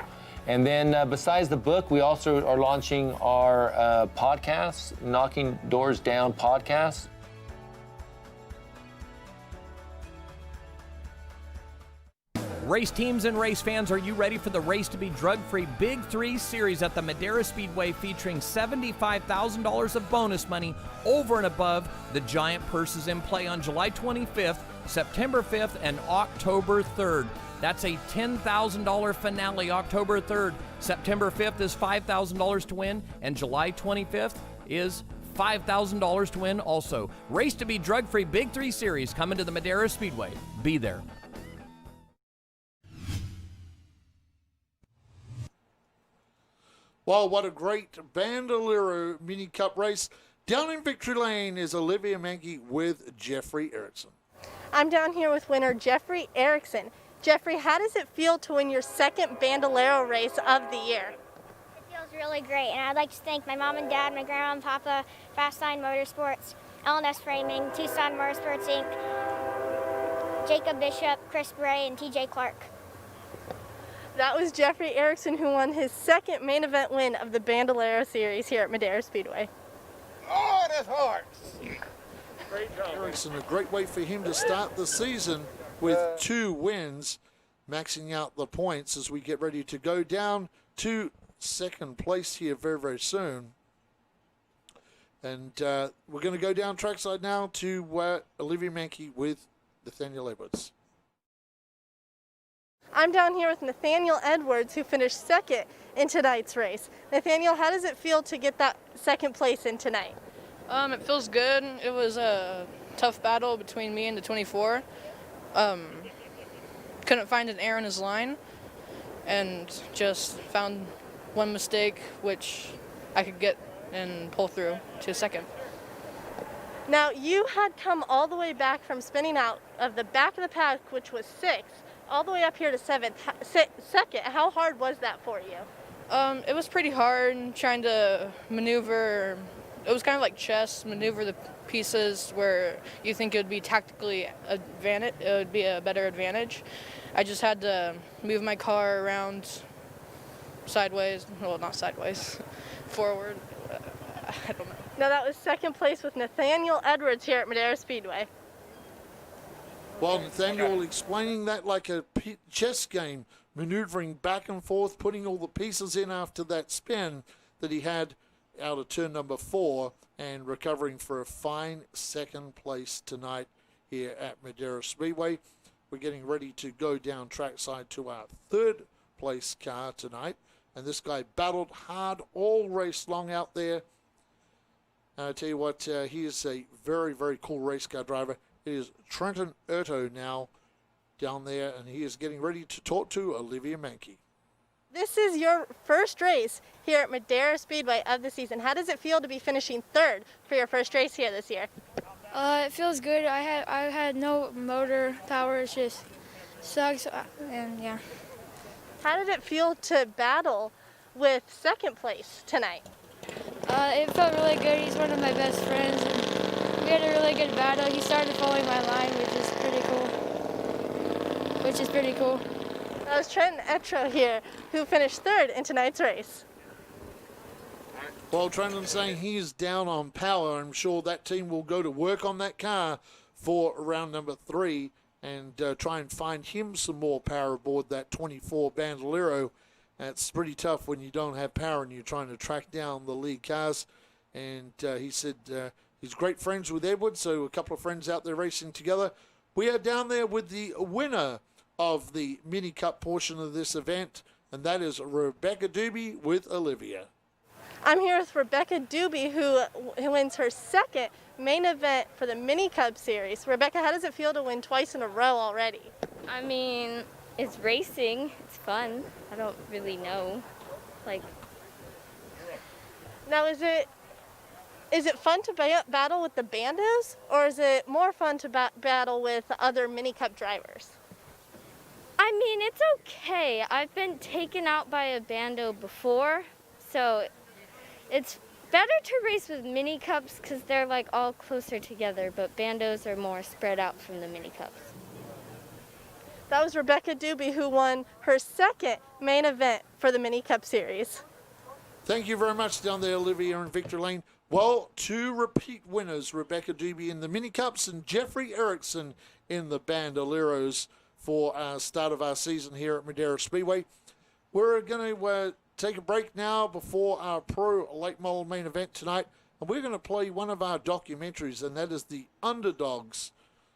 And then besides the book, we also are launching our podcast, Knocking Doors Down podcast. Race teams and race fans, are you ready for the Race to Be Drug-Free Big 3 series at the Madera Speedway, featuring $75,000 of bonus money over and above the giant purses in play on July 25th, September 5th, and October 3rd. That's a $10,000 finale October 3rd. September 5th is $5,000 to win, and July 25th is $5,000 to win also. Race to Be Drug-Free Big 3 series coming to the Madera Speedway. Be there. Well, what a great Bandolero Mini Cup race. Down in Victory Lane is Olivia Mankey with Jeffrey Erickson. I'm down here with winner Jeffrey Erickson. Jeffrey, how does it feel to win your second Bandolero race of the year? It feels really great, and I'd like to thank my mom and dad, my grandma and papa, Fast Line Motorsports, L&S Framing, Tucson Motorsports Inc., Jacob Bishop, Chris Bray, and TJ Clark. That was Jeffrey Erickson, who won his second main event win of the Bandolero series here at Madera Speedway. Oh, that's hard. Great job. Erickson, a great way for him to start the season with 2 wins, maxing out the points as we get ready to go down to second place here very, very soon. And we're going to go down trackside now to Olivia Mankey with Nathaniel Edwards. I'm down here with Nathaniel Edwards, who finished second in tonight's race. Nathaniel, how does it feel to get that second place in tonight? It feels good. It was a tough battle between me and the 24. Couldn't find an error in his line and just found one mistake which I could get and pull through to second. Now, you had come all the way back from spinning out of the back of the pack, which was 6th, all the way up here to second. How hard was that for you? It was pretty hard trying to maneuver. It was kind of like chess, maneuver the pieces where you think it would be tactically advantage. It would be a better advantage. I just had to move my car around sideways. Well, not sideways. Forward. I don't know. Now that was second place with Nathaniel Edwards here at Madera Speedway. Well, Nathaniel explaining that like a chess game, maneuvering back and forth, putting all the pieces in after that spin that he had out of turn number 4 and recovering for a fine second place tonight here at Madera Speedway. We're getting ready to go down trackside to our third place car tonight. And this guy battled hard all race long out there. I tell you what, he is a very, very cool race car driver. It is Trenton Erto now down there, and he is getting ready to talk to Olivia Mankey. This is your first race here at Madera Speedway of the season. How does it feel to be finishing third for your first race here this year? It feels good. I had no motor power. It just sucks, and yeah. How did it feel to battle with second place tonight? It felt really good. He's one of my best friends, and we had a really good battle. He started following my line, which is pretty cool. That was Trenton Etro here, who finished third in tonight's race. Well, Trenton's saying he is down on power. I'm sure that team will go to work on that car for round number 3 and try and find him some more power aboard that 24 Bandolero. It's pretty tough when you don't have power and you're trying to track down the lead cars. And he said he's great friends with Edward, so a couple of friends out there racing together. We are down there with the winner of the Mini Cup portion of this event, and that is Rebecca Doobie with Olivia. I'm here with Rebecca Doobie, who wins her second main event for the Mini Cup Series. Rebecca, how does it feel to win twice in a row already? I mean, it's racing. It's fun. I don't really know. Now, is it fun to battle with the Bandos, or is it more fun to battle with other Mini Cup drivers? I mean, it's okay. I've been taken out by a Bando before, so it's better to race with Mini Cups because they're like all closer together, but Bandos are more spread out from the Mini Cups. That was Rebecca Doobie, who won her second main event for the Mini Cup Series. Thank you very much down there, Olivia and Victor Lane. Well, 2 repeat winners, Rebecca Doobie in the Mini Cups and Jeffrey Erickson in the Bandoleros for our start of our season here at Madera Speedway. We're going to take a break now before our Pro Late Model main event tonight, and we're going to play one of our documentaries, and that is The Underdogs.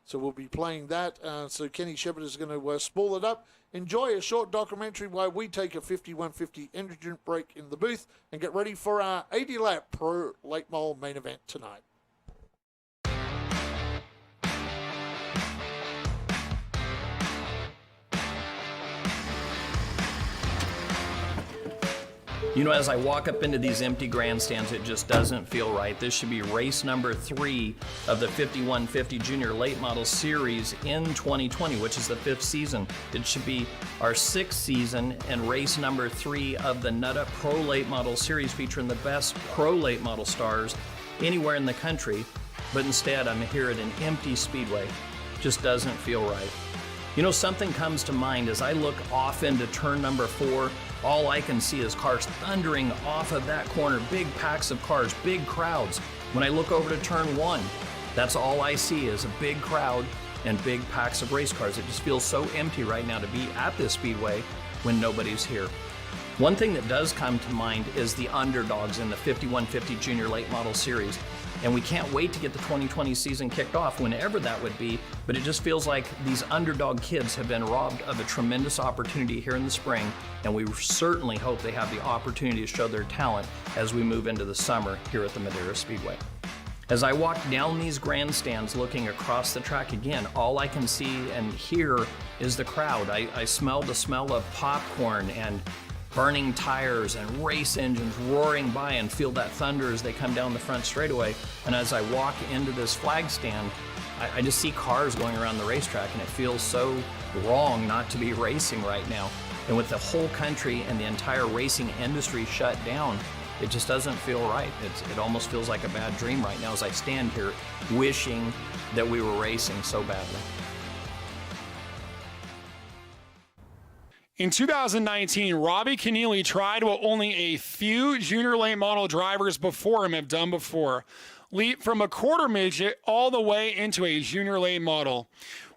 So we'll be playing that. So Kenny Shepard is going to spool it up. Enjoy a short documentary while we take a 5150 energy drink break in the booth and get ready for our 80-lap Pro Late Model main event tonight. You know, as I walk up into these empty grandstands, it just doesn't feel right. This should be race number 3 of the 5150 Junior Late Model Series in 2020, which is the 5th season. It should be our 6th season and race number 3 of the NUTA Pro Late Model Series, featuring the best pro late model stars anywhere in the country. But instead, I'm here at an empty speedway. Just doesn't feel right. You know, something comes to mind as I look off into turn number 4. All I can see is cars thundering off of that corner, big packs of cars, big crowds. When I look over to turn 1, that's all I see is a big crowd and big packs of race cars. It just feels so empty right now to be at this speedway when nobody's here. One thing that does come to mind is the underdogs in the 5150 Junior Late Model Series. And we can't wait to get the 2020 season kicked off, whenever that would be, but it just feels like these underdog kids have been robbed of a tremendous opportunity here in the spring, and we certainly hope they have the opportunity to show their talent as we move into the summer here at the Madera Speedway. As I walk down these grandstands looking across the track again, all I can see and hear is the crowd. I smell the smell of popcorn and burning tires and race engines roaring by, and feel that thunder as they come down the front straightaway. And as I walk into this flag stand, I just see cars going around the racetrack, and it feels so wrong not to be racing right now. And with the whole country and the entire racing industry shut down, it just doesn't feel right. It almost feels like a bad dream right now as I stand here wishing that we were racing so badly. In 2019, Robbie Keneally tried what only a few junior late model drivers before him have done before. Leap from a quarter midget all the way into a junior late model.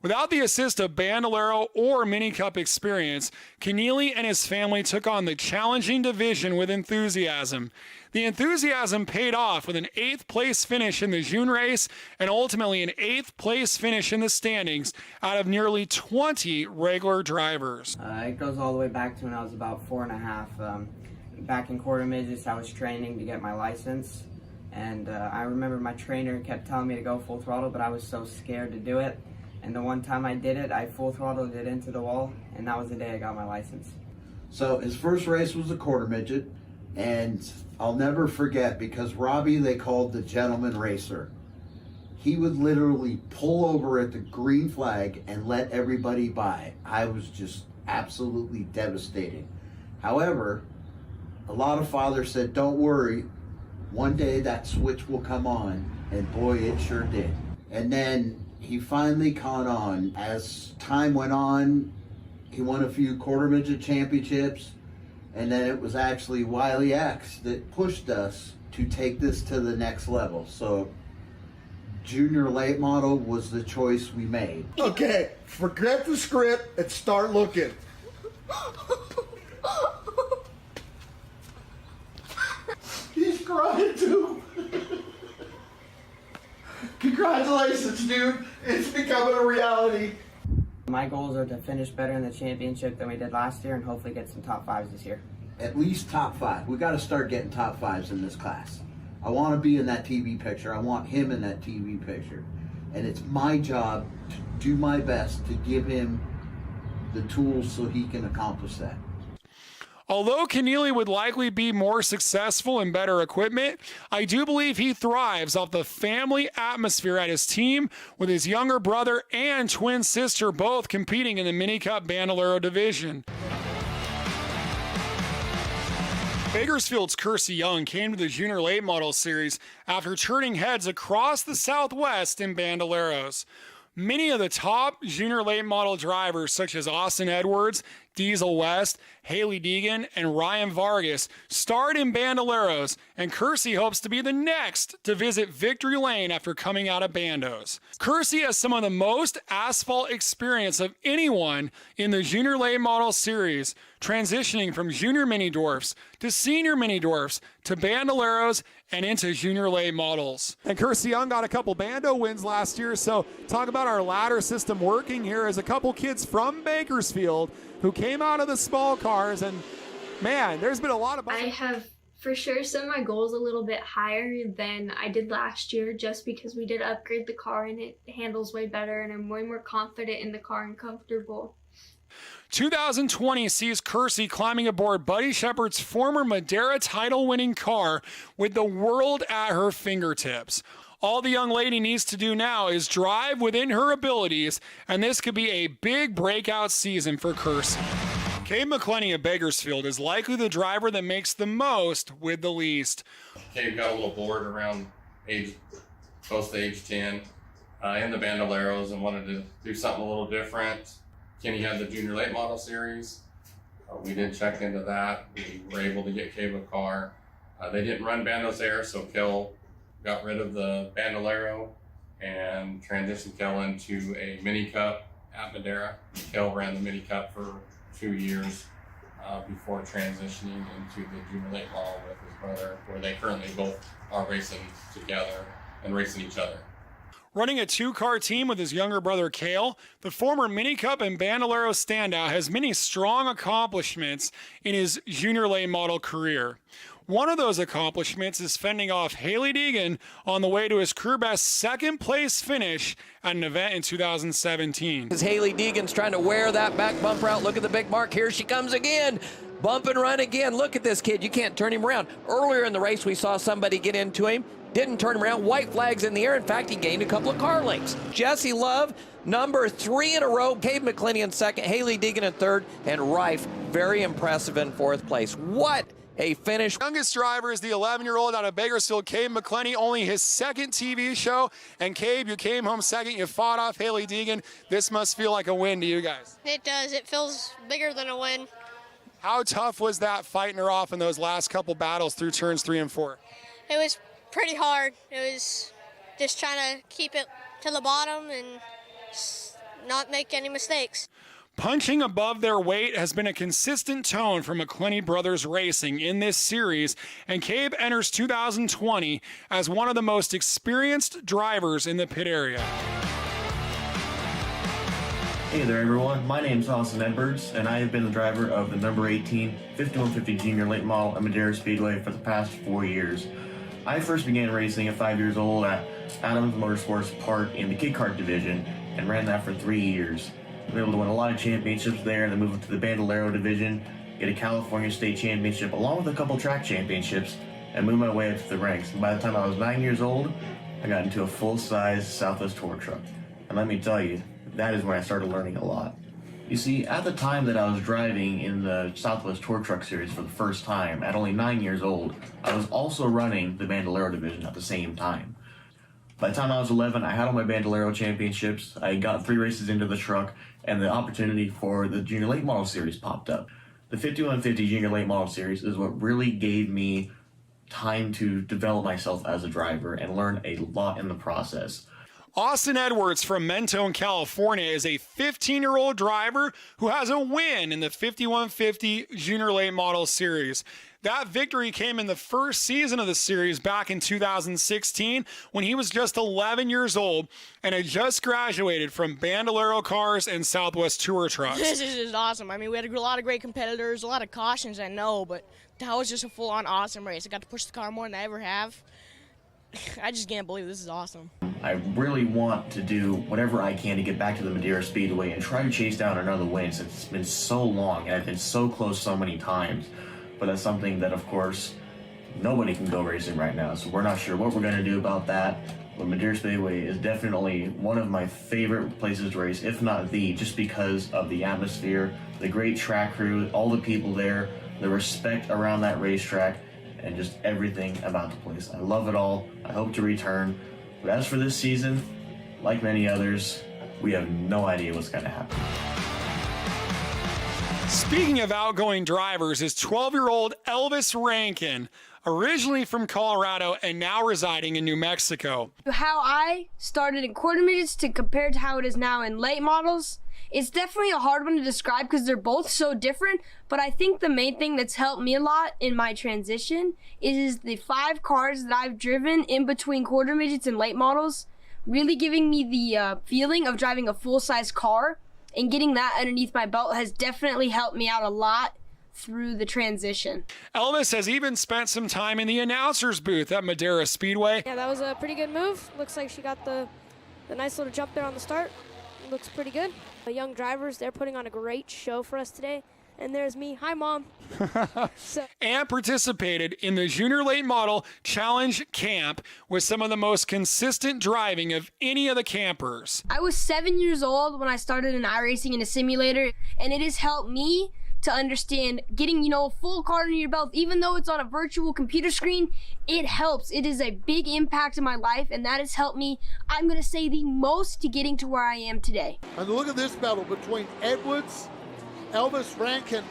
Without the assist of Bandolero or Mini Cup experience, Keneally and his family took on the challenging division with enthusiasm. The enthusiasm paid off with an 8th place finish in the June race and ultimately an 8th place finish in the standings out of nearly 20 regular drivers. It goes all the way back to when I was about 4.5. Back in quarter midgets, I was training to get my license. And I remember my trainer kept telling me to go full throttle, but I was so scared to do it. And the one time I did it, I full throttled it into the wall, and that was the day I got my license. So his first race was a quarter midget, and I'll never forget because Robbie they called the gentleman racer. He would literally pull over at the green flag and let everybody by. I was just absolutely devastated. However, a lot of fathers said, don't worry, one day that switch will come on, and boy, it sure did. And then he finally caught on. As time went on, he won a few quarter midget championships, and then it was actually Wiley X that pushed us to take this to the next level. So junior late model was the choice we made. Okay, forget the script and start looking. He's crying too. Congratulations, dude. It's becoming a reality. My goals are to finish better in the championship than we did last year and hopefully get some top 5s this year. At least top 5. We got to start getting top 5s in this class. I want to be in that TV picture. I want him in that TV picture. And it's my job to do my best to give him the tools so he can accomplish that. Although Keneally would likely be more successful in better equipment, I do believe he thrives off the family atmosphere at his team with his younger brother and twin sister both competing in the Mini Cup Bandolero division. Bakersfield's Kersey Young came to the Junior Late Model Series after turning heads across the Southwest in Bandoleros. Many of the top junior late model drivers such as Austin Edwards, Diesel West, Haley Deegan, and Ryan Vargas starred in Bandoleros, and Kersey hopes to be the next to visit Victory Lane after coming out of Bandos. Kersey has some of the most asphalt experience of anyone in the Junior Late Model Series, transitioning from junior mini dwarfs to senior mini dwarfs to Bandoleros and into junior late models. And Kersey Young got a couple Bando wins last year, so talk about our ladder system working here as a couple kids from Bakersfield who came out of the small cars, and man, there's been a lot of... I have for sure set my goals a little bit higher than I did last year just because we did upgrade the car and it handles way better and I'm way more confident in the car and comfortable. 2020 sees Kersey climbing aboard Buddy Shepard's former Madera title-winning car with the world at her fingertips. All the young lady needs to do now is drive within her abilities, and this could be a big breakout season for Kersey. Cade McClenny of Bakersfield is likely the driver that makes the most with the least. Cade got a little bored around close to age 10 in the Bandoleros and wanted to do something a little different. Kenny had the Junior Late Model Series. We did check into that. We were able to get Cade a car. They didn't run Bandos there, so Kel got rid of the Bandolero and transitioned Kel into a Mini Cup at Madera. Kel ran the Mini Cup for 2 years before transitioning into the Junior Late Model with his brother, where they currently both are racing together and racing each other. Running a two-car team with his younger brother Cale, the former Mini Cup and Bandolero standout has many strong accomplishments in his junior late model career. One of those accomplishments is fending off Haley Deegan on the way to his career best second-place finish at an event in 2017. As Haley Deegan's trying to wear that back bumper out, look at the big mark. Here she comes again. Bump and run again. Look at this kid. You can't turn him around. Earlier in the race, we saw somebody get into him. Didn't turn him around. White flags in the air. In fact, he gained a couple of car lengths. Jesse Love, number 3 in a row. Cade McClenny in second. Haley Deegan in third. And Rife, very impressive in fourth place. What a finish. Youngest driver is the 11-year-old out of Bakersfield, Cabe McClenny, only his second TV show. And Cabe, you came home second. You fought off Haley Deegan. This must feel like a win to you guys. It does. It feels bigger than a win. How tough was that fighting her off in those last couple battles through turns 3 and 4? It was pretty hard. It was just trying to keep it to the bottom and not make any mistakes. Punching above their weight has been a consistent tone for McClenny Brothers Racing in this series, and Cabe enters 2020 as one of the most experienced drivers in the pit area. Hey there everyone, my name is Austin Edwards, and I have been the driver of the number 18 5150 Junior Late Model at Madera Speedway for the past 4 years. I first began racing at 5 years old at Adams Motorsports Park in the kid kart division and ran that for 3 years. I was able to win a lot of championships there and then move up to the Bandolero division, get a California State Championship along with a couple track championships, and move my way up to the ranks. And by the time I was 9 years old, I got into a full-size Southwest tour truck. And let me tell you, that is when I started learning a lot. You see, at the time that I was driving in the Southwest Tour Truck Series for the first time, at only 9 years old, I was also running the Bandolero division at the same time. By the time I was 11, I had all my Bandolero championships, I got 3 races into the truck, and the opportunity for the Junior Late Model Series popped up. The 5150 Junior Late Model Series is what really gave me time to develop myself as a driver and learn a lot in the process. Austin Edwards from Mentone, California is a 15-year-old driver who has a win in the 5150 Junior Late Model Series. That victory came in the first season of the series back in 2016 when he was just 11 years old and had just graduated from Bandolero cars and Southwest Tour trucks. This is just awesome. I mean, we had a lot of great competitors, a lot of cautions, I know, but that was just a full-on awesome race. I got to push the car more than I ever have. I just can't believe this is awesome. I really want to do whatever I can to get back to the Madera Speedway and try to chase down another win since it's been so long and I've been so close so many times. But that's something that, of course, nobody can go racing right now, so we're not sure what we're going to do about that. But Madera Speedway is definitely one of my favorite places to race, if not the, just because of the atmosphere, the great track crew, all the people there, the respect around that racetrack, and just everything about the place. I love it all. I hope to return. But as for this season, like many others, we have no idea what's going to happen. Speaking of outgoing drivers is 12-year-old Elvis Rankin, originally from Colorado and now residing in New Mexico. How I started in quarter midgets to compare to how it is now in late models, it's definitely a hard one to describe because they're both so different, but I think the main thing that's helped me a lot in my transition is the 5 cars that I've driven in between quarter midgets and late models, really giving me the feeling of driving a full-size car, and getting that underneath my belt has definitely helped me out a lot through the transition. Elvis has even spent some time in the announcer's booth at Madera Speedway. Yeah, that was a pretty good move. Looks like she got the nice little jump there on the start. Looks pretty good. The young drivers, they're putting on a great show for us today. And there's me. Hi, Mom. And participated in the Junior Late Model Challenge Camp with some of the most consistent driving of any of the campers. I was 7 years old when I started in iRacing in a simulator, and it has helped me to understand getting, a full car under your belt, even though it's on a virtual computer screen, it helps. It is a big impact in my life, and that has helped me, I'm going to say, the most to getting to where I am today. And look at this battle between Edwards, Elvis Rankin,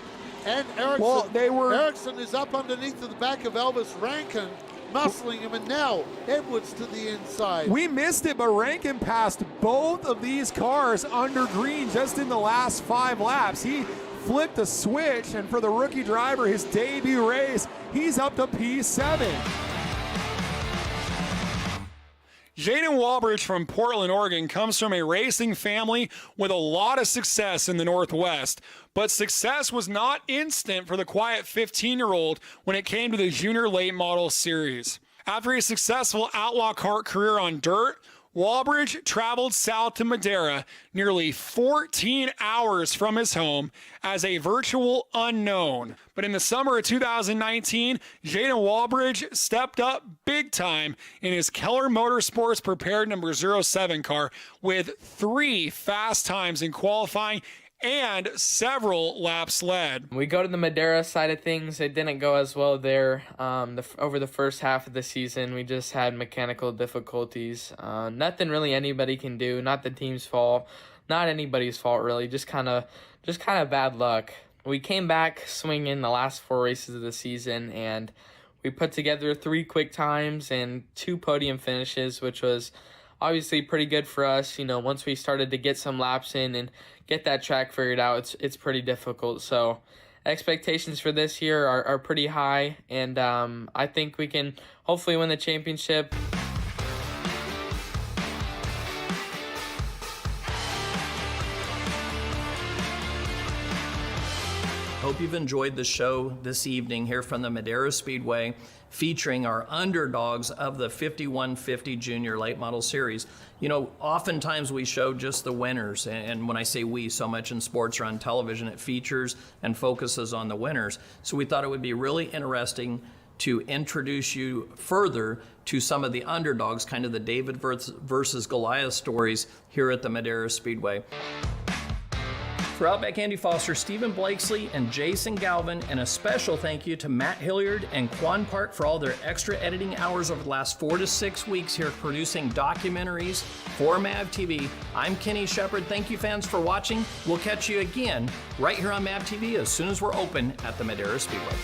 and Erickson. Well, Erickson is up underneath the back of Elvis Rankin, muscling him, and now Edwards to the inside. We missed it, but Rankin passed both of these cars under green just in the last 5 laps. He flipped a switch, and for the rookie driver, his debut race, he's up to P7. Jaden Walbridge from Portland, Oregon comes from a racing family with a lot of success in the Northwest, but success was not instant for the quiet 15-year-old when it came to the Junior Late Model Series. After a successful outlaw kart career on dirt, Walbridge traveled south to Madera, nearly 14 hours from his home, as a virtual unknown. But in the summer of 2019, Jaden Walbridge stepped up big time in his Keller Motorsports Prepared number 07 car with 3 fast times in qualifying and several laps led. We go to the Madera side of things. It didn't go as well there over the first half of the season. We just had mechanical difficulties. Nothing really anybody can do. Not the team's fault. Not anybody's fault really. Just kind of bad luck. We came back swinging the last 4 races of the season, and we put together 3 quick times and 2 podium finishes, which was obviously pretty good for us. You know, once we started to get some laps in and get that track figured out, it's pretty difficult. So expectations for this year are pretty high, and I think we can hopefully win the championship. Hope you've enjoyed the show this evening here from the Madera Speedway, featuring our underdogs of the 5150 Junior Late Model Series. You know, oftentimes we show just the winners, and when I say we, so much in sports or on television, it features and focuses on the winners. So we thought it would be really interesting to introduce you further to some of the underdogs, kind of the David versus Goliath stories here at the Madera Speedway. For Outback Andy Foster, Stephen Blakesley, and Jason Galvin, and a special thank you to Matt Hilliard and Quan Park for all their extra editing hours over the last 4 to 6 weeks here producing documentaries for MAV TV. I'm Kenny Shepard. Thank you, fans, for watching. We'll catch you again right here on MAV TV as soon as we're open at the Madera Speedway.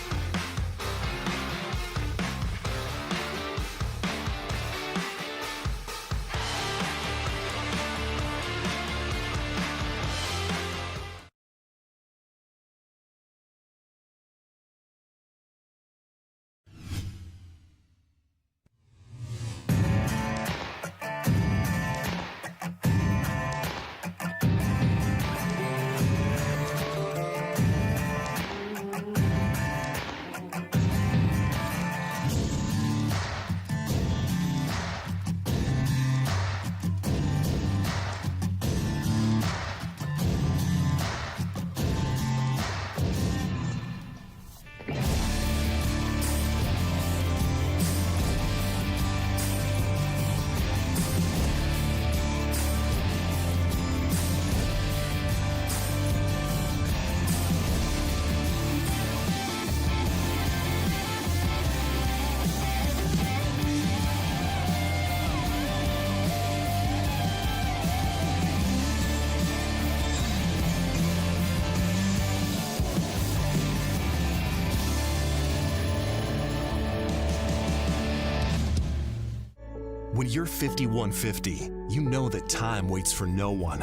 When you're 5150, you know that time waits for no one.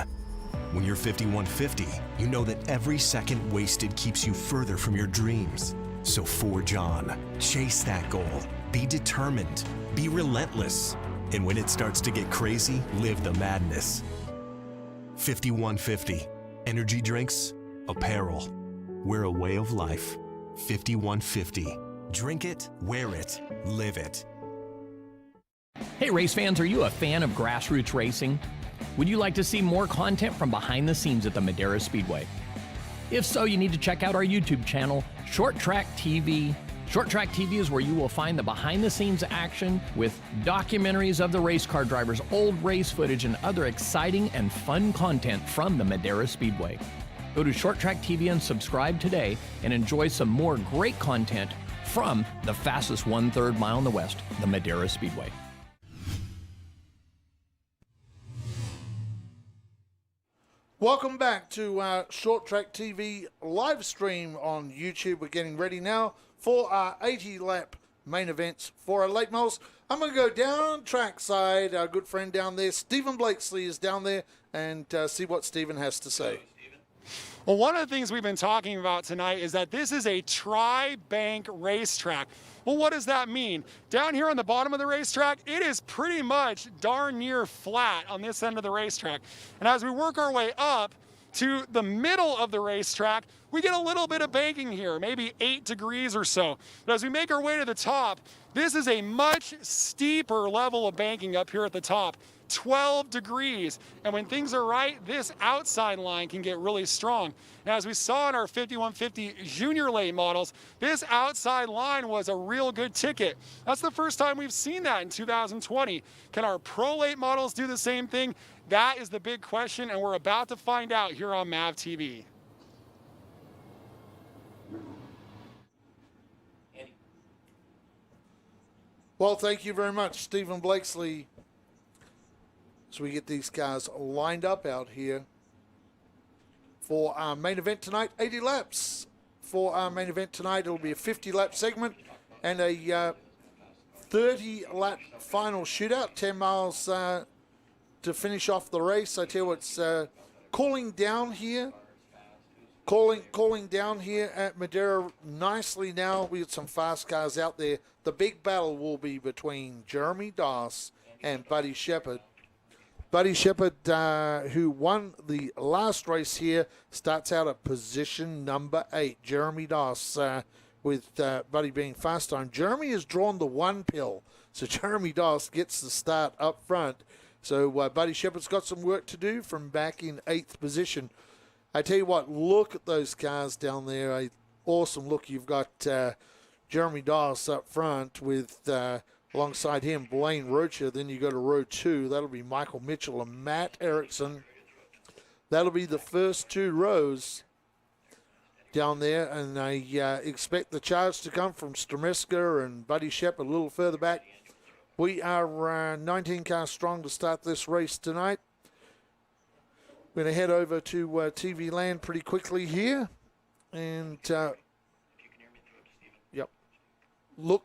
When you're 5150, you know that every second wasted keeps you further from your dreams. So forge on, chase that goal, be determined, be relentless. And when it starts to get crazy, live the madness. 5150, energy drinks, apparel. We're a way of life. 5150, drink it, wear it, live it. Hey race fans, are you a fan of grassroots racing? Would you like to see more content from behind the scenes at the Madera Speedway? If so, you need to check out our YouTube channel, ShortTrackTV. ShortTrackTV is where you will find the behind the scenes action with documentaries of the race car drivers, old race footage, and other exciting and fun content from the Madera Speedway. Go to ShortTrackTV and subscribe today and enjoy some more great content from the fastest 1/3 mile in the West, the Madera Speedway. Welcome back to Short Track TV live stream on YouTube. We're getting ready now for our 80-lap main events for our late models. I'm going to go down trackside. Our good friend down there, Stephen Blakesley, is down there, and see what Stephen has to say. Well, one of the things we've been talking about tonight is that this is a tri-bank racetrack. Well, what does that mean? Down here on the bottom of the racetrack, it is pretty much darn near flat on this end of the racetrack. And as we work our way up to the middle of the racetrack, we get a little bit of banking here, maybe 8 degrees or so. But as we make our way to the top, this is a much steeper level of banking up here at the top. 12 degrees. And when things are right, this outside line can get really strong. And as we saw in our 5150 junior late models, this outside line was a real good ticket. That's the first time we've seen that in 2020. Can our pro late models do the same thing? That is the big question, and we're about to find out here on MAV TV. Well, thank you very much, Stephen Blakesley. So we get these cars lined up out here for our main event tonight. 80 laps for our main event tonight. It'll be a 50-lap segment and a 30-lap final shootout. 10 miles to finish off the race. I tell you what's cooling down here. Calling down here at Madera nicely now. We got some fast cars out there. The big battle will be between Jeremy Doss and Buddy Shepherd. Buddy Shepherd, who won the last race here, starts out at position number 8. Jeremy Doss with Buddy being fast time. Jeremy has drawn the 1 pill, so Jeremy Doss gets the start up front. So Buddy Shepherd's got some work to do from back in 8th position. I tell you what, look at those cars down there. Awesome look. You've got Jeremy Doss up front with, alongside him, Blaine Rocha. Then you go to row 2. That'll be Michael Mitchell and Matt Erickson. That'll be the first 2 rows down there. And I expect the charge to come from Stremeska and Buddy Shepherd a little further back. We are 19 cars strong to start this race tonight. We're going to head over to TV land pretty quickly here. And, yep. Look,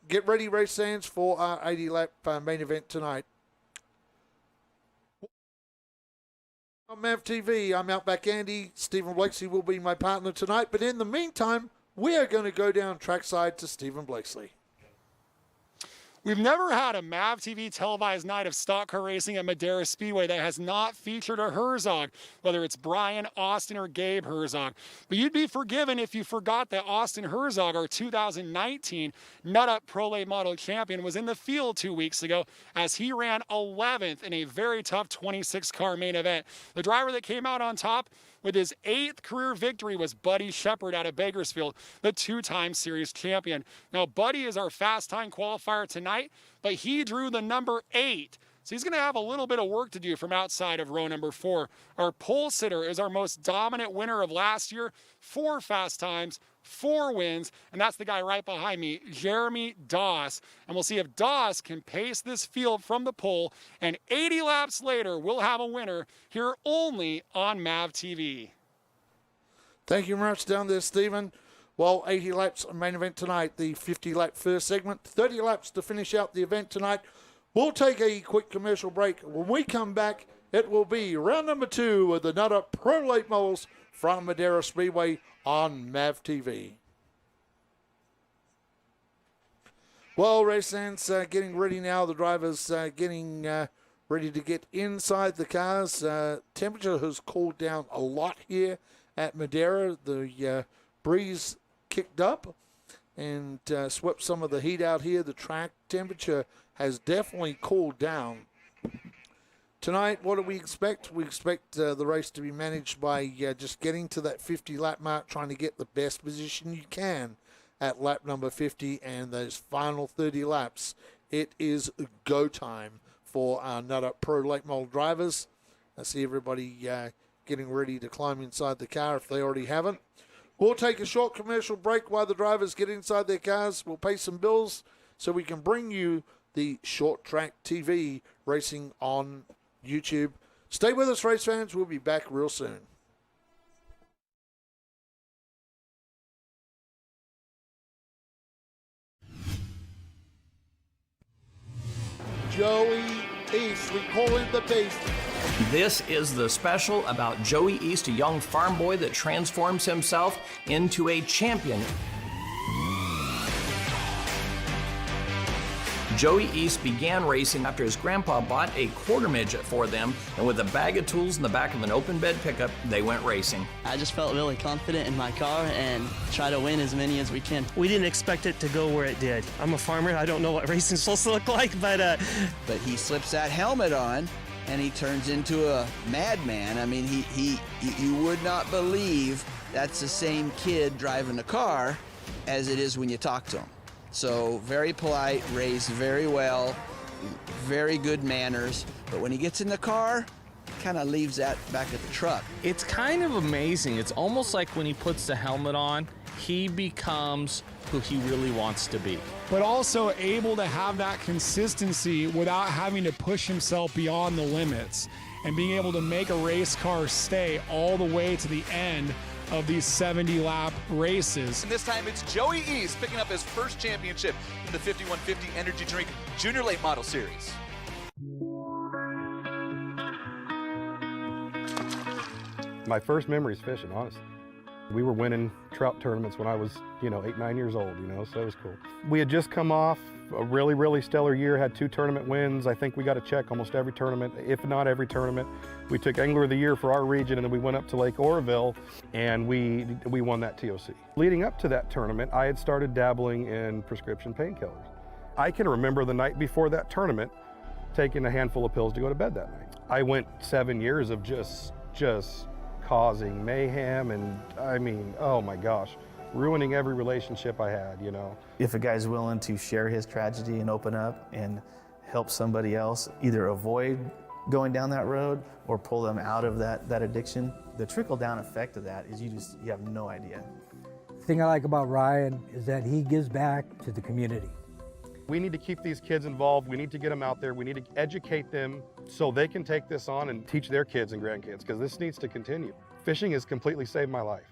get ready, race fans, for our 80-lap main event tonight. On MAV TV, I'm Outback Andy. Stephen Blakesley will be my partner tonight. But in the meantime, we are going to go down trackside to Stephen Blakesley. We've never had a MAV TV televised night of stock car racing at Madera Speedway that has not featured a Herzog, whether it's Brian, Austin, or Gabe Herzog. But you'd be forgiven if you forgot that Austin Herzog, our 2019 Nut Up Pro Late Model champion, was in the field 2 weeks ago as he ran 11th in a very tough 26-car main event. The driver that came out on top with his 8th career victory was Buddy Shepherd out of Bakersfield, the 2-time series champion. Now, Buddy is our fast time qualifier tonight, but he drew the number 8. So he's going to have a little bit of work to do from outside of row number 4. Our pole sitter is our most dominant winner of last year, 4 fast times, 4 wins, and that's the guy right behind me, Jeremy Doss. And we'll see if Doss can pace this field from the pole, and 80 laps later, we'll have a winner here only on MAV TV. Thank you very much down there, Stephen. Well, 80 laps main event tonight, the 50-lap first segment, 30 laps to finish out the event tonight. We'll take a quick commercial break. When we come back, it will be round number 2 of the Nut Up Pro Late Models from Madera Speedway on MAV TV. Well, race fans getting ready now. The drivers getting ready to get inside the cars. Temperature has cooled down a lot here at Madera. The breeze kicked up and swept some of the heat out here. The track temperature has definitely cooled down. Tonight, what do we expect? We expect the race to be managed by just getting to that 50-lap mark, trying to get the best position you can at lap number 50, and those final 30 laps. It is go time for our Nut Up Pro Late Model drivers. I see everybody getting ready to climb inside the car if they already haven't. We'll take a short commercial break while the drivers get inside their cars. We'll pay some bills so we can bring you the ShortTrackTV racing on YouTube. Stay with us, race fans. We'll be back real soon. Joey East, we call him the Beast. This is the special about Joey East, a young farm boy that transforms himself into a champion. Joey East began racing after his grandpa bought a quarter midget for them, and with a bag of tools in the back of an open bed pickup, they went racing. I just felt really confident in my car and try to win as many as we can. We didn't expect it to go where it did. I'm a farmer, I don't know what racing's supposed to look like, but he slips that helmet on and he turns into a madman. I mean, you would not believe that's the same kid driving a car as it is when you talk to him. So very polite, raised very well, very good manners. But when he gets in the car, kind of leaves that back at the truck. It's kind of amazing. It's almost like when he puts the helmet on, he becomes who he really wants to be. But also able to have that consistency without having to push himself beyond the limits and being able to make a race car stay all the way to the end of these 70-lap races. And this time it's Joey East picking up his first championship in the 5150 Energy Drink Junior Late Model Series. My first memory is fishing, honestly. We were winning trout tournaments when I was, 8, 9 years old, so it was cool. We had just come off a really, really stellar year, had 2 tournament wins. I think we got a check almost every tournament, if not every tournament. We took Angler of the Year for our region, and then we went up to Lake Oroville, and we won that TOC. Leading up to that tournament, I had started dabbling in prescription painkillers. I can remember the night before that tournament, taking a handful of pills to go to bed that night. I went 7 years of just causing mayhem, and I mean, oh my gosh, ruining every relationship I had, If a guy's willing to share his tragedy and open up and help somebody else either avoid going down that road or pull them out of that addiction, the trickle-down effect of that is you have no idea. The thing I like about Ryan is that he gives back to the community. We need to keep these kids involved. We need to get them out there. We need to educate them so they can take this on and teach their kids and grandkids, because this needs to continue. Fishing has completely saved my life.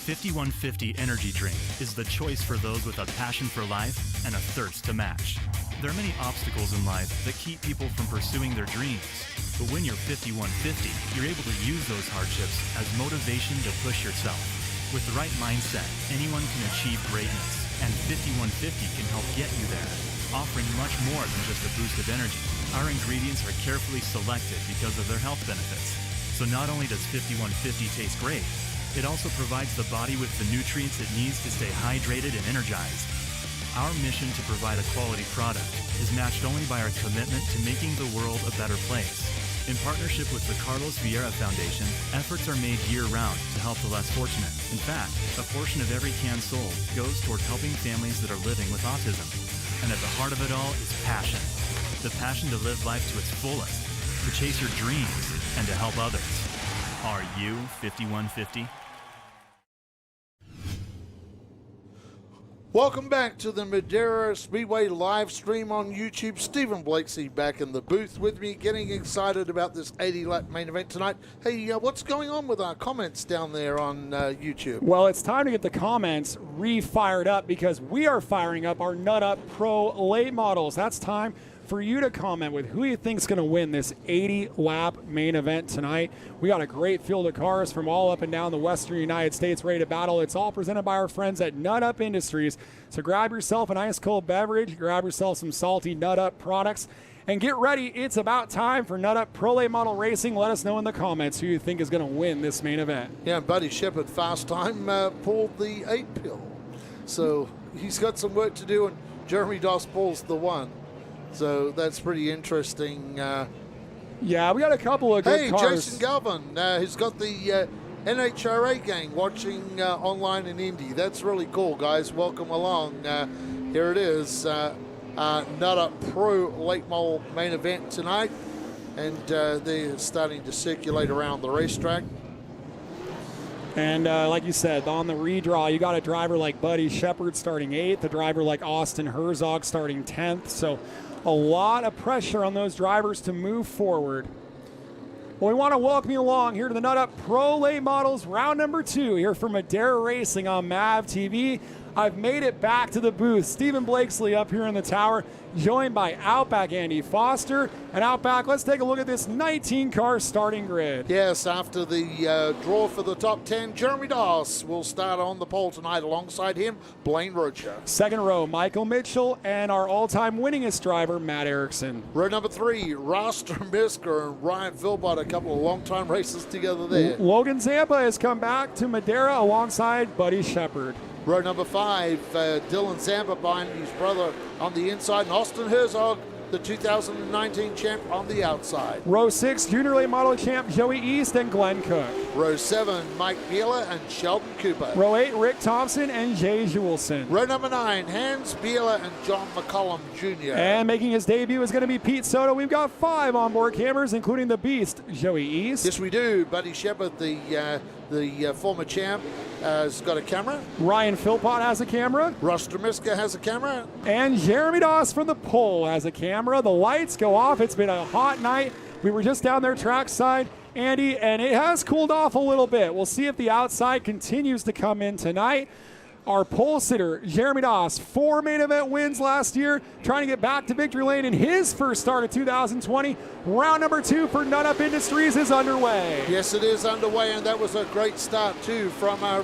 .5150 Energy Drink is the choice for those with a passion for life and a thirst to match. There are many obstacles in life that keep people from pursuing their dreams. But when you're 5150, you're able to use those hardships as motivation to push yourself. With the right mindset, anyone can achieve greatness, and 5150 can help get you there, offering much more than just a boost of energy. Our ingredients are carefully selected because of their health benefits. So not only does 5150 taste great, it also provides the body with the nutrients it needs to stay hydrated and energized. Our mission to provide a quality product is matched only by our commitment to making the world a better place. In partnership with the Carlos Vieira Foundation, efforts are made year-round to help the less fortunate. In fact, a portion of every can sold goes toward helping families that are living with autism. And at the heart of it all is passion. The passion to live life to its fullest, to chase your dreams, and to help others. Are you 5150? Welcome back to the Madera Speedway live stream on YouTube. Stephen Blakesy back in the booth with me, getting excited about this 80-lap main event tonight. Hey, what's going on with our comments down there on YouTube? Well, it's time to get the comments re-fired up because we are firing up our Nut Up Pro late models. That's time for you to comment with who you think's going to win this 80-lap main event tonight. We got a great field of cars from all up and down the western United States ready to battle. It's all presented by our friends at Nut Up Industries. So grab yourself an ice cold beverage, grab yourself some salty Nut Up products, and get ready. It's about time for Nut Up Pro Late Model Racing. Let us know in the comments who you think is going to win this main event. Yeah, Buddy Shepard Fast Time pulled the 8 pill. So he's got some work to do, and Jeremy Doss pulls the 1. So that's pretty interesting. Yeah, we got a couple of good cars. Hey, Jason Galvin, who's got the NHRA gang watching online in Indy. That's really cool, guys. Welcome along. Here it is, Nut Up Pro late model main event tonight. And they're starting to circulate around the racetrack. And like you said, on the redraw, you got a driver like Buddy Shepard starting 8th, a driver like Austin Herzog starting 10th. So a lot of pressure on those drivers to move forward. Well, we want to welcome you along here to the Nut Up Pro Late Models round number 2 here for Madera Racing on MAV TV. I've made it back to the booth. Stephen Blakesy up here in the tower, joined by Outback Andy Foster. And Outback, let's take a look at this 19-car starting grid. Yes, after the draw for the top 10, Jeremy Doss will start on the pole tonight. Alongside him, Blaine Rocha. Second row, Michael Mitchell, and our all-time winningest driver, Matt Erickson. Row number 3, Ross Trubisky and Ryan Philpott, a couple of long-time races together there. Logan Zampa has come back to Madera alongside Buddy Shepard. Row number 5, Dylan Zampa behind his brother on the inside, and Austin Herzog, the 2019 champ, on the outside. Row 6, junior late model champ Joey East and Glenn Cook. Row 7, Mike Bieler and Sheldon Cooper. Row 8, Rick Thompson and Jay Jewelson. Row number 9, Hans Bieler and John McCollum Jr. And making his debut is going to be Pete Soto. We've got 5 onboard cameras, including the Beast, Joey East. Yes, we do. Buddy Shepard, the former champ, has got a camera. Ryan Philpott has a camera. Ross Trubisky has a camera. And Jeremy Doss from the pole has a camera. The lights go off. It's been a hot night. We were just down there trackside, Andy, and it has cooled off a little bit. We'll see if the outside continues to come in tonight. Our pole sitter, Jeremy Doss, 4 main event wins last year, trying to get back to victory lane in his first start of 2020. Round number 2 for Nut Up Industries is underway. Yes, it is underway, and that was a great start, too, from our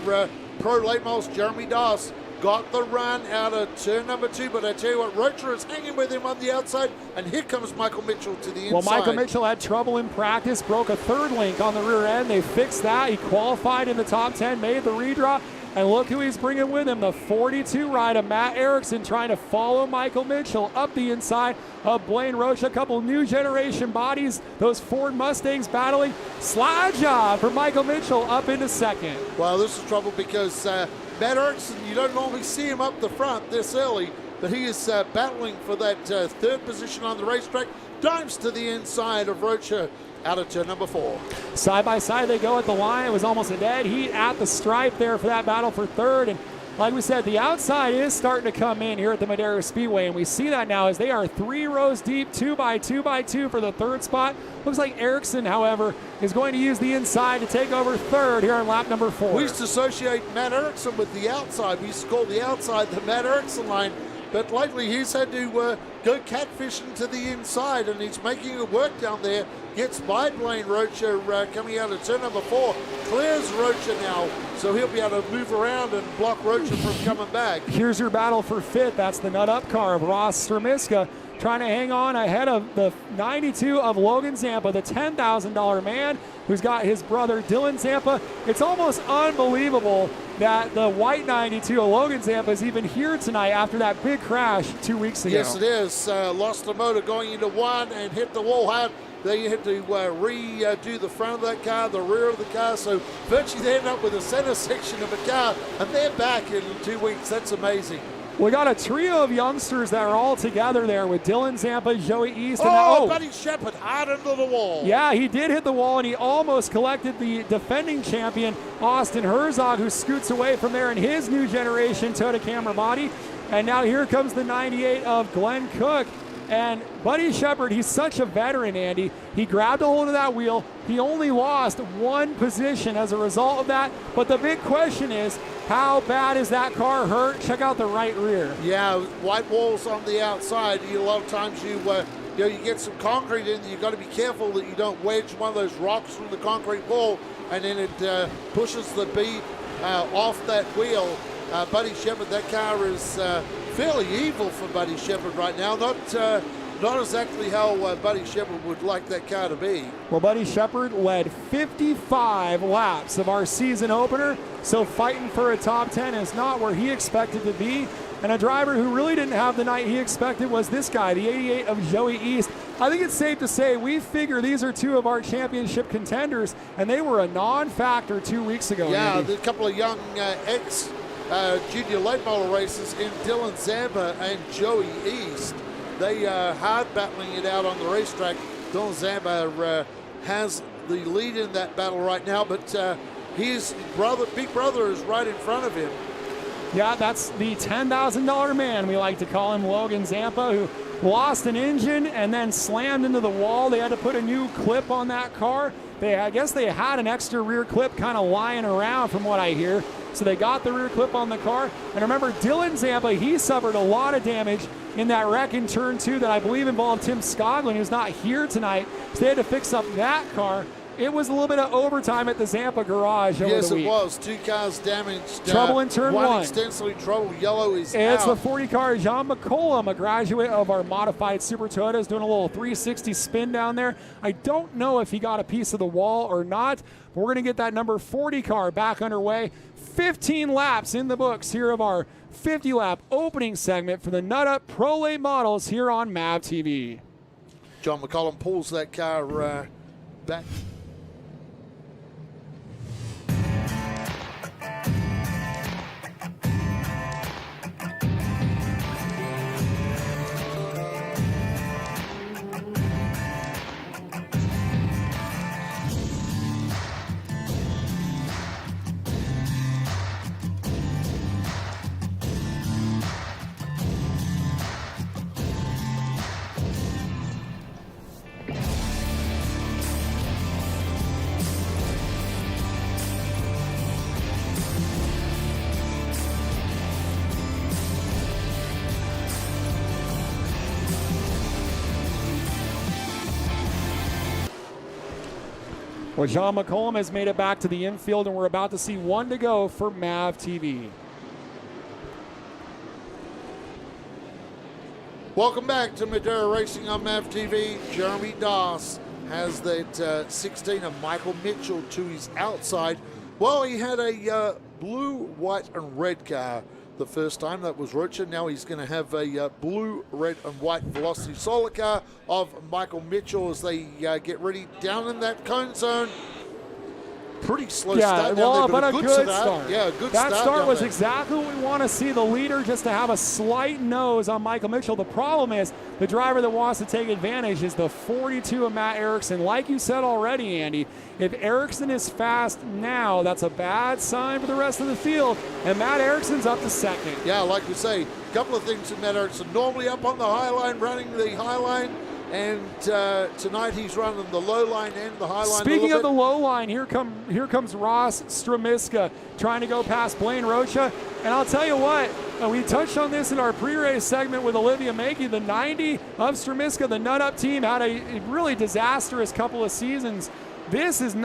pro late models. Jeremy Doss got the run out of turn number 2, but I tell you what, Rocha is hanging with him on the outside, and here comes Michael Mitchell to the inside. Well, Michael Mitchell had trouble in practice, broke a 3rd link on the rear end. They fixed that. He qualified in the top 10, made the redraw. And look who he's bringing with him, the 42 rider, Matt Erickson, trying to follow Michael Mitchell up the inside of Blaine Rocha. A couple new generation bodies, those Ford Mustangs battling. Slide job for Michael Mitchell up into 2nd. Well, this is trouble because Matt Erickson, you don't normally see him up the front this early, but he is battling for that 3rd position on the racetrack. Dimes to the inside of Rocha out of turn number 4. Side by side they go at the line. It was almost a dead heat at the stripe there for that battle for 3rd. And like we said, the outside is starting to come in here at the Madera Speedway, and we see that now as they are 3 rows deep, 2 by 2 by 2 for the 3rd spot. Looks like Erickson, however, is going to use the inside to take over 3rd here on lap number 4. We used to associate Matt Erickson with the outside. We used to call the outside the Matt Erickson line. But lately he's had to go catfishing to the inside, and he's making it work down there. Gets by Blaine Rocha coming out of turn number 4. Clears Rocha now, so he'll be able to move around and block Rocha from coming back. Here's your battle for 5th. That's the Nut Up car of Ross Stramiska, trying to hang on ahead of the 92 of Logan Zampa, the $10,000 man who's got his brother Dylan Zampa. It's almost unbelievable that the white 92 of Logan Zampa is even here tonight after that big crash 2 weeks ago. Yes, it is. Lost the motor going into 1 and hit the wall hard. They had to redo the front of that car, the rear of the car, so virtually they end up with the center section of the car, and they're back in 2 weeks. That's amazing. We got a trio of youngsters that are all together there with Dylan Zampa, Joey East, and Buddy Shepard hard into the wall. Yeah, he did hit the wall, and he almost collected the defending champion, Austin Herzog, who scoots away from there in his new generation Toyota Camry body. And now here comes the 98 of Glenn Cook. And Buddy Shepard, he's such a veteran, Andy. He grabbed a hold of that wheel. He only lost one position as a result of that. But the big question is, how bad is that car hurt? Check out the right rear. Yeah, white walls on the outside. A lot of times you get some concrete in. You've got to be careful that you don't wedge one of those rocks from the concrete wall, and then it pushes the bead off that wheel. Buddy Shepard, that car is fairly evil for Buddy Shepard right now. Not exactly how Buddy Shepard would like that car to be. Well, Buddy Shepard led 55 laps of our season opener, so fighting for a top 10 is not where he expected to be. And a driver who really didn't have the night he expected was this guy, the 88 of Joey East. I think it's safe to say we figure these are two of our championship contenders, and they were a non-factor 2 weeks ago. Yeah, Andy. a couple of young junior late model races in Dylan Zampa and Joey East. They are hard battling it out on the racetrack. Dylan Zampa has the lead in that battle right now, but his big brother is right in front of him. Yeah, that's the $10,000 man, we like to call him, Logan Zampa, who lost an engine and then slammed into the wall. They had to put a new clip on that car. I guess they had an extra rear clip kind of lying around from what I hear. So they got the rear clip on the car. And remember, Dylan Zampa, he suffered a lot of damage in that wreck in turn 2 that I believe involved Tim Skoglund, who's not here tonight. So they had to fix up that car. It was a little bit of overtime at the Zampa garage over the week. Yes, it was. 2 cars damaged. Trouble in turn 1. Extensively trouble. Yellow is It's out. the 40 car, John McCollum, a graduate of our modified Super Toyotas, doing a little 360 spin down there. I don't know if he got a piece of the wall or not, but we're going to get that number 40 car back underway. 15 laps in the books here of our 50-lap opening segment for the Nut Up Pro Late Models here on MAV TV. John McCollum pulls that car back. Well, John McCollum has made it back to the infield, and we're about to see one to go for MAV TV. Welcome back to Madera Racing on MAV TV. Jeremy Doss has that 16 of Michael Mitchell to his outside. Well, he had a blue, white, and red car the first time. That was Rocha. Now he's going to have a blue, red, and white Velocity Solar car of Michael Mitchell as they get ready down in that cone zone. Pretty slow start down there, but a good start. Yeah, a good that start. start was there. exactly what we want to see. The leader just to have a slight nose on Michael Mitchell. The problem is the driver that wants to take advantage is the 42 of Matt Erickson. Like you said already, Andy, if Erickson is fast now, that's a bad sign for the rest of the field. And Matt Erickson's up to second. Yeah, like we say, a couple of things with Matt Erickson. Normally up on the high line, running the high line. And tonight he's running the low line and the high line. Speaking of the low line, here comes Ross Stramiska trying to go past Blaine Rocha. And I'll tell you what, we touched on this in our pre-race segment with Olivia Mackey. The 90 of Stramiska, the Nut Up team, had a really disastrous couple of seasons. This has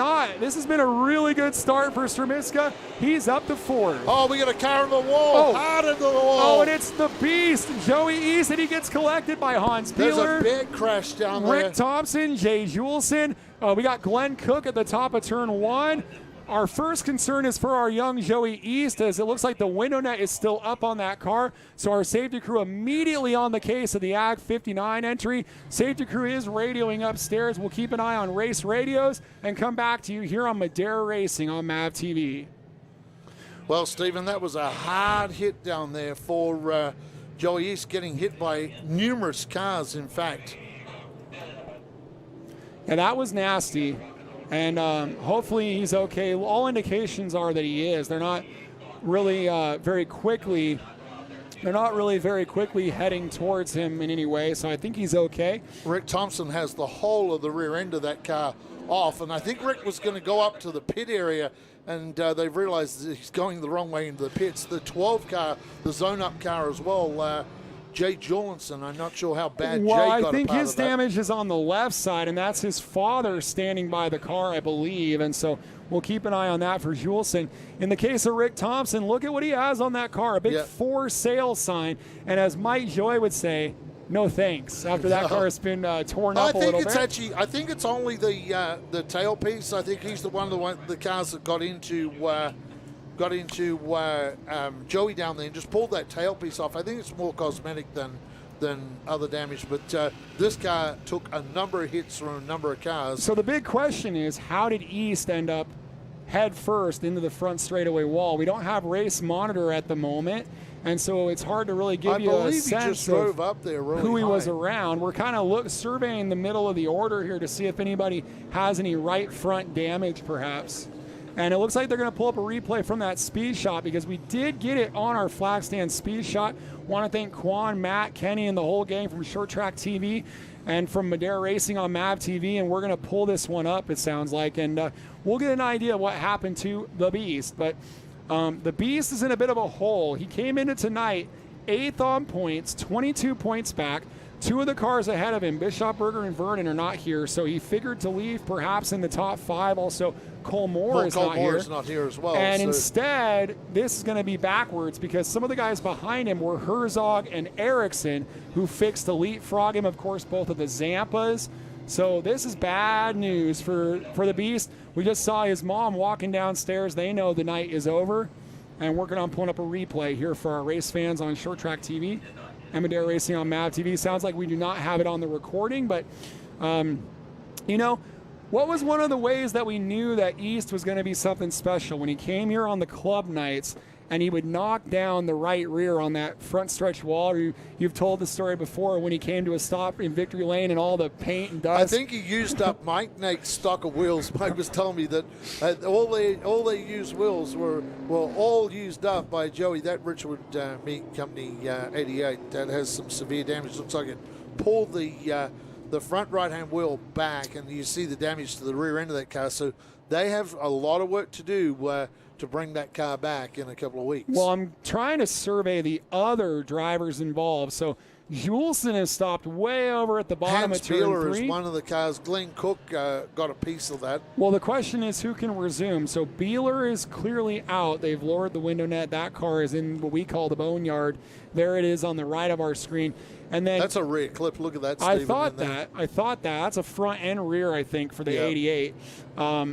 been a really good start for Stramiska. He's up to 4. Oh, we got a car in the wall. Hard into the wall. Oh, and it's the beast, Joey East, and he gets collected by Hans Peeler. There's a big crash down there. Rick Thompson, Jay Julesen. We got Glenn Cook at the top of turn 1. Our first concern is for our young Joey East, as it looks like the window net is still up on that car. So our safety crew immediately on the case of the Ag 59 entry. Safety crew is radioing upstairs. We'll keep an eye on race radios and come back to you here on Madera Racing on MAV TV. Well, Stephen, that was a hard hit down there for Joey East, getting hit by numerous cars, in fact. And that was nasty. And hopefully he's okay. All indications are that he is. They're not really very quickly heading towards him in any way, so I think he's okay. Rick Thompson has the whole of the rear end of that car off, and I think Rick was going to go up to the pit area, and they've realized that he's going the wrong way into the pits. The 12 car, the zone up car as well, Jay Julinson, I'm not sure how bad Jay got a part of that. Well, I think his damage is on the left side, and that's his father standing by the car, I believe, and so we'll keep an eye on that for Julinson. In the case of Rick Thompson, look at what he has on that car, a big for sale sign, and as Mike Joy would say, no thanks, after that car has been torn up a little bit. I think it's only the tailpiece. I think he's the cars that got into Joey down there and just pulled that tailpiece off. I think it's more cosmetic than other damage, but this car took a number of hits from a number of cars. So the big question is, how did East end up head first into the front straightaway wall? We don't have race monitor at the moment, and so it's hard to really give you a sense of up there really who he high. was around. We're kind of surveying the middle of the order here to see if anybody has any right front damage perhaps. And it looks like they're going to pull up a replay from that speed shot because we did get it on our flag stand speed shot. Want to thank Quan, Matt, Kenny, and the whole gang from ShortTrackTV and from Madera Racing on MAV TV. And we're going to pull this one up, it sounds like. And we'll get an idea of what happened to the Beast. But the Beast is in a bit of a hole. He came into tonight 8th on points, 22 points back. Two of the cars ahead of him, Bischofberger and Vernon, are not here, so he figured to leave perhaps in the top 5. Also, Cole Moore is not here. Is not here as well. And so instead, this is going to be backwards because some of the guys behind him were Herzog and Erickson, who fixed to leapfrog him, of course, both of the Zampas. So this is bad news for the Beast. We just saw his mom walking downstairs. They know the night is over, and working on pulling up a replay here for our race fans on ShortTrackTV. and Madera Racing on MAV TV. Sounds like we do not have it on the recording, but, you know, what was one of the ways that we knew that East was going to be something special? When he came here on the club nights and he would knock down the right rear on that front stretch wall. You've told the story before when he came to a stop in Victory Lane and all the paint and dust. I think he used up Mike Nate's stock of wheels. Mike was telling me that all they used wheels were all used up by Joey. That Richwood Meat Company 88 that has some severe damage. Looks like it pulled the front right-hand wheel back, and you see the damage to the rear end of that car. So they have a lot of work to do to bring that car back in a couple of weeks. Well, I'm trying to survey the other drivers involved. So Juleson has stopped way over at the bottom of turn 3. Hans Beeler is one of the cars. Glenn Cook got a piece of that. Well, the question is who can resume. So Beeler is clearly out. They've lowered the window net. That car is in what we call the boneyard. There it is on the right of our screen. And then that's a rear clip. Look at that, Stephen. I thought that. That's a front and rear, I think, for the 88.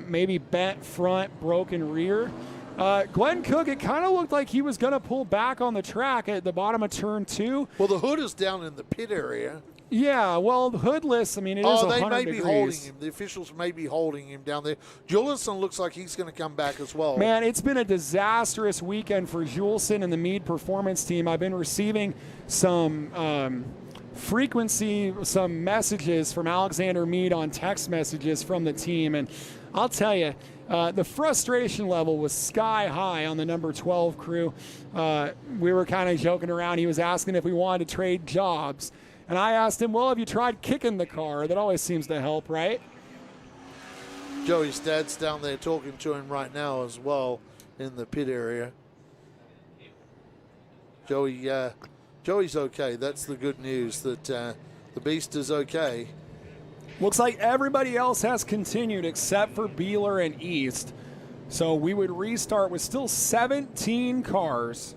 Maybe bent front, broken rear. Glenn Cook, it kind of looked like he was going to pull back on the track at the bottom of turn 2. Well, the hood is down in the pit area. Yeah, well, hoodless, I mean, it is 100 degrees. They may be holding him. The officials may be holding him down there. Juleson looks like he's going to come back as well. Man, it's been a disastrous weekend for Juleson and the Meade Performance team. I've been receiving some some messages from Alexander Meade on text messages from the team, and I'll tell you, the frustration level was sky high on the number 12 crew. We were kind of joking around. He was asking if we wanted to trade jobs. And I asked him, well, have you tried kicking the car? That always seems to help, right? Joey's dad's down there talking to him right now as well in the pit area. Joey's okay. That's the good news, that the Beast is okay. Looks like everybody else has continued except for Beeler and East. So we would restart with still 17 cars.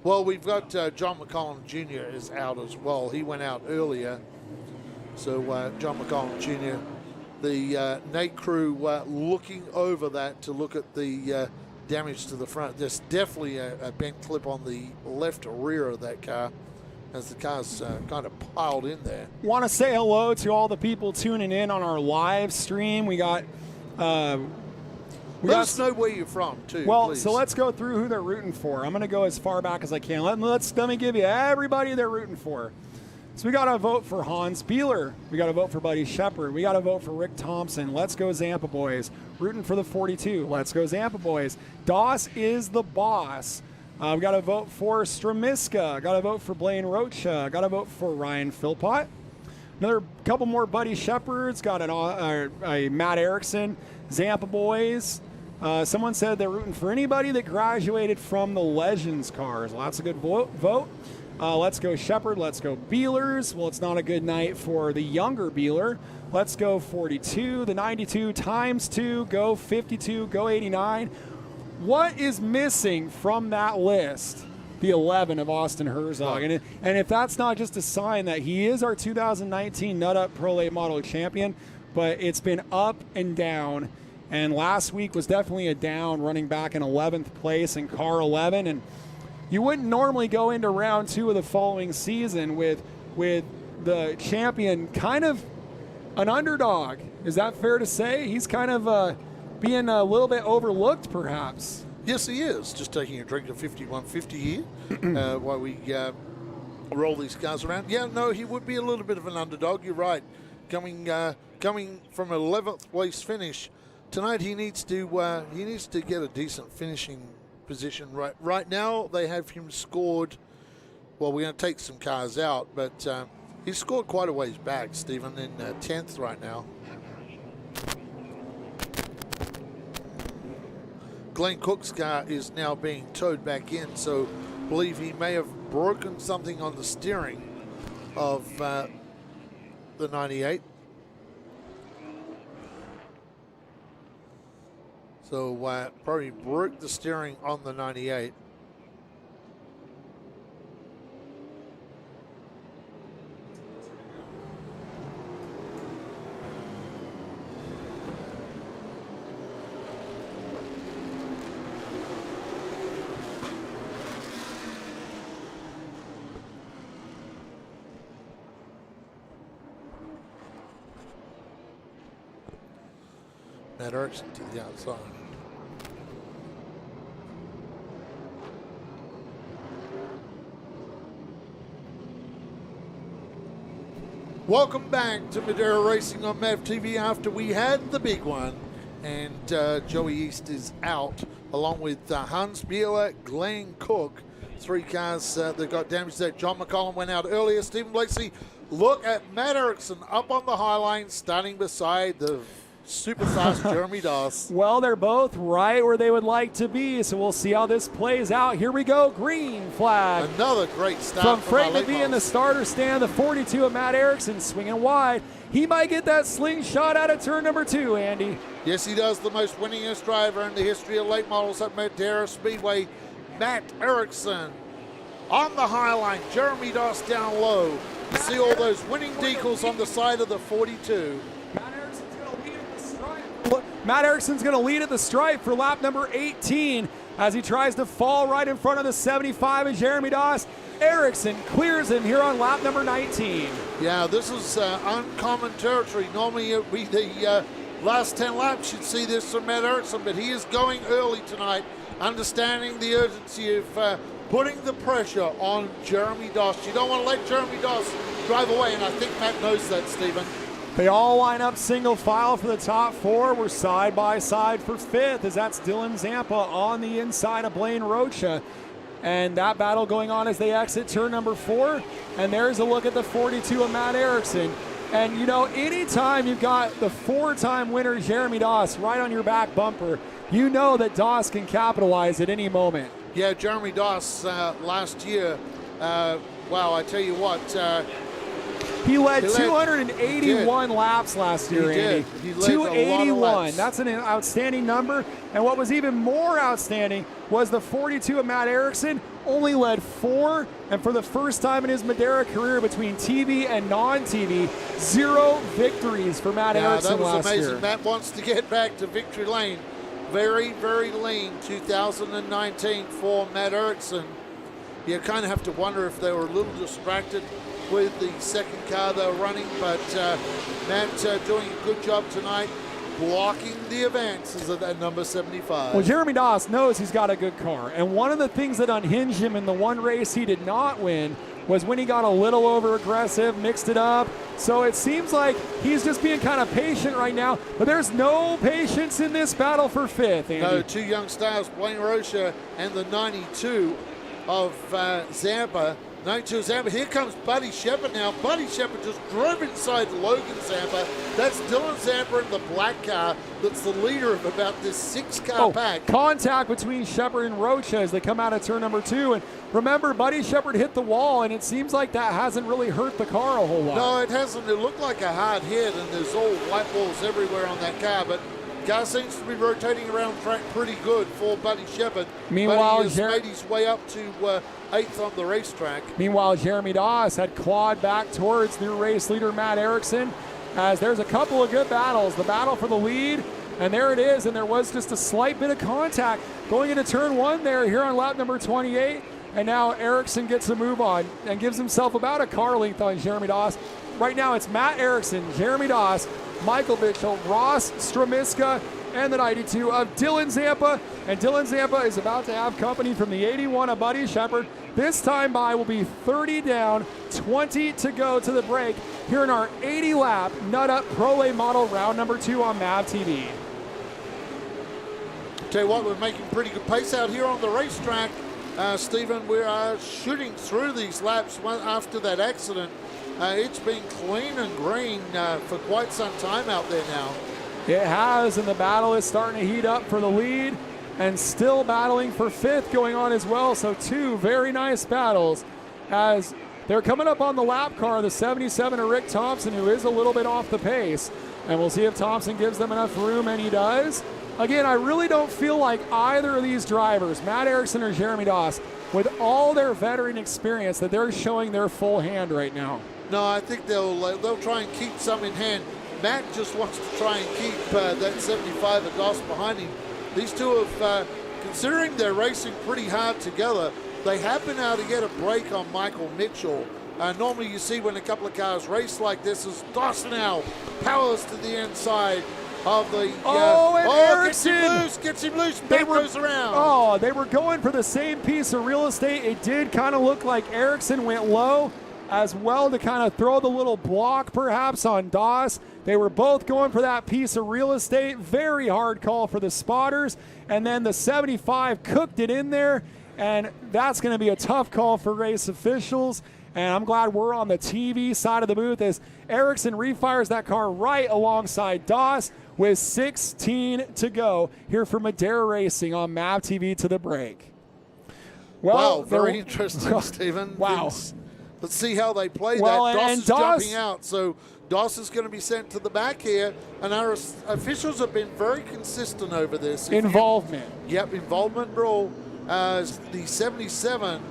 Well, we've got John McCollum Jr. is out as well. He went out earlier. So John McCollum Jr., the Nate crew looking over that to look at the damage to the front. There's definitely a bent clip on the left rear of that car as the car's kind of piled in there. Want to say hello to all the people tuning in on our live stream. We got Let us know where you're from, too. Well, please. so let's go through who they're rooting for. I'm going to go as far back as I can. Let me give you everybody they're rooting for. So we got to vote for Hans Bieler. We got to vote for Buddy Shepard. We got to vote for Rick Thompson. Let's go Zampa boys. Rooting for the 42. Let's go Zampa boys. Doss is the boss. We got to vote for Stramiska. Got to vote for Blaine Rocha. Got to vote for Ryan Philpott. Another couple more Buddy Shepards. Got a Matt Erickson. Zampa boys. Someone said they're rooting for anybody that graduated from the Legends cars. Lots of good vote. Let's go Shepard. Let's go Beelers. Well, it's not a good night for the younger Beeler. Let's go 42, the 92 times 2, go 52, go 89. What is missing from that list? The 11 of Austin Herzog. And if that's not just a sign that he is our 2019 Nut Up Pro Late Model champion, but it's been up and down. And last week was definitely a down, running back in 11th place in car 11. And you wouldn't normally go into round 2 of the following season with the champion kind of an underdog. Is that fair to say? He's kind of being a little bit overlooked, perhaps. Yes, he is. Just taking a drink of 5150 here while we roll these cars around. Yeah, no, he would be a little bit of an underdog. You're right. Coming from an 11th place finish tonight, he needs to get a decent finishing position. Right now, they have him scored. Well, we're going to take some cars out, but he's scored quite a ways back, Stephen, in 10th right now. Glenn Cook's car is now being towed back in, so I believe he may have broken something on the steering of the 98. So probably broke the steering on the 98. Matt Erickson to the outside. Welcome back to Madera Racing on MAV TV after we had the big one. And Joey East is out along with Hans Bieler, Glenn Cook. 3 cars that got damaged there. John McCollum went out earlier. Stephen Blakeslee, look at Matt Erickson up on the high line, starting beside the super fast Jeremy Doss. Well, they're both right where they would like to be, so we'll see how this plays out. Here we go, green flag. Another great start from Frank McVie in the starter stand. The 42 of Matt Erickson swinging wide. He might get that slingshot out of turn number 2, Andy. Yes, he does. The most winningest driver in the history of late models at Madera Speedway, Matt Erickson. On the high line, Jeremy Doss down low. You see all those winning decals on the side of the 42. Matt Erickson's going to lead at the stripe for lap number 18 as he tries to fall right in front of the 75 of Jeremy Doss. Erickson clears him here on lap number 19. Yeah, this is uncommon territory. Normally it would be the last 10 laps you'd see this from Matt Erickson, but he is going early tonight, understanding the urgency of putting the pressure on Jeremy Doss. You don't want to let Jeremy Doss drive away, and I think Matt knows that, Stephen. They all line up single file for the top 4. We're side by side for 5th, as that's Dylan Zampa on the inside of Blaine Rocha. And that battle going on as they exit turn number 4. And there's a look at the 42 of Matt Erickson. And, you know, anytime you've got the 4-time winner Jeremy Doss right on your back bumper, you know that Doss can capitalize at any moment. Yeah, Jeremy Doss last year, wow, I tell you what. He led 281 laps last year, Andy. He led 281. That's an outstanding number. And what was even more outstanding was the 42 of Matt Erickson only led 4. And for the first time in his Madera career between TV and non-TV, 0 victories for Matt Erickson last year. That was amazing. Matt wants to get back to victory lane. Very, very lean 2019 for Matt Erickson. You kind of have to wonder if they were a little distracted with the second car they were running, but Matt doing a good job tonight. blocking the advances of that number 75. Well, Jeremy Doss knows he's got a good car. And one of the things that unhinged him in the one race he did not win was when he got a little over-aggressive, mixed it up. So it seems like he's just being kind of patient right now. But there's no patience in this battle for fifth, Andy. No, two young stars, Blaine Rocha and the 92 of Zampa. 92 Zampa. Here comes Buddy Shepard now. Buddy Shepard just drove inside Logan Zampa. That's Dylan Zampa in the black car. That's the leader of about this 6-car pack. Contact between Shepard and Rocha as they come out of turn number 2. And remember, Buddy Shepard hit the wall, and it seems like that hasn't really hurt the car a whole lot. No, it hasn't. It looked like a hard hit, and there's all white balls everywhere on that car. But car seems to be rotating around track pretty good for Buddy Shepard. Meanwhile, Buddy has made his way up to 8th on the racetrack. Meanwhile, Jeremy Doss had clawed back towards new race leader Matt Erickson, as there's a couple of good battles. The battle for the lead, and there it is, and there was just a slight bit of contact going into turn 1 there here on lap number 28, and now Erickson gets a move on and gives himself about a car length on Jeremy Doss. Right now it's Matt Erickson, Jeremy Doss, Michael Mitchell, Ross Stramiska, and the 92 of Dylan Zampa. And Dylan Zampa is about to have company from the 81 of Buddy Shepard. This time by will be 30 down, 20 to go to the break here in our 80-lap Nut Up Pro Late Model round number 2 on MAV TV. Tell you what, we're making pretty good pace out here on the racetrack. Stephen, we are shooting through these laps after that accident. It's been clean and green for quite some time out there now. It has, and the battle is starting to heat up for the lead, and still battling for 5th going on as well. So 2 very nice battles as they're coming up on the lap car, the 77 of Rick Thompson, who is a little bit off the pace. And we'll see if Thompson gives them enough room, and he does. Again, I really don't feel like either of these drivers, Matt Erickson or Jeremy Doss, with all their veteran experience, that they're showing their full hand right now. No, I think they'll try and keep some in hand. Matt just wants to try and keep that 75 of Doss behind him. These two have, considering they're racing pretty hard together, they have been able to get a break on Michael Mitchell. Normally you see when a couple of cars race like this, is Doss now powers to the inside of the... Erickson! Gets him loose, back goes around. They were going for the same piece of real estate. It did kind of look like Erickson went low as well to kind of throw the little block perhaps on Doss. They were both going for that piece of real estate. Very hard call for the spotters. And then the 75 cooked it in there, and that's going to be a tough call for race officials. And I'm glad we're on the TV side of the booth as Erickson refires that car right alongside Doss with 16 to go here for Madera Racing on MAV TV to the break. Well, very interesting, Stephen. Wow. Let's see how they play that. Doss is jumping out, so Doss is going to be sent to the back here, and our officials have been very consistent over this. Involvement. Involvement rule. The 77,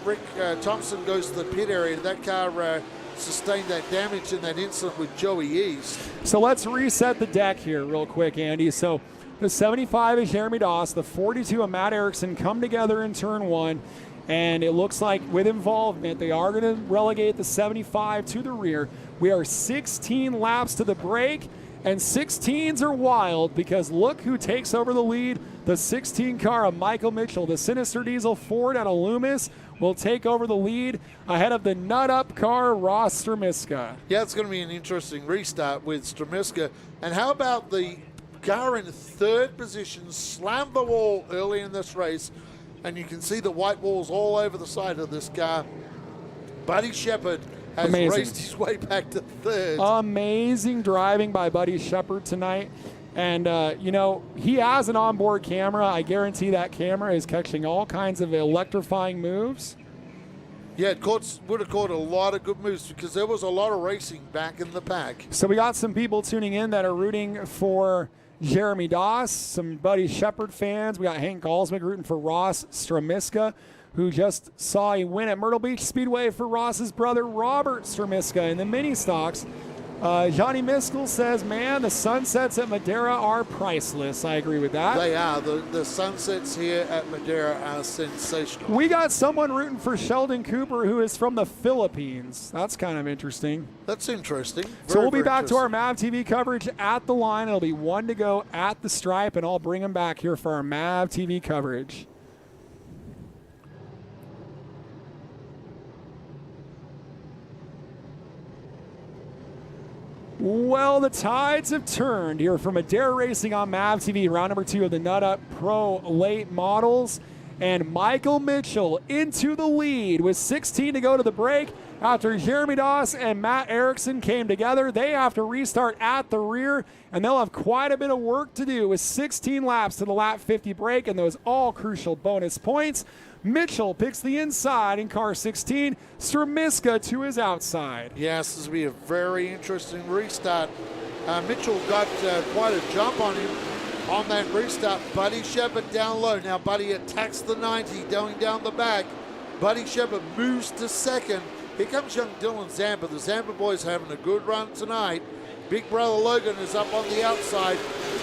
Rick Thompson goes to the pit area. That car sustained that damage in that incident with Joey East. So let's reset the deck here real quick, Andy. So the 75 is Jeremy Doss, the 42 of Matt Erickson come together in turn 1. And it looks like with involvement, they are going to relegate the 75 to the rear. We are 16 laps to the break, and 16s are wild because look who takes over the lead. The 16 car of Michael Mitchell, the Sinister Diesel Ford out of Loomis, will take over the lead ahead of the Nut Up car, Ross Stramiska. Yeah, it's going to be an interesting restart with Stramiska. And how about the car in 3rd position slammed the wall early in this race? And you can see the white walls all over the side of this car. Buddy Shepard has raced his way back to 3rd. Amazing driving by Buddy Shepard tonight. And, he has an onboard camera. I guarantee that camera is catching all kinds of electrifying moves. Yeah, it would have caught a lot of good moves because there was a lot of racing back in the pack. So we got some people tuning in that are rooting for Jeremy Doss, some Buddy Shepard fans. We got Hank Galsmick rooting for Ross Stramiska, who just saw a win at Myrtle Beach Speedway for Ross's brother Robert Stramiska in the mini stocks. Johnny Miskell says, man, the sunsets at Madera are priceless. I agree with that. They are. The sunsets here at Madera are sensational. We got someone rooting for Sheldon Cooper who is from the Philippines. That's kind of interesting. That's interesting. So we'll be back to our MAV TV coverage at the line. It'll be 1 to go at the stripe, and I'll bring them back here for our MAV TV coverage. Well, the tides have turned here for Madera Racing on MAV TV, round number 2 of the Nut Up Pro Late Models. And Michael Mitchell into the lead with 16 to go to the break. After Jeremy Doss and Matt Erickson came together, they have to restart at the rear, and they'll have quite a bit of work to do with 16 laps to the lap 50 break and those all crucial bonus points. Mitchell picks the inside in car 16, Stremiska to his outside. Yes, this will be a very interesting restart. Mitchell got quite a jump on him on that restart. Buddy Shepard down low. Now Buddy attacks the 90 going down the back. Buddy Shepard moves to second. Here comes young Dylan Zampa. The Zampa boys having a good run tonight. Big brother Logan is up on the outside.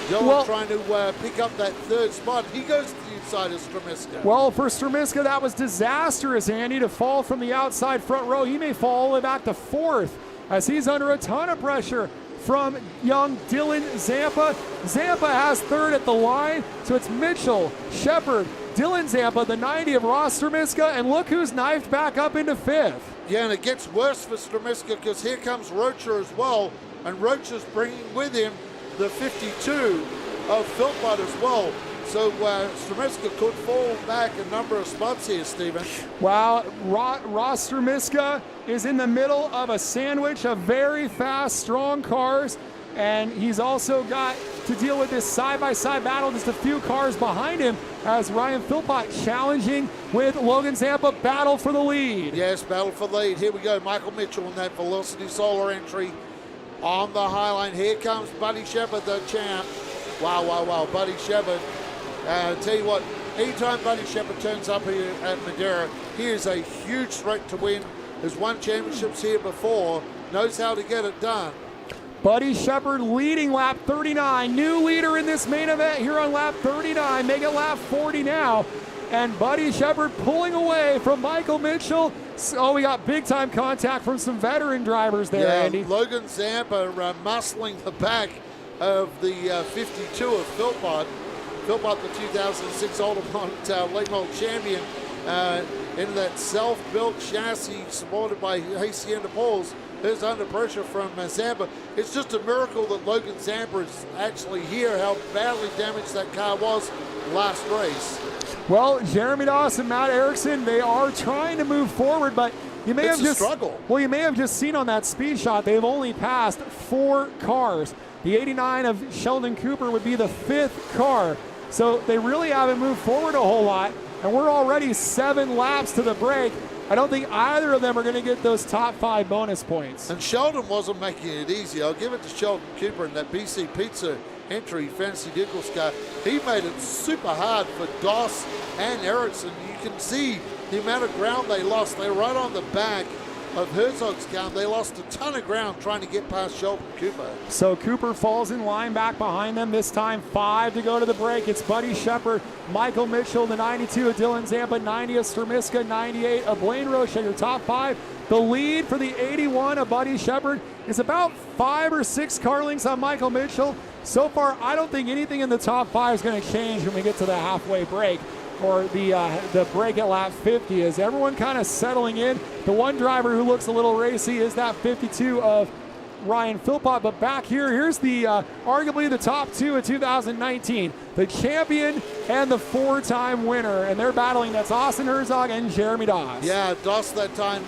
Dylan trying to pick up that third spot. He goes to the inside of Stremiska. Well, for Stremiska, that was disastrous, Andy, to fall from the outside front row. He may fall all the way back to 4th as he's under a ton of pressure from young Dylan Zampa. Zampa has 3rd at the line, so it's Mitchell, Shepard, Dylan Zampa, the 90 of Ross Stremiska, and look who's knifed back up into 5th. Yeah, and it gets worse for Stremiska because here comes Rocher as well, and Rocher's bringing with him the 52 of Philpott as well. So Stremiska could fall back a number of spots here, Stephen. Wow, Ross Stremiska is in the middle of a sandwich of very fast, strong cars, and he's also got to deal with this side-by-side battle just a few cars behind him as Ryan Philpott challenging with Logan Zampa, battle for the lead. Yes, battle for the lead. Here we go, Michael Mitchell in that Velocity Solar entry on the high line. Here comes Buddy Shepard, the champ. Wow, wow, wow, Buddy Shepard. Tell you what, anytime Buddy Shepard turns up here at Madera, he is a huge threat to win. Has won championships here before, knows how to get it done. Buddy Shepard leading lap 39. New leader in this main event here on lap 39. Make it lap 40 now. And Buddy Shepard pulling away from Michael Mitchell. Oh, we got big time contact from some veteran drivers there, yeah, Andy. Logan Zampa muscling the back of the 52 of Philpott. Philpott, the 2006 Ultimate Late Model champion, in that self-built chassis supported by Hacienda Poles. There's under pressure from Zampa. It's just a miracle that Logan Zampa is actually here, how badly damaged that car was last race. Well, Jeremy Doss and Matt Erickson, they are trying to move forward, but you may have just struggle. Well, you may have just seen on that speed shot, they've only passed 4 cars. The 89 of Sheldon Cooper would be the 5th car. So they really haven't moved forward a whole lot, and we're already 7 laps to the break. I don't think either of them are going to get those top 5 bonus points. And Sheldon wasn't making it easy. I'll give it to Sheldon Cooper in that BC Pizza entry, Fantasy Dickles car. He made it super hard for Doss and Erickson. You can see the amount of ground they lost. They were right on the back of Herzog's car. They lost a ton of ground trying to get past Sheldon Cooper. So Cooper falls in line back behind them. This time 5 to go to the break. It's Buddy Shepard, Michael Mitchell, the 92 of Dylan Zampa, 90 of Stremiska, 98 of Blaine Roche, your top 5. The lead for the 81 of Buddy Shepard is about 5 or 6 car lengths on Michael Mitchell. So far, I don't think anything in the top 5 is going to change when we get to the halfway break, or the break at lap 50. Is everyone kind of settling in? The one driver who looks a little racy is that 52 of Ryan Philpott. But back here, here's the arguably the top 2 of 2019, the champion and the 4-time winner, and they're battling. That's Austin Herzog and Jeremy Doss. Yeah, Doss that time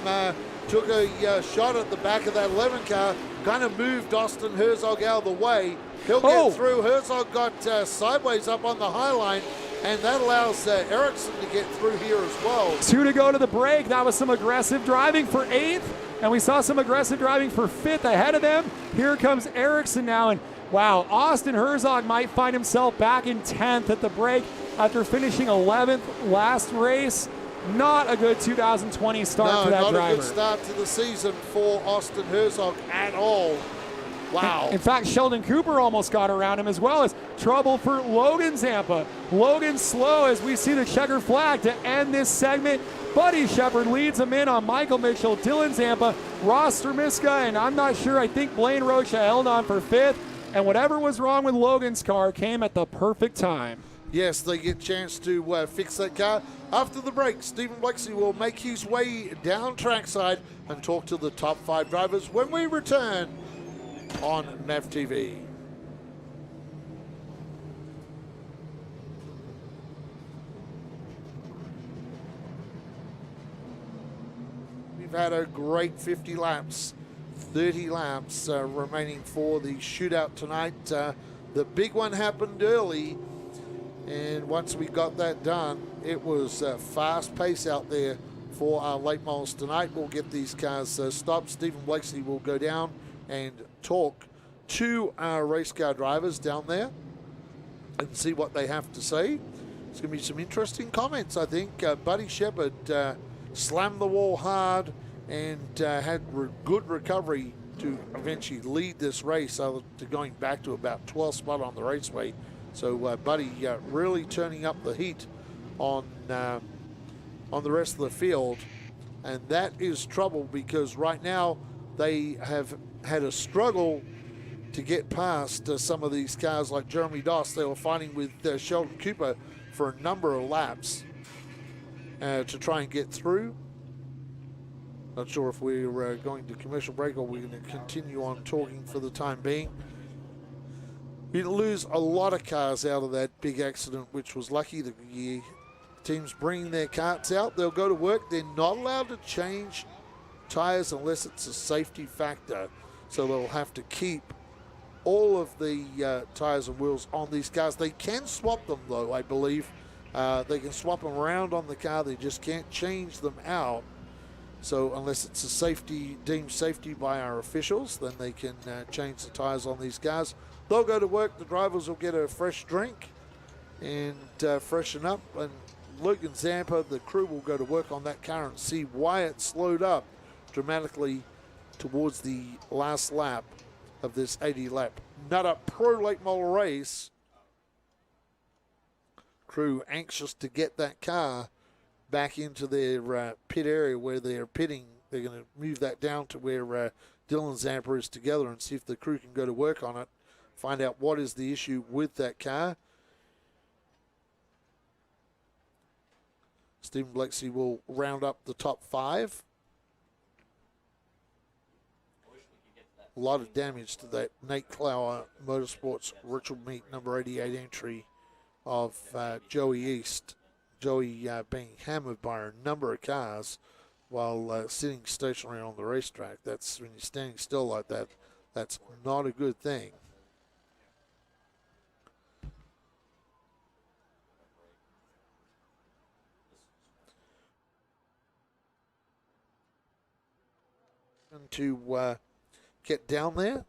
took a shot at the back of that 11 car, kind of moved Austin Herzog out of the way. He'll get through. Herzog got sideways up on the high line, and that allows Erickson to get through here as well. 2 to go to the break. That was some aggressive driving for 8th, and we saw some aggressive driving for 5th ahead of them. Here comes Erickson now, and wow, Austin Herzog might find himself back in 10th at the break after finishing 11th last race. Not a good 2020 start for that driver. No, not a good start to the season for Austin Herzog at all. Wow. In fact, Sheldon Cooper almost got around him, as well as trouble for Logan Zampa. Logan slow as we see the checker flag to end this segment. Buddy Shepard leads him in on Michael Mitchell, Dylan Zampa, Ross Termiska, and I'm not sure, I think Blaine Rocha held on for 5th. And whatever was wrong with Logan's car came at the perfect time. Yes, they get a chance to fix that car. After the break, Stephen Blakeslee will make his way down trackside and talk to the top 5 drivers when we return on MAV TV. We've had a great 50 laps, 30 laps remaining for the shootout tonight. The big one happened early, and once we got that done, it was a fast pace out there for our late models tonight. We'll get these cars stopped. Stephen Blakeslee will go down and talk to our race car drivers down there and see what they have to say. It's going to be some interesting comments, I think. Buddy Shepard slammed the wall hard and had good recovery to eventually lead this race to going back to about 12th spot on the raceway. So Buddy really turning up the heat on the rest of the field, and that is trouble because right now they have had a struggle to get past some of these cars like Jeremy Doss. They were fighting with Sheldon Cooper for a number of laps to try and get through. Not sure if we're going to commercial break or we're going to continue on talking for the time being. We didn't lose a lot of cars out of that big accident, which was lucky. The teams bringing their carts out, they'll go to work. They're not allowed to change tires unless it's a safety factor. So they'll have to keep all of the tires and wheels on these cars. They can swap them, though, I believe. They can swap them around on the car. They just can't change them out. So unless it's a safety, deemed safety by our officials, then they can change the tires on these cars. They'll go to work. The drivers will get a fresh drink and freshen up. And Logan Zampa, the crew, will go to work on that car and see why it slowed up dramatically towards the last lap of this 80-lap Nutter Pro Late Model race. Crew anxious to get that car back into their pit area where they're pitting. They're going to move that down to where Dylan Zampa is together and see if the crew can go to work on it, find out what is the issue with that car. Stephen Blakeslee will round up the top 5. A lot of damage to that Nate Clower Motorsports Ritual Meet number 88 entry of Joey East. Joey being hammered by a number of cars while sitting stationary on the racetrack. That's when you're standing still like that, that's not a good thing. And to get down there.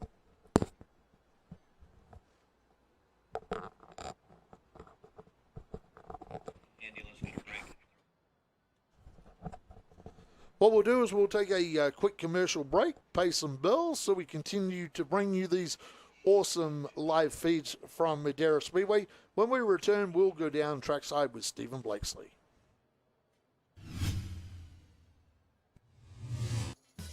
What we'll do is we'll take a quick commercial break, pay some bills, so we continue to bring you these awesome live feeds from Madera Speedway. When we return, we'll go down trackside with Stephen Blakeslee.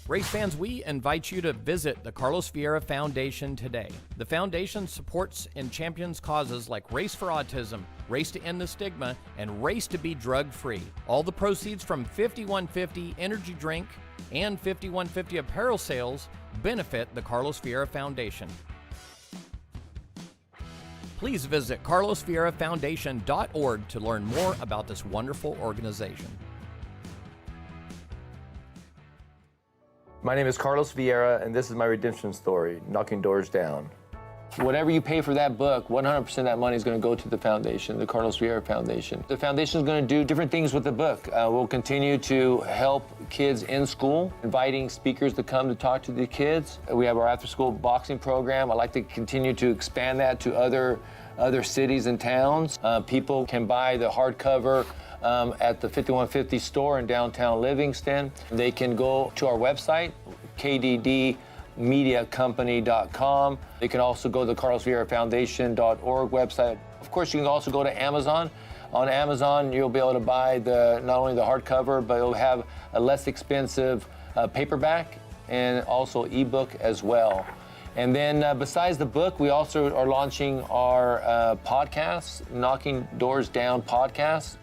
Race fans, we invite you to visit the Carlos Vieira Foundation today. The foundation supports and champions causes like Race for Autism, Race to End the Stigma, and Race to Be Drug-Free. All the proceeds from 5150 energy drink and 5150 apparel sales benefit the Carlos Vieira Foundation. Please visit carlosvierafoundation.org to learn more about this wonderful organization. My name is Carlos Vieira, and this is my redemption story, Knocking Doors Down. Whatever you pay for that book, 100% of that money is going to go to the foundation, the Carlos Vieira Foundation. The foundation is going to do different things with the book. We'll continue to help kids in school, inviting speakers to come to talk to the kids. We have our after-school boxing program. I'd like to continue to expand that to other cities and towns. People can buy the hardcover at the 5150 store in downtown Livingston. They can go to our website, kdd mediacompany.com. You can also go to the carlosvieirafoundation.org website. Of course, you can also go to Amazon. On Amazon, you'll be able to buy not only the hardcover, but it'll have a less expensive paperback and also ebook as well. And then besides the book, we also are launching our podcast, Knocking Doors Down podcast.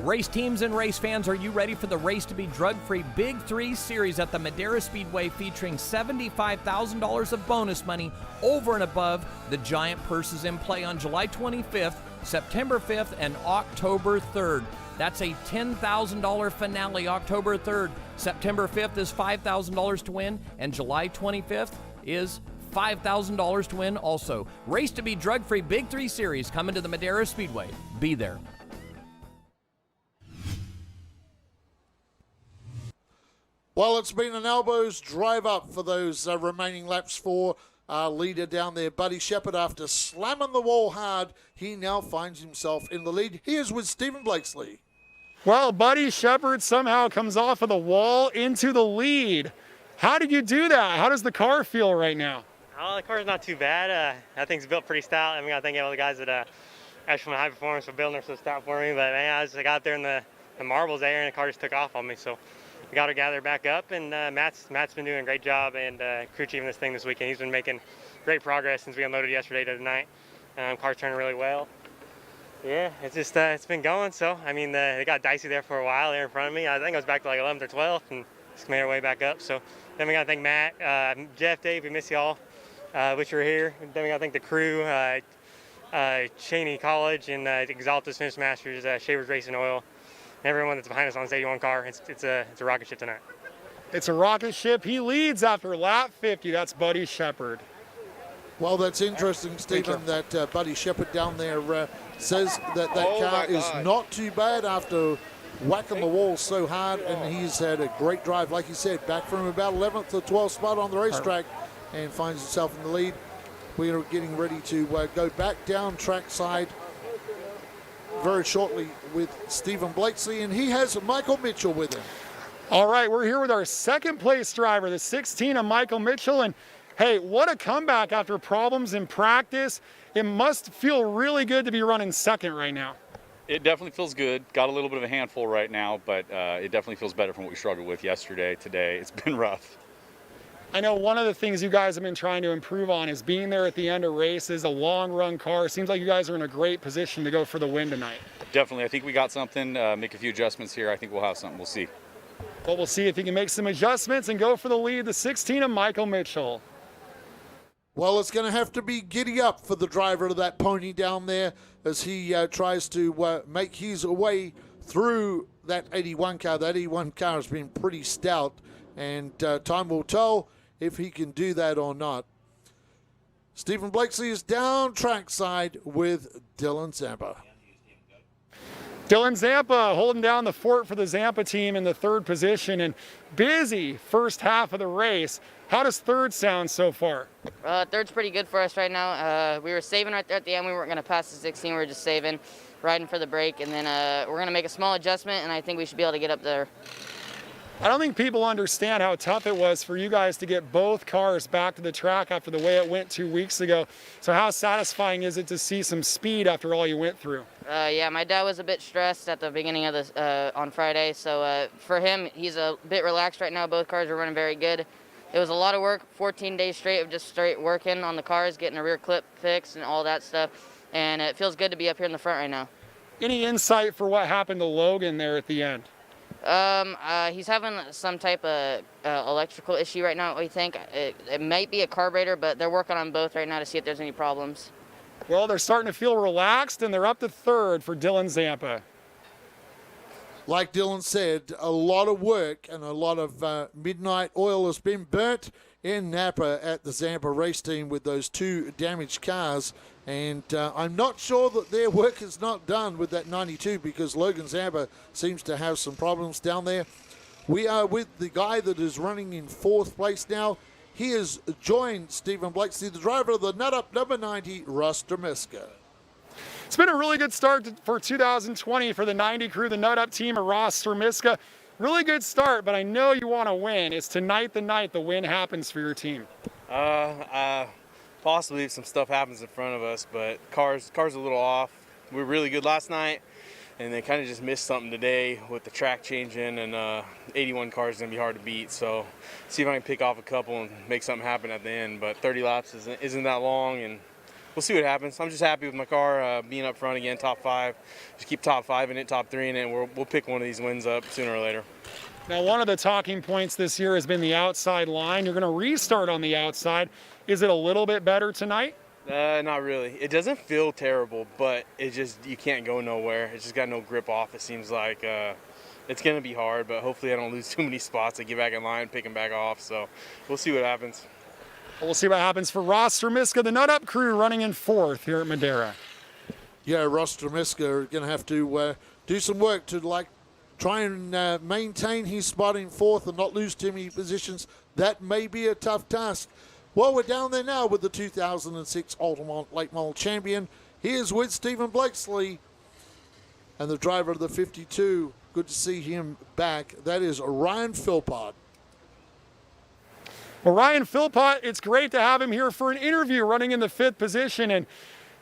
Race teams and race fans, are you ready for the Race to Be Drug-Free Big 3 series at the Madera Speedway, featuring $75,000 of bonus money over and above the giant purses in play on July 25th, September 5th, and October 3rd. That's a $10,000 finale October 3rd. September 5th is $5,000 to win, and July 25th is $5,000 to win also. Race to Be Drug-Free Big 3 series coming to the Madera Speedway. Be there. Well, it's been an elbows drive up for those remaining laps for our leader down there, Buddy Shepherd. After slamming the wall hard, he now finds himself in the lead. Here's with Stephen Blakesley. Well, Buddy Shepherd somehow comes off of the wall into the lead. How did you do that? How does the car feel right now? Oh, the car's not too bad. That thing's built pretty stout. I mean, I thank all the guys at Ashland High Performance for building her so stout for me. But man, I got there in the marbles there, and the car just took off on me. So we got her gathered back up, and Matt's been doing a great job, and crew chiefing this thing this weekend. He's been making great progress since we unloaded yesterday to tonight. Car's turning really well. Yeah, it's just it's been going. So I mean, they got dicey there for a while there in front of me. I think I was back to like 11th or 12th, and just made our way back up. So then we got to thank Matt, Jeff, Dave. We miss y'all, which are here. Then we got to thank the crew, Cheney College, and Exaltus Finish Masters, Shavers Racing Oil. Everyone that's behind us on this 81 car, it's a rocket ship tonight. It's a rocket ship. He leads after lap 50. That's Buddy Shepherd. Well, that's interesting, Stephen, that Buddy Shepherd down there says that car is not too bad after whacking the wall so hard, and he's had a great drive, like you said, back from about 11th to 12th spot on the racetrack and finds himself in the lead. We are getting ready to go back down trackside very shortly with Stephen Blakesley, and he has Michael Mitchell with him. All right, we're here with our second place driver, the 16 of Michael Mitchell, and hey, what a comeback after problems in practice. It must feel really good to be running second right now. It definitely feels good. Got a little bit of a handful right now, but it definitely feels better from what we struggled with yesterday, today. It's been rough. I know one of the things you guys have been trying to improve on is being there at the end of races, a long-run car. Seems like you guys are in a great position to go for the win tonight. Definitely. I think we got something. Make a few adjustments here. I think we'll have something. We'll see. Well, we'll see if he can make some adjustments and go for the lead, the 16 of Michael Mitchell. Well, it's going to have to be giddy up for the driver of that pony down there as he tries to make his way through that 81 car. That 81 car has been pretty stout, and time will tell if he can do that or not. Stephen Blakesley is down trackside with Dylan Zampa. Dylan Zampa holding down the fort for the Zampa team in the third position, and busy first half of the race. How does third sound so far? Third's pretty good for us right now. We were saving right there at the end. We weren't going to pass the 16. We were just saving, riding for the break, and then we're going to make a small adjustment, and I think we should be able to get up there. I don't think people understand how tough it was for you guys to get both cars back to the track after the way it went 2 weeks ago. So how satisfying is it to see some speed after all you went through? Yeah, my dad was a bit stressed at the beginning of this on Friday. So for him, he's a bit relaxed right now. Both cars are running very good. It was a lot of work, 14 days straight of just straight working on the cars, getting a rear clip fixed and all that stuff. And it feels good to be up here in the front right now. Any insight for what happened to Logan there at the end? He's having some type of electrical issue right now, we think. It might be a carburetor, but they're working on both right now to see if there's any problems. Well, they're starting to feel relaxed, and they're up to third for Dylan Zampa. Like Dylan said, a lot of work and a lot of midnight oil has been burnt in Napa at the Zampa race team with those two damaged cars. And I'm not sure that their work is not done with that 92 because Logan Zampa seems to have some problems down there. We are with the guy that is running in fourth place now. He has joined Stephen Blakesley, the driver of the Nut Up number 90, Russ Dermiska. It's been a really good start for 2020 for the 90 crew, the Nut Up team of Ross Strmiska. Really good start, but I know you want to win. Is tonight the night the win happens for your team? Possibly if some stuff happens in front of us, but car's a little off. We were really good last night, and they kind of just missed something today with the track changing, and 81 cars is going to be hard to beat. So see if I can pick off a couple and make something happen at the end. But 30 laps isn't that long, and we'll see what happens. I'm just happy with my car being up front again, top 5. Just keep top 5 in it, top 3 in it, and we'll pick one of these wins up sooner or later. Now, one of the talking points this year has been the outside line. You're going to restart on the outside. Is it a little bit better tonight? Not really. It doesn't feel terrible, but it just, you can't go nowhere. It's just got no grip off, it seems like. It's going to be hard, but hopefully I don't lose too many spots. I get back in line, pick them back off, so we'll see what happens. We'll see what happens for Ross Strmiska, the Nut Up crew, running in 4th here at Madera. Yeah, Ross Strmiska are going to have to do some work to try and maintain his spot in 4th and not lose too many positions. That may be a tough task. Well, we're down there now with the 2006 Ultimate Late Model Champion. Here's with Stephen Blakesley and the driver of the 52. Good to see him back. That is Ryan Philpott. Well, Ryan Philpott, it's great to have him here for an interview running in the 5th position. And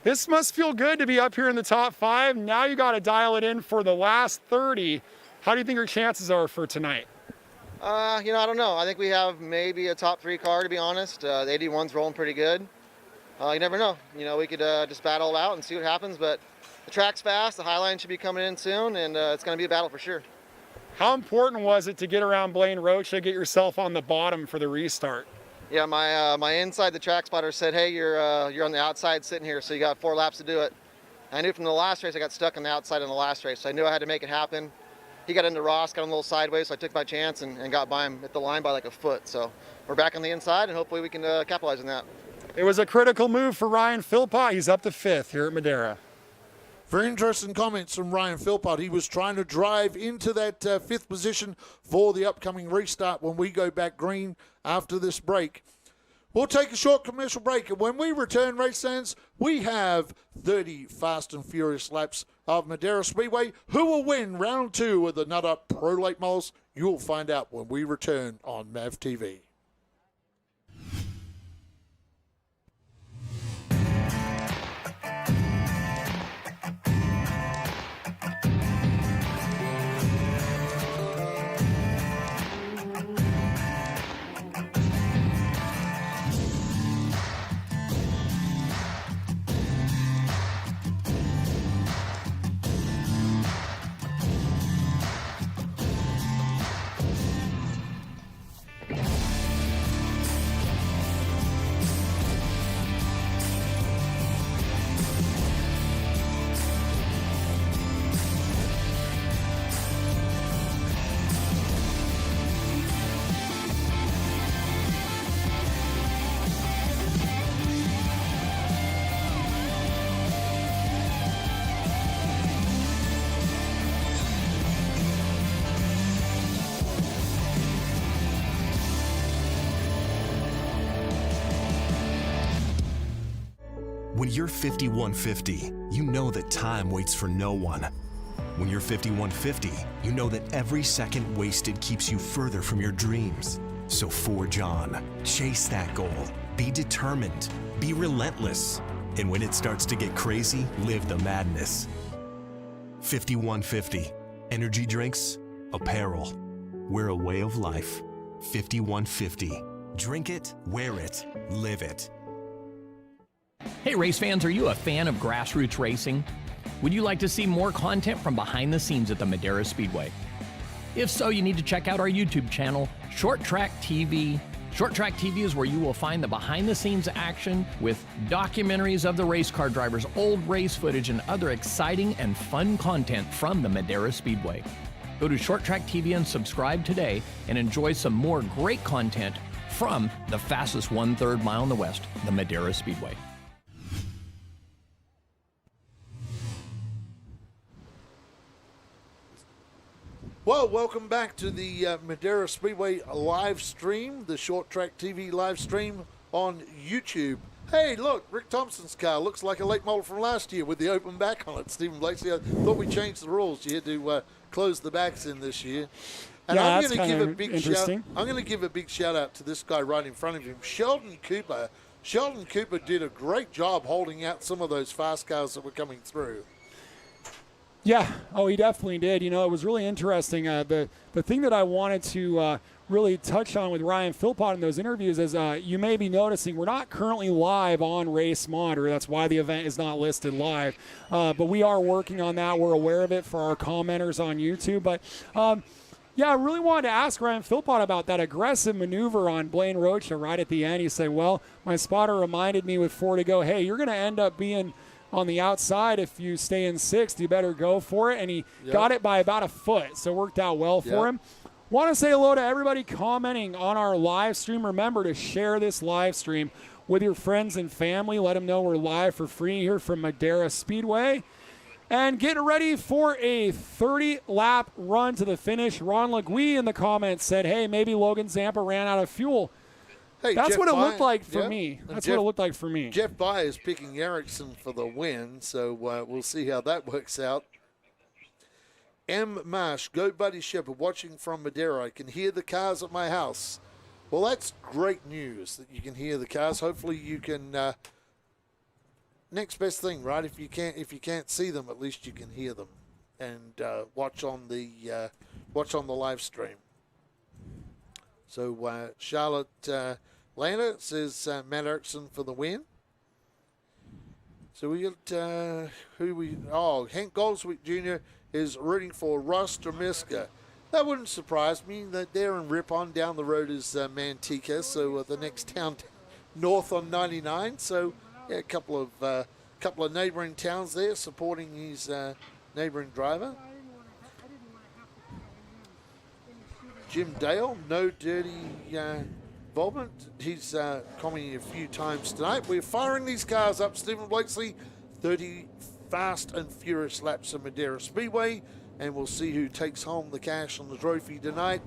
this must feel good to be up here in the top 5. Now you got to dial it in for the last 30. How do you think your chances are for tonight? I don't know. I think we have maybe a top 3 car, to be honest. The 81's rolling pretty good. You never know. We could just battle it out and see what happens, but the track's fast. The high line should be coming in soon, and it's going to be a battle for sure. How important was it to get around Blaine Rocha, get yourself on the bottom for the restart? Yeah, my inside the track spotter said, hey, you're on the outside sitting here, so you got 4 laps to do it. I knew from the last race I got stuck on the outside in the last race, so I knew I had to make it happen. He got into Ross, got him a little sideways, so I took my chance and got by him at the line by like a foot. So we're back on the inside, and hopefully we can capitalize on that. It was a critical move for Ryan Philpott. He's up to 5th here at Madera. Very interesting comments from Ryan Philpott. He was trying to drive into that 5th position for the upcoming restart when we go back green after this break. We'll take a short commercial break, and when we return, race fans, we have 30 fast and furious laps of Madera Speedway. Who will win round 2 of the Nut Up Pro Late Models? You'll find out when we return on MAV TV. When you're 5150, you know that time waits for no one. When you're 5150, you know that every second wasted keeps you further from your dreams. So forge on, chase that goal, be determined, be relentless. And when it starts to get crazy, live the madness. 5150, energy drinks, apparel. We're a way of life. 5150, drink it, wear it, live it. Hey race fans, are you a fan of grassroots racing? Would you like to see more content from behind the scenes at the Madera Speedway? If so, you need to check out our YouTube channel, ShortTrackTV. ShortTrackTV is where you will find the behind the scenes action with documentaries of the race car drivers, old race footage, and other exciting and fun content from the Madera Speedway. Go to ShortTrackTV and subscribe today and enjoy some more great content from the fastest 1/3 mile in the West, the Madera Speedway. Well, welcome back to the Madera Speedway live stream, the Short Track TV live stream on YouTube. Hey, look, Rick Thompson's car looks like a late model from last year with the open back on it. Stephen Blakeslee, I thought we changed the rules. You had to close the backs in this year. And yeah, I'm that's going to give a big shout out to this guy right in front of him, Sheldon Cooper. Sheldon Cooper did a great job holding out some of those fast cars that were coming through. Yeah, oh, he definitely did. You know, it was really interesting. The thing that I wanted to really touch on with Ryan Philpott in those interviews is you may be noticing we're not currently live on Race Monitor. That's why the event is not listed live. But we are working on that. We're aware of it for our commenters on YouTube. But yeah, I really wanted to ask Ryan Philpott about that aggressive maneuver on Blaine Rocha right at the end. He said, well, my spotter reminded me with 4 to go, hey, you're going to end up being on the outside if you stay in 6th. You better go for it. And he got it by about a foot, so it worked out well for him. Want to say hello to everybody commenting on our live stream. Remember to share this live stream with your friends and family. Let them know we're live for free here from Madera Speedway. And getting ready for a 30-lap run to the finish. Ron Legui in the comments said, hey, maybe Logan Zampa ran out of fuel. Hey, That's Jeff what it By, looked like for me. That's what it looked like for me. Jeff By is picking Ericsson for the win, so we'll see how that works out. M. Marsh, go Buddy Shepherd, watching from Madera. I can hear the cars at my house. Well, that's great news that you can hear the cars. Hopefully you can... next best thing, right? If you can't see them, at least you can hear them, and watch on the live stream. So Charlotte Lana says Matt Erickson for the win. So we got Hank Goldswick Jr. is rooting for Ross Tremiska. That wouldn't surprise me. That there and Ripon down the road is Manteca, so the next town north on 99. So. Yeah, a couple of neighbouring towns there supporting his neighbouring driver. Jim Dale, no dirty involvement. He's commenting a few times tonight. We're firing these cars up. Stephen Blakeslee, 30 fast and furious laps of Madera Speedway, and we'll see who takes home the cash on the trophy tonight,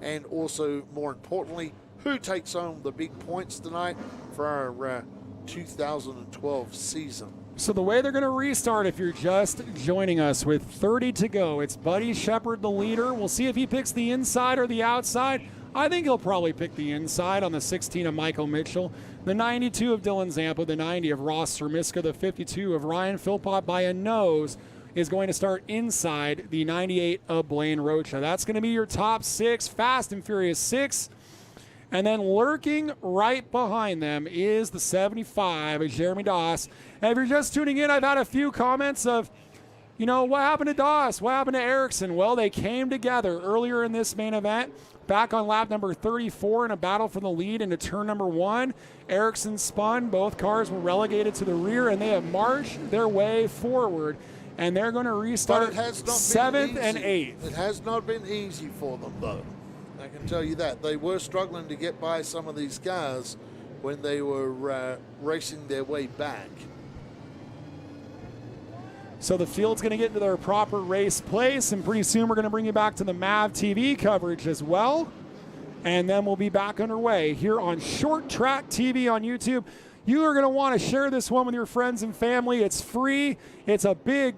and also, more importantly, who takes home the big points tonight for our 2012 season. So the way they're going to restart, if you're just joining us, with 30 to go, it's Buddy Shepherd, the leader. We'll see if he picks the inside or the outside. I think he'll probably pick the inside on the 16 of Michael Mitchell, the 92 of Dylan Zampa, the 90 of Ross Tremiska, the 52 of Ryan Philpott by a nose is going to start inside the 98 of Blaine Rocha. That's going to be your top 6, Fast and Furious 6. And then lurking right behind them is the 75 of Jeremy Doss. And if you're just tuning in, I've had a few comments of, you know, what happened to Doss? What happened to Ericsson? Well, they came together earlier in this main event, back on lap number 34 in a battle for the lead into turn number 1. Ericsson spun. Both cars were relegated to the rear, and they have marched their way forward. And they're going to restart 7th and 8th. It has not been easy for them, though. I can tell you that. They were struggling to get by some of these cars when they were racing their way back. So the field's going to get into their proper race place, and pretty soon we're going to bring you back to the MAV TV coverage as well. And then we'll be back underway here on Short Track TV on YouTube. You are going to want to share this one with your friends and family. It's free. It's a big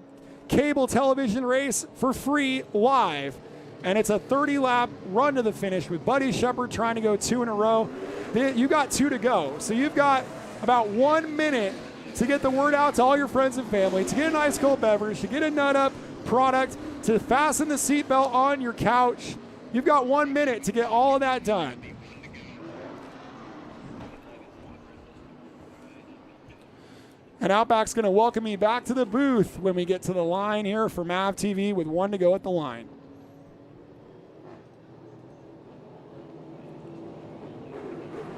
cable television race for free live. And it's a 30-lap run to the finish with Buddy Shepherd trying to go 2 in a row. You got 2 to go. So you've got about 1 minute to get the word out to all your friends and family, to get an ice cold beverage, to get a nut up product, to fasten the seatbelt on your couch. You've got 1 minute to get all of that done. And Outback's going to welcome me back to the booth when we get to the line here for MAV TV with 1 to go at the line.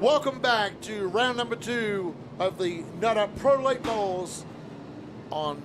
Welcome back to round number 2 of the Nut Up Pro Late Models on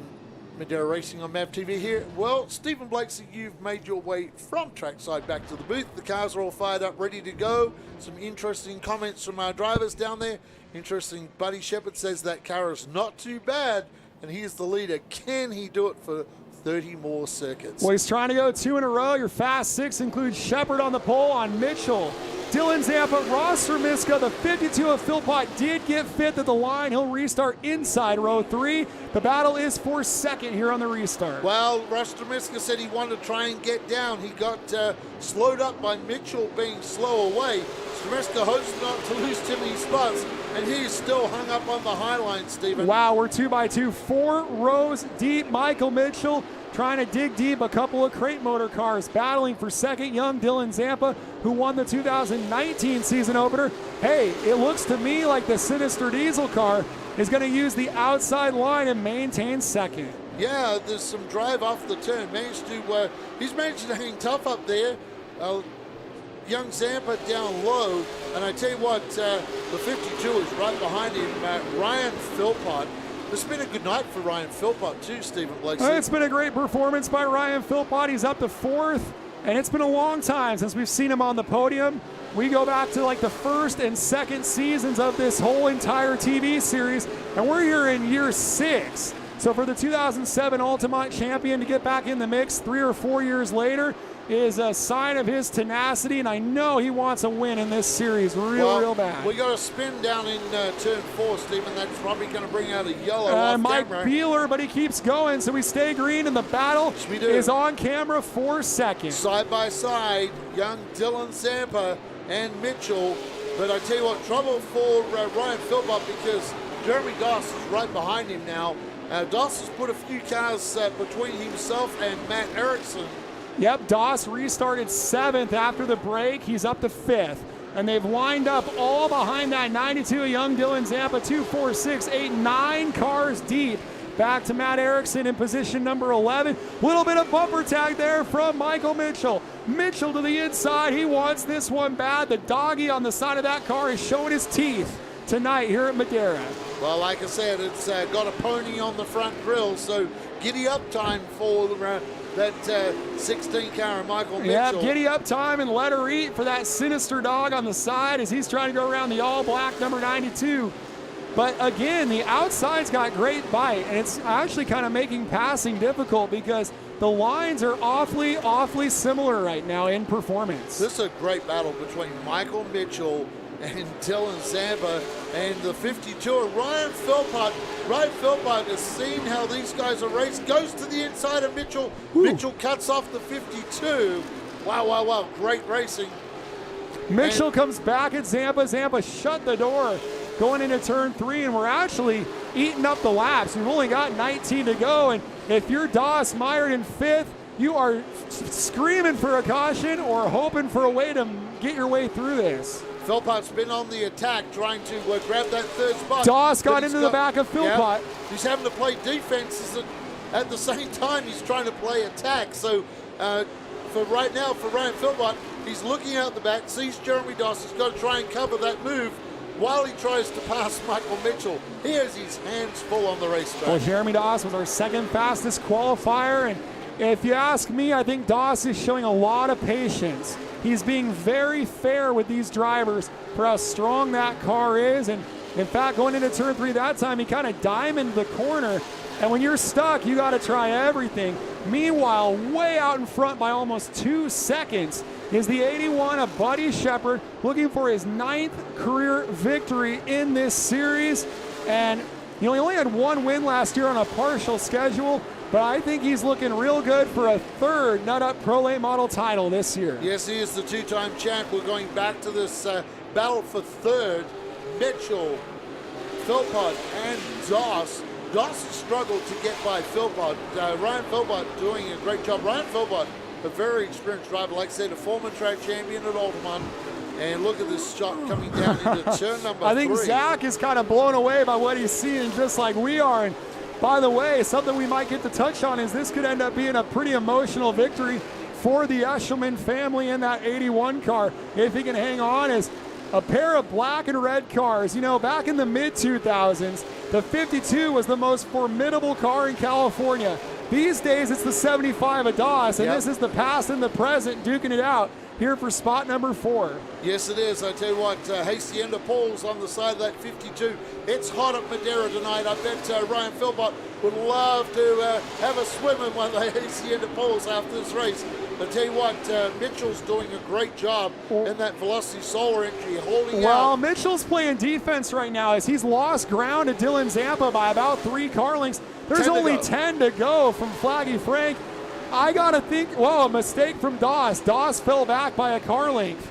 Madera Racing on MAV TV here. Well, Stephen Blakeslee, you've made your way from trackside back to the booth. The cars are all fired up, ready to go. Some interesting comments from our drivers down there. Interesting, Buddy Shepherd says that car is not too bad, and he's the leader. Can he do it for 30 more circuits? Well, he's trying to go 2 in a row. Your fast 6 includes Shepherd on the pole, on Mitchell Dylan Zampa, Ross Remiska, the 52 of Philpott did get fifth at the line. He'll restart inside row 3. The battle is for second here on the restart. Well, Ross Remiska said he wanted to try and get down. He got slowed up by Mitchell being slow away. Remiska hopes not to lose too many spots, and he's still hung up on the high line, Stephen. Wow, we're 2 by 2, 4 rows deep. Michael Mitchell trying to dig deep. A couple of crate motor cars battling for second. Young Dylan Zampa, who won the 2019 season opener. Hey, it looks to me like the Sinister Diesel car is going to use the outside line and maintain second. Yeah, there's some drive off the turn. He's managed to hang tough up there. Young Zampa down low, and I tell you what, the 52 is right behind him, Ryan Philpott. It's been a good night for Ryan Philpott too, Stephen Blakeslee. It's been a great performance by Ryan Philpott. He's up to 4th, and it's been a long time since we've seen him on the podium. We go back to like the 1st and 2nd seasons of this whole entire TV series, and we're here in year 6. So for the 2007 Altamont champion to get back in the mix 3 or 4 years later is a sign of his tenacity, and I know he wants a win in this series real bad. We got a spin down in turn 4, Stephen. That's probably going to bring out a yellow off Mike camera. Beeler, but he keeps going, so we stay green, and the battle is on camera for second. Side by side, young Dylan Zampa and Mitchell. But I tell you what, trouble for Ryan Philpott because Jeremy Doss is right behind him now. Doss has put a few cars between himself and Matt Erickson. Yep, Doss restarted 7th after the break. He's up to 5th. And they've lined up all behind that 92 young Dylan Zampa, 2, 4, 6, 8, 9 cars deep. Back to Matt Erickson in position number 11. Little bit of bumper tag there from Michael Mitchell. Mitchell to the inside. He wants this one bad. The doggy on the side of that car is showing his teeth tonight here at Madera. Well, like I said, it's got a pony on the front grille, so giddy up time for that 16 car of Michael Mitchell. Yeah, giddy up time and let her eat for that sinister dog on the side as he's trying to go around the all-black number 92. But again, the outside's got great bite, and it's actually kind of making passing difficult because the lines are awfully similar right now in performance. This is a great battle between Michael Mitchell and Dylan Zampa and the 52 of Ryan Philpott. Ryan Philpott has seen how these guys are raced, goes to the inside of Mitchell. Ooh. Mitchell cuts off the 52. Wow, great racing. Mitchell comes back at Zampa. Zampa shut the door going into turn 3, and we're actually eating up the laps. We've only got 19 to go, and if you're Doss mired in 5th, you are screaming for a caution or hoping for a way to get your way through this. Philpott's been on the attack, trying to grab that 3rd spot. Doss got into the back of Philpott. Yeah, he's having to play defense at the same time he's trying to play attack. So for right now, for Ryan Philpott, he's looking out the back, sees Jeremy Doss. He's got to try and cover that move while he tries to pass Michael Mitchell. He has his hands full on the racetrack. Well, Jeremy Doss was our 2nd fastest qualifier, and if you ask me, I think Doss is showing a lot of patience. He's being very fair with these drivers for how strong that car is. And in fact, going into turn 3 that time, he kind of diamonded the corner. And when you're stuck, you got to try everything. Meanwhile, way out in front by almost 2 seconds is the 81 of Buddy Shepard, looking for his 9th career victory in this series. And he only had 1 win last year on a partial schedule, but I think he's looking real good for a 3rd Nut Up Pro Late Model title this year. Yes, he is the 2-time champ. We're going back to this battle for 3rd. Mitchell, Philpott, and Doss. Doss has struggled to get by Philpott. Ryan Philpott doing a great job. Ryan Philpott, a very experienced driver, like I said, a former track champion at Altamont. And look at this shot coming down into turn number 3. I think Zach is kind of blown away by what he's seeing, just like we are. And by the way, something we might get to touch on is this could end up being a pretty emotional victory for the Eshelman family in that 81 car. If he can hang on as a pair of black and red cars. You know, back in the mid-2000s, the 52 was the most formidable car in California. These days, it's the 75 of Doss, and this is the past and the present duking it out here for spot number 4. Yes, it is. I tell you what, Hacienda Paul's on the side of that 52. It's hot at Madera tonight. I bet Ryan Philpott would love to have a swim in one of the Hacienda Pauls after this race. I tell you what, Mitchell's doing a great job in that velocity solar entry, holding Well, out. Mitchell's playing defense right now as he's lost ground to Dylan Zampa by about 3 car lengths. There's 10 to only go. 10 to go from Flaggy Frank. I got to think, well, a mistake from Doss. Doss fell back by a car length.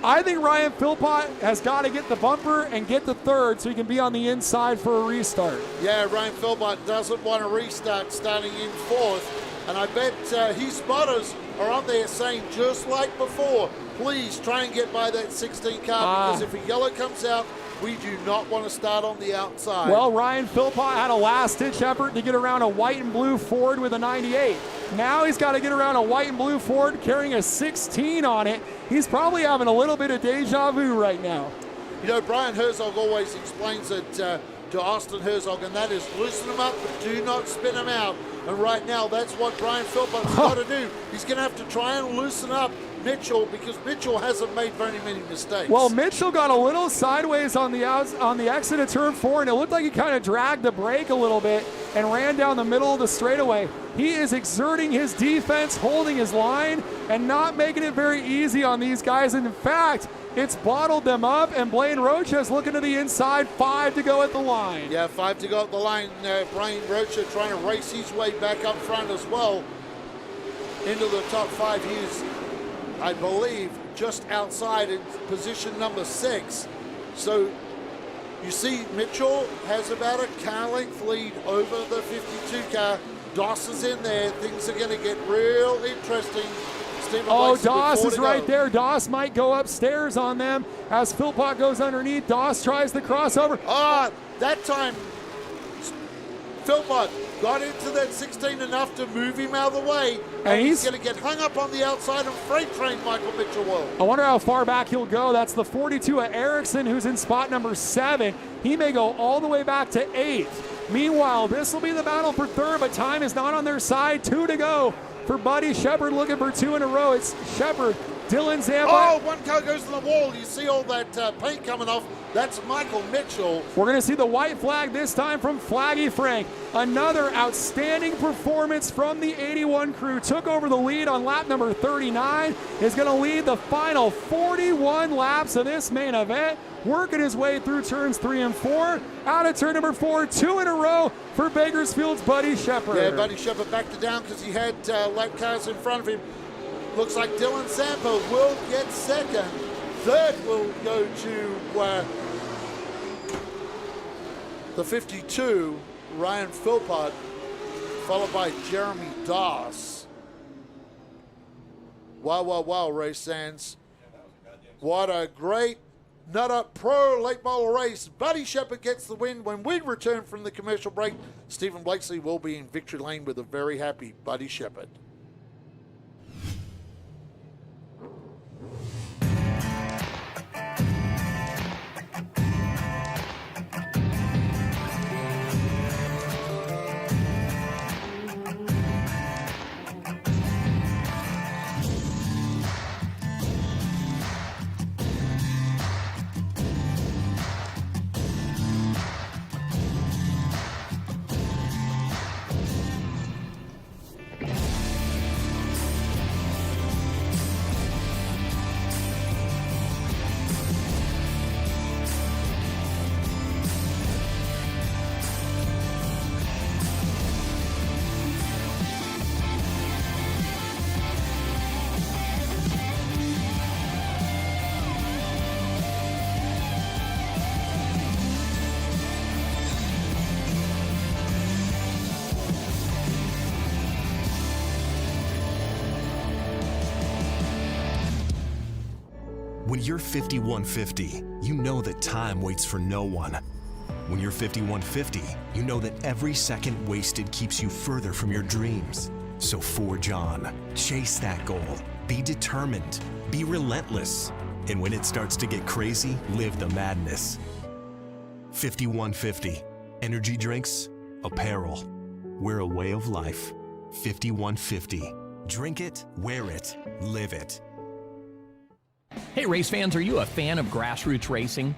I think Ryan Philpott has got to get the bumper and get the third so he can be on the inside for a restart. Yeah, Ryan Philpott doesn't want to restart starting in 4th. And I bet his spotters are on there saying, just like before, please try and get by that 16 car because if a yellow comes out, we do not want to start on the outside. Well, Ryan Philpott had a last-ditch effort to get around a white and blue Ford with a 98. Now he's got to get around a white and blue Ford carrying a 16 on it. He's probably having a little bit of deja vu right now. You know, Brian Herzog always explains it to Austin Herzog, and that is loosen him up, but do not spin him out. And right now, that's what Brian Philpott's got to do. He's going to have to try and loosen up Mitchell because Mitchell hasn't made very many mistakes. Well, Mitchell got a little sideways on the exit of turn 4, and it looked like he kind of dragged the brake a little bit and ran down the middle of the straightaway. He is exerting his defense, holding his line, and not making it very easy on these guys. And in fact, it's bottled them up, and Blaine Rocha's looking to the inside, 5 to go at the line. Yeah, 5 to go at the line. Blaine Rocha trying to race his way back up front as well into the top 5. He's, I believe, just outside in position number 6. So you see Mitchell has about a car length lead over the 52 car. Doss is in there. Things are going to get real interesting. Oh, Doss is right there. Doss might go upstairs on them as Philpott goes underneath. Doss tries the crossover. That time Philpott got into that 16 enough to move him out of the way, and he's going to get hung up on the outside and freight train Michael Mitchell will. I wonder how far back he'll go. That's the 42 of Erickson, who's in spot number 7. He may go all the way back to 8th. Meanwhile, this will be the battle for third, but time is not on their side. 2 to go for Buddy Shepard, looking for 2 in a row. It's Shepard, Dylan Zampa. Oh, one car goes to the wall. You see all that paint coming off. That's Michael Mitchell. We're going to see the white flag this time from Flaggy Frank. Another outstanding performance from the 81 crew. Took over the lead on lap number 39. Is going to lead the final 41 laps of this main event. Working his way through turns 3 and 4. Out of turn number 4, 2 in a row for Bakersfield's Buddy Shepard. Yeah, Buddy Shepard backed it down because he had lap cars in front of him. Looks like Dylan Zampa will get second. Third will go to the 52, Ryan Philpott, followed by Jeremy Doss. Wow, wow, wow, race fans. What a great Nutter Pro late model race. Buddy Shepard gets the win. When we return from the commercial break, Stephen Blakesley will be in victory lane with a very happy Buddy Shepard. When you're 5150, you know that time waits for no one. When you're 5150, you know that every second wasted keeps you further from your dreams. So forge on, chase that goal, be determined, be relentless. And when it starts to get crazy, live the madness. 5150, energy drinks, apparel. We're a way of life. 5150, drink it, wear it, live it. Hey race fans, are you a fan of grassroots racing?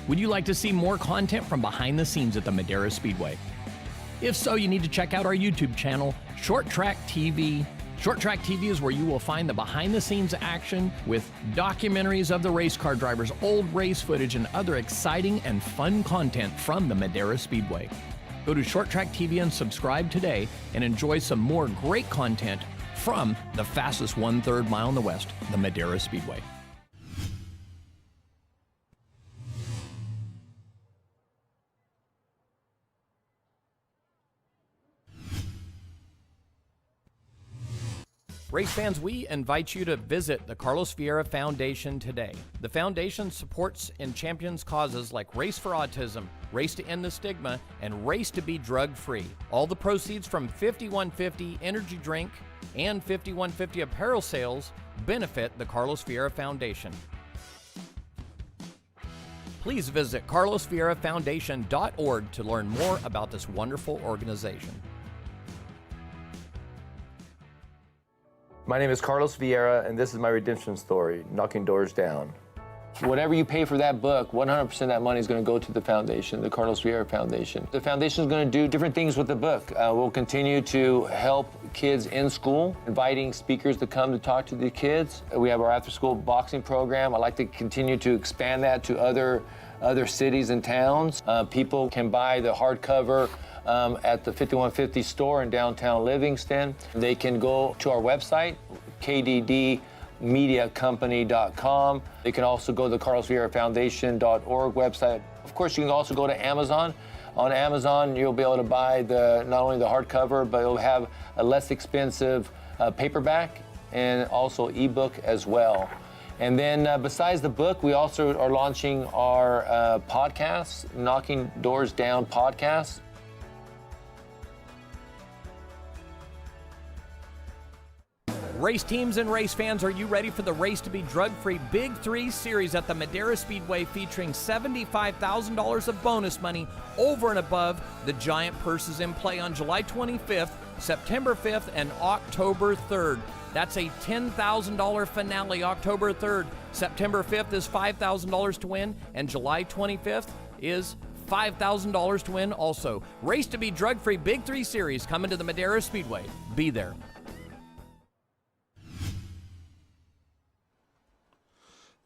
Would you like to see more content from behind the scenes at the Madera Speedway? If so, you need to check out our YouTube channel, ShortTrackTV. Short Track TV is where you will find the behind-the-scenes action with documentaries of the race car drivers, old race footage, and other exciting and fun content from the Madera Speedway. Go to Short Track TV and subscribe today and enjoy some more great content from the fastest 1/3 mile in the West, the Madera Speedway. Race fans, we invite you to visit the Carlos Vieira Foundation today. The foundation supports and champions causes like Race for Autism, Race to End the Stigma, and Race to Be Drug-Free. All the proceeds from 5150 energy drink and 5150 apparel sales benefit the Carlos Vieira Foundation. Please visit carlosvierafoundation.org to learn more about this wonderful organization. My name is Carlos Vieira, and this is my redemption story, Knocking Doors Down. Whatever you pay for that book, 100% of that money is going to go to the foundation, the Carlos Vieira Foundation. The foundation is going to do different things with the book. We'll continue to help kids in school, inviting speakers to come to talk to the kids. We have our after-school boxing program. I'd like to continue to expand that to other cities and towns. People can buy the hardcover at the 5150 store in downtown Livingston. They can go to our website, kddmediacompany.com. They can also go to the carlosvierafoundation.org website. Of course, you can also go to Amazon. On Amazon, you'll be able to buy not only the hardcover, but it'll have a less expensive paperback and also ebook as well. And then besides the book, we also are launching our podcast, Knocking Doors Down podcast. Race teams and race fans, are you ready for the Race to Be Drug-Free Big 3 series at the Madera Speedway, featuring $75,000 of bonus money over and above the giant purses in play on July 25th, September 5th, and October 3rd. That's a $10,000 finale October 3rd. September 5th is $5,000 to win, and July 25th is $5,000 to win also. Race to Be Drug-Free Big 3 series coming to the Madera Speedway. Be there.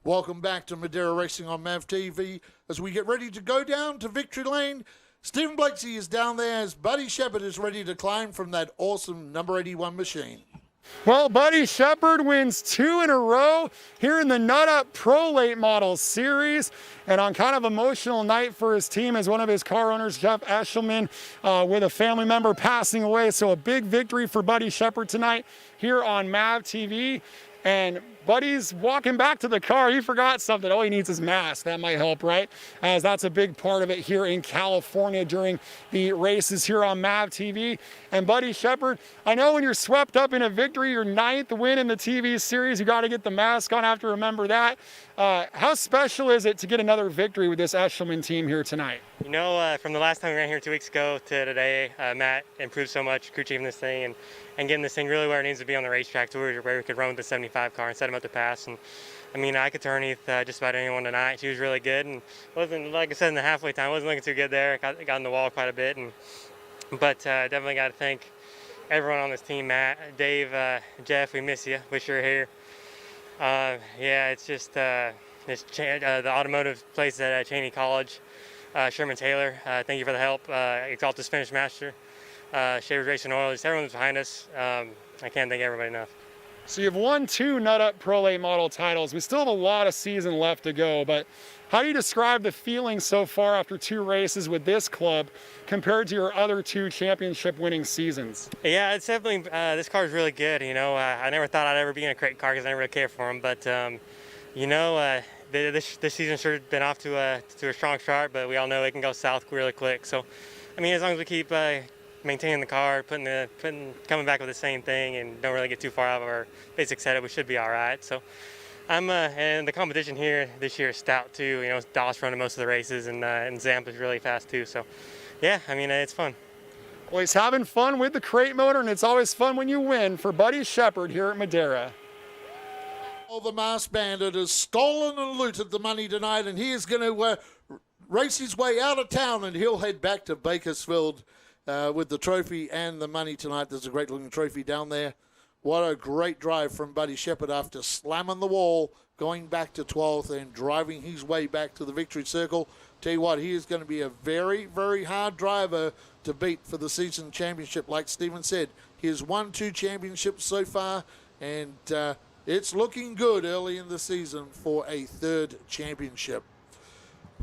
Welcome back to Madera Racing on MAV TV. As we get ready to go down to Victory Lane, Stephen Blakesy is down there as Buddy Shepard is ready to climb from that awesome number 81 machine. Well, Buddy Shepard wins 2 in a row here in the Nut Up Pro Late Model Series. And on kind of emotional night for his team as one of his car owners, Jeff Eshelman, with a family member passing away. So a big victory for Buddy Shepard tonight here on MAV TV. And Buddy's walking back to the car. He forgot something. Oh, he needs his mask. That might help, right? As that's a big part of it here in California during the races here on MAV TV. And Buddy Shepard, I know when you're swept up in a victory, your 9th win in the TV series, you got to get the mask on. I have to remember that. How special is it to get another victory with this Eshelman team here tonight? You know, from the last time we ran here 2 weeks ago to today, Matt improved so much, crew chiefing this thing, and getting this thing really where it needs to be on the racetrack to where we could run with the 75 car and set him up to pass. And I mean, I could turn just about anyone tonight. She was really good, and wasn't, like I said, in the halfway time, wasn't looking too good there. Got in the wall quite a bit, but definitely got to thank everyone on this team, Matt, Dave, Jeff. We miss you. Wish you were here. Yeah, it's just the automotive place at Cheney College. Sherman Taylor, thank you for the help. Exaltus Finish Master, Shavers Racing Oil, just everyone's behind us. I can't thank everybody enough. So you've won 2 Nut Up Pro Late Model titles. We still have a lot of season left to go, but how do you describe the feeling so far after 2 races with this club compared to your other 2 championship winning seasons? Yeah, it's definitely, this car is really good. You know, I never thought I'd ever be in a crate car because I never really cared for them, but you know, this season sure been off to a strong start, but we all know it can go south really quick. So, I mean, as long as we keep maintaining the car, coming back with the same thing, and don't really get too far out of our basic setup, we should be all right. So, and the competition here this year is stout too. You know, Dallas running most of the races, and Zamp is really fast too. So, yeah, I mean, it's fun. Well, he's having fun with the crate motor, and it's always fun when you win for Buddy Shepard here at Madera. Well, the masked bandit has stolen and looted the money tonight, and he is going to race his way out of town, and he'll head back to Bakersfield with the trophy and the money tonight. There's a great looking trophy down there What a great drive from Buddy Shepherd after slamming the wall, going back to 12th and driving his way back to the victory circle. Tell you what, he is going to be a very, very hard driver to beat for the season championship. Like Stephen said, he has won 2 championships so far, and it's looking good early in the season for a 3rd championship.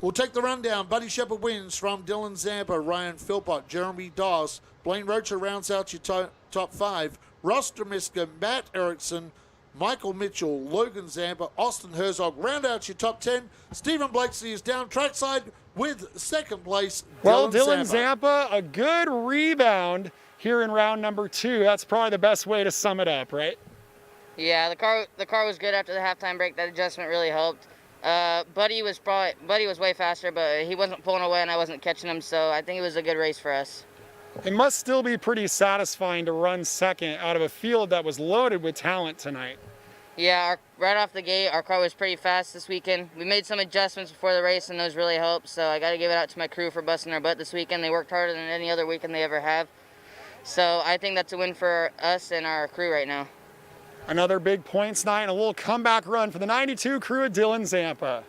We'll take the rundown. Buddy Shepherd wins from Dylan Zampa, Ryan Philpott, Jeremy Doss. Blaine Rocha rounds out your top 5. Ross Dremiska, Matt Erickson, Michael Mitchell, Logan Zampa, Austin Herzog round out your top 10. Stephen Blakeslee is down trackside with 2nd place. Dylan Zampa, a good rebound here in round number 2. That's probably the best way to sum it up, right? Yeah, the car was good after the halftime break. That adjustment really helped. Buddy was way faster, but he wasn't pulling away and I wasn't catching him, so I think it was a good race for us. It must still be pretty satisfying to run 2nd out of a field that was loaded with talent tonight. Yeah, right off the gate, our car was pretty fast this weekend. We made some adjustments before the race, and those really helped. So I got to give it out to my crew for busting their butt this weekend. They worked harder than any other weekend they ever have. So I think that's a win for us and our crew right now. Another big points night and a little comeback run for the 92 crew of Dylan Zampa.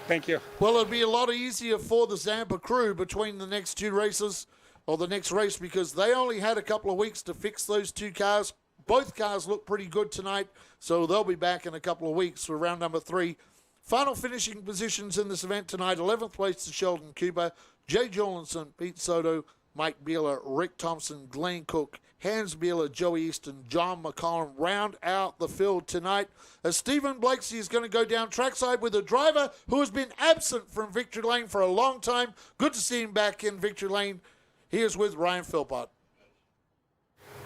Thank you. Well, it'll be a lot easier for the Zampa crew between the next 2 races, or the next race, because they only had a couple of weeks to fix those 2 cars. Both cars look pretty good tonight, so they'll be back in a couple of weeks for round number 3. Final finishing positions in this event tonight: 11th place to Sheldon Cooper, Jay Jorlinson, Pete Soto, Mike Beeler, Rick Thompson, Glenn Cook, Hans Beeler, Joey Easton, John McCollum round out the field tonight. As Stephen Blakeslee is going to go down trackside with a driver who has been absent from Victory Lane for a long time. Good to see him back in Victory Lane. He is with Ryan Philpott.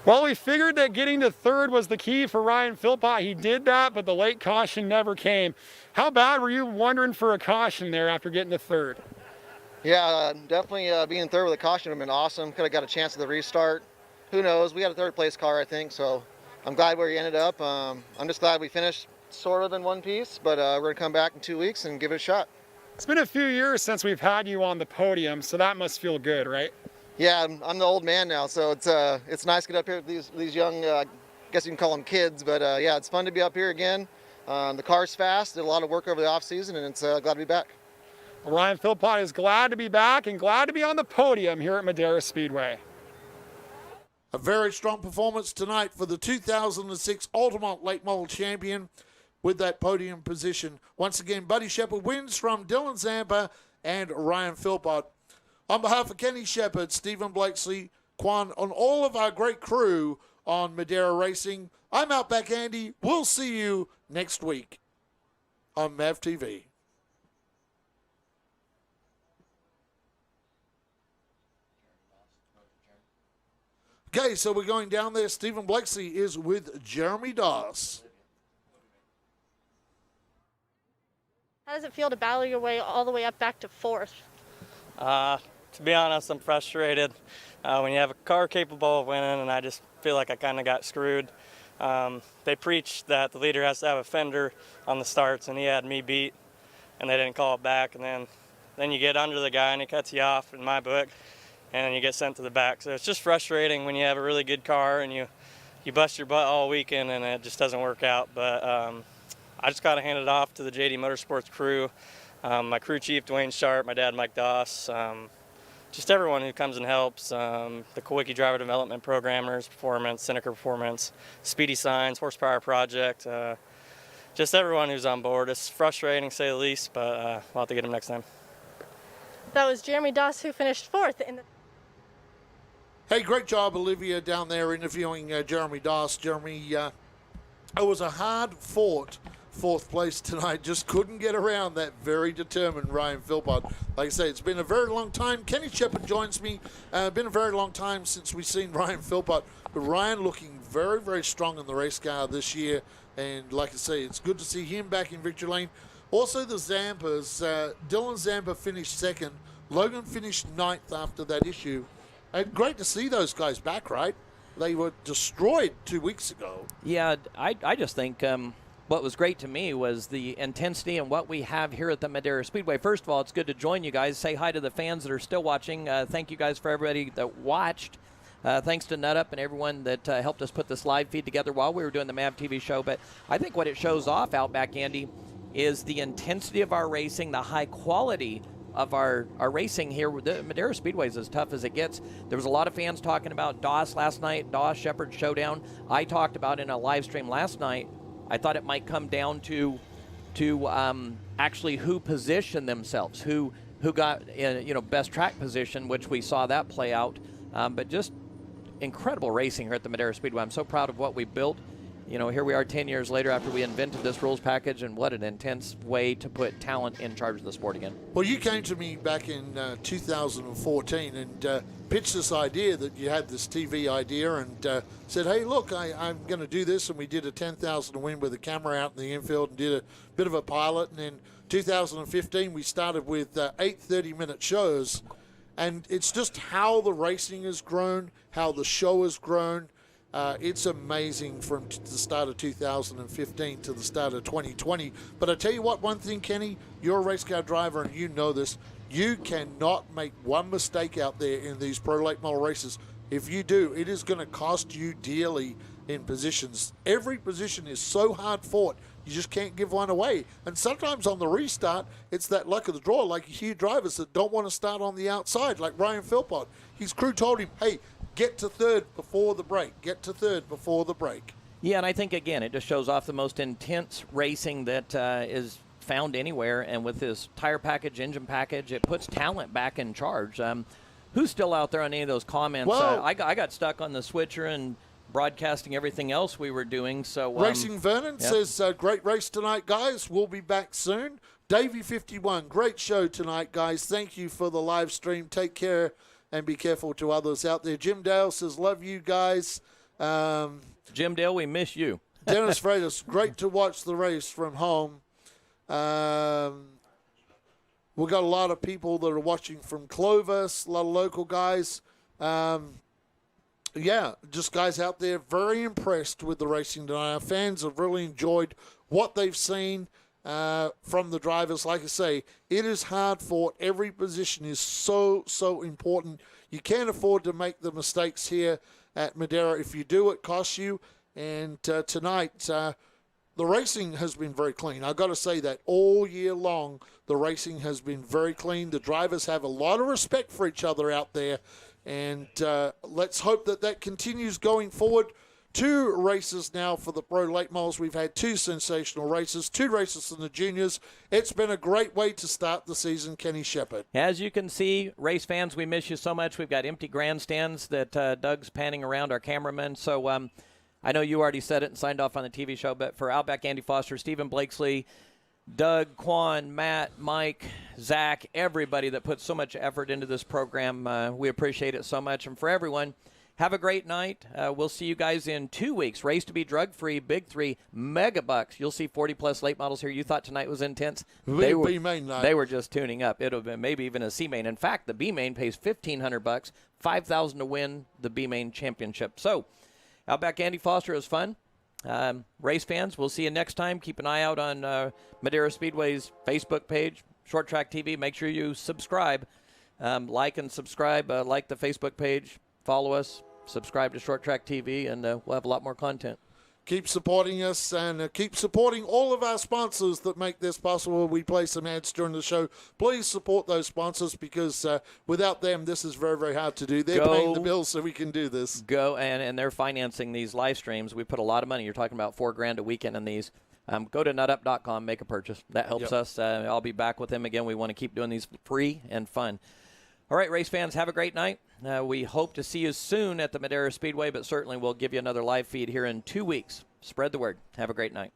Well, we figured that getting to 3rd was the key for Ryan Philpott. He did that, but the late caution never came. How bad were you wondering for a caution there after getting to 3rd? Yeah, definitely being 3rd with a caution would have been awesome. Could have got a chance at the restart. Who knows? We got a 3rd place car, I think, so I'm glad where he ended up. I'm just glad we finished sort of in one piece, but we're going to come back in 2 weeks and give it a shot. It's been a few years since we've had you on the podium, so that must feel good, right? Yeah, I'm the old man now, so it's nice to get up here with these young, I guess you can call them kids, but yeah, it's fun to be up here again. The car's fast, did a lot of work over the off season, and it's glad to be back. Ryan Philpott is glad to be back and glad to be on the podium here at Madera Speedway. A very strong performance tonight for the 2006 Ultimate Late Model Champion with that podium position. Once again, Buddy Shepherd wins from Dylan Zampa and Ryan Philpott. On behalf of Kenny Shepherd, Stephen Blakeslee, Quan, on all of our great crew on Madera Racing, I'm Outback Andy. We'll see you next week on MAV TV. Okay, so we're going down there. Stephen Blakeslee is with Jeremy Doss. How does it feel to battle your way all the way up back to 4th? To be honest, I'm frustrated. When you have a car capable of winning, and I just feel like I kind of got screwed. They preach that the leader has to have a fender on the starts, and he had me beat, and they didn't call it back. And then you get under the guy, and he cuts you off, in my book, and then you get sent to the back. So it's just frustrating when you have a really good car and you bust your butt all weekend and it just doesn't work out. But I just got to hand it off to the JD Motorsports crew, my crew chief, Dwayne Sharp, my dad, Mike Doss, just everyone who comes and helps, the Kawicki Driver Development Programmers, Performance, Seneca Performance, Speedy Signs, Horsepower Project, just everyone who's on board. It's frustrating, to say the least, but we'll have to get them next time. That was Jeremy Doss, who finished 4th in the... Hey, great job, Olivia, down there interviewing Jeremy Doss. Jeremy, it was a hard-fought 4th place tonight. Just couldn't get around that very determined Ryan Philpott. Like I say, it's been a very long time. Kenny Shepherd joins me. Been a very long time since we've seen Ryan Philpott. But Ryan looking very, very strong in the race car this year. And like I say, it's good to see him back in victory lane. Also, the Zampas. Dylan Zampa finished 2nd. Logan finished 9th after that issue. And great to see those guys back, right? They were destroyed 2 weeks ago. Yeah, I just think what was great to me was the intensity and what we have here at the Madera Speedway. First of all, it's good to join you guys. Say hi to the fans that are still watching. Thank you guys for everybody that watched. Thanks to NutUp and everyone that helped us put this live feed together while we were doing the MAV TV show. But I think what it shows off, Outback Andy, is the intensity of our racing, the high quality of our racing here. The Madera Speedway is as tough as it gets. There was a lot of fans talking about Doss last night, Doss Shepherd Showdown. I talked about in a live stream last night, I thought it might come down to actually who positioned themselves, who got best track position, which we saw that play out. But just incredible racing here at the Madera Speedway. I'm so proud of what we built. Here we are 10 years later after we invented this rules package, and what an intense way to put talent in charge of the sport again. Well, you came to me back in 2014 and pitched this idea that you had this TV idea and said, hey, look, I'm going to do this. And we did a 10,000 to win with a camera out in the infield and did a bit of a pilot. And in 2015, we started with 8 30-minute shows. And it's just how the racing has grown, how the show has grown. It's amazing from the start of 2015 to the start of 2020. But I tell you what, one thing, Kenny, you're a race car driver and you know this. You cannot make one mistake out there in these pro late model races. If you do, it is going to cost you dearly in positions. Every position is so hard fought, you just can't give one away. And sometimes on the restart, it's that luck of the draw. Like you hear drivers that don't want to start on the outside, like Ryan Philpott. His crew told him, hey, get to third before the break. Get to third before the break. Yeah, and I think, again, it just shows off the most intense racing that is found anywhere. And with this tire package, engine package, it puts talent back in charge. Who's still out there on any of those comments? Well, I got stuck on the switcher and broadcasting everything else we were doing. So Racing Vernon says, great race tonight, guys. We'll be back soon. Davey51, great show tonight, guys. Thank you for the live stream. Take care. And be careful to others out there. Jim Dale says, love you guys. Jim Dale, we miss you. Dennis Freitas, great to watch the race from home. We've got a lot of people that are watching from Clovis, a lot of local guys. Just guys out there very impressed with the racing tonight. Our fans have really enjoyed what they've seen from the drivers. Like I say, it is hard fought. Every position is so important. You can't afford to make the mistakes here at Madera. If you do, it costs you. And tonight, the racing has been very clean. I've got to say that all year long, the racing has been very clean. The drivers have a lot of respect for each other out there. And let's hope that continues going forward. 2 races now for the pro late models. We've had 2 sensational races, 2 races in the juniors. It's been a great way to start the season, Kenny Shepard. As you can see, race fans, we miss you so much. We've got empty grandstands that Doug's panning around, our cameraman. So I know you already said it and signed off on the TV show, but for Outback Andy Foster, Stephen Blakesley, Doug, Quan, Matt, Mike, Zach, everybody that puts so much effort into this program, we appreciate it so much. And for everyone, have a great night. We'll see you guys in 2 weeks. Race to be drug-free, Big 3, mega bucks. You'll see 40-plus late models here. You thought tonight was intense. They were just tuning up. It'll be maybe even a C-main. In fact, the B-main pays $1,500, $5,000 to win the B-main championship. So, Outback Andy Foster is fun. Race fans, we'll see you next time. Keep an eye out on Madera Speedway's Facebook page, ShortTrackTV. Make sure you subscribe. Like and subscribe. Like the Facebook page. Follow us. Subscribe to ShortTrackTV, and we'll have a lot more content. Keep supporting us and keep supporting all of our sponsors that make this possible. We play some ads during the show. Please support those sponsors because without them, this is very, very hard to do. They're paying the bills so we can do this. And they're financing these live streams. We put a lot of money. You're talking about $4,000 a weekend in these. Go to nutup.com, make a purchase. That helps us. I'll be back with them again. We want to keep doing these free and fun. All right, race fans, have a great night. We hope to see you soon at the Madera Speedway, but certainly we'll give you another live feed here in 2 weeks. Spread the word. Have a great night.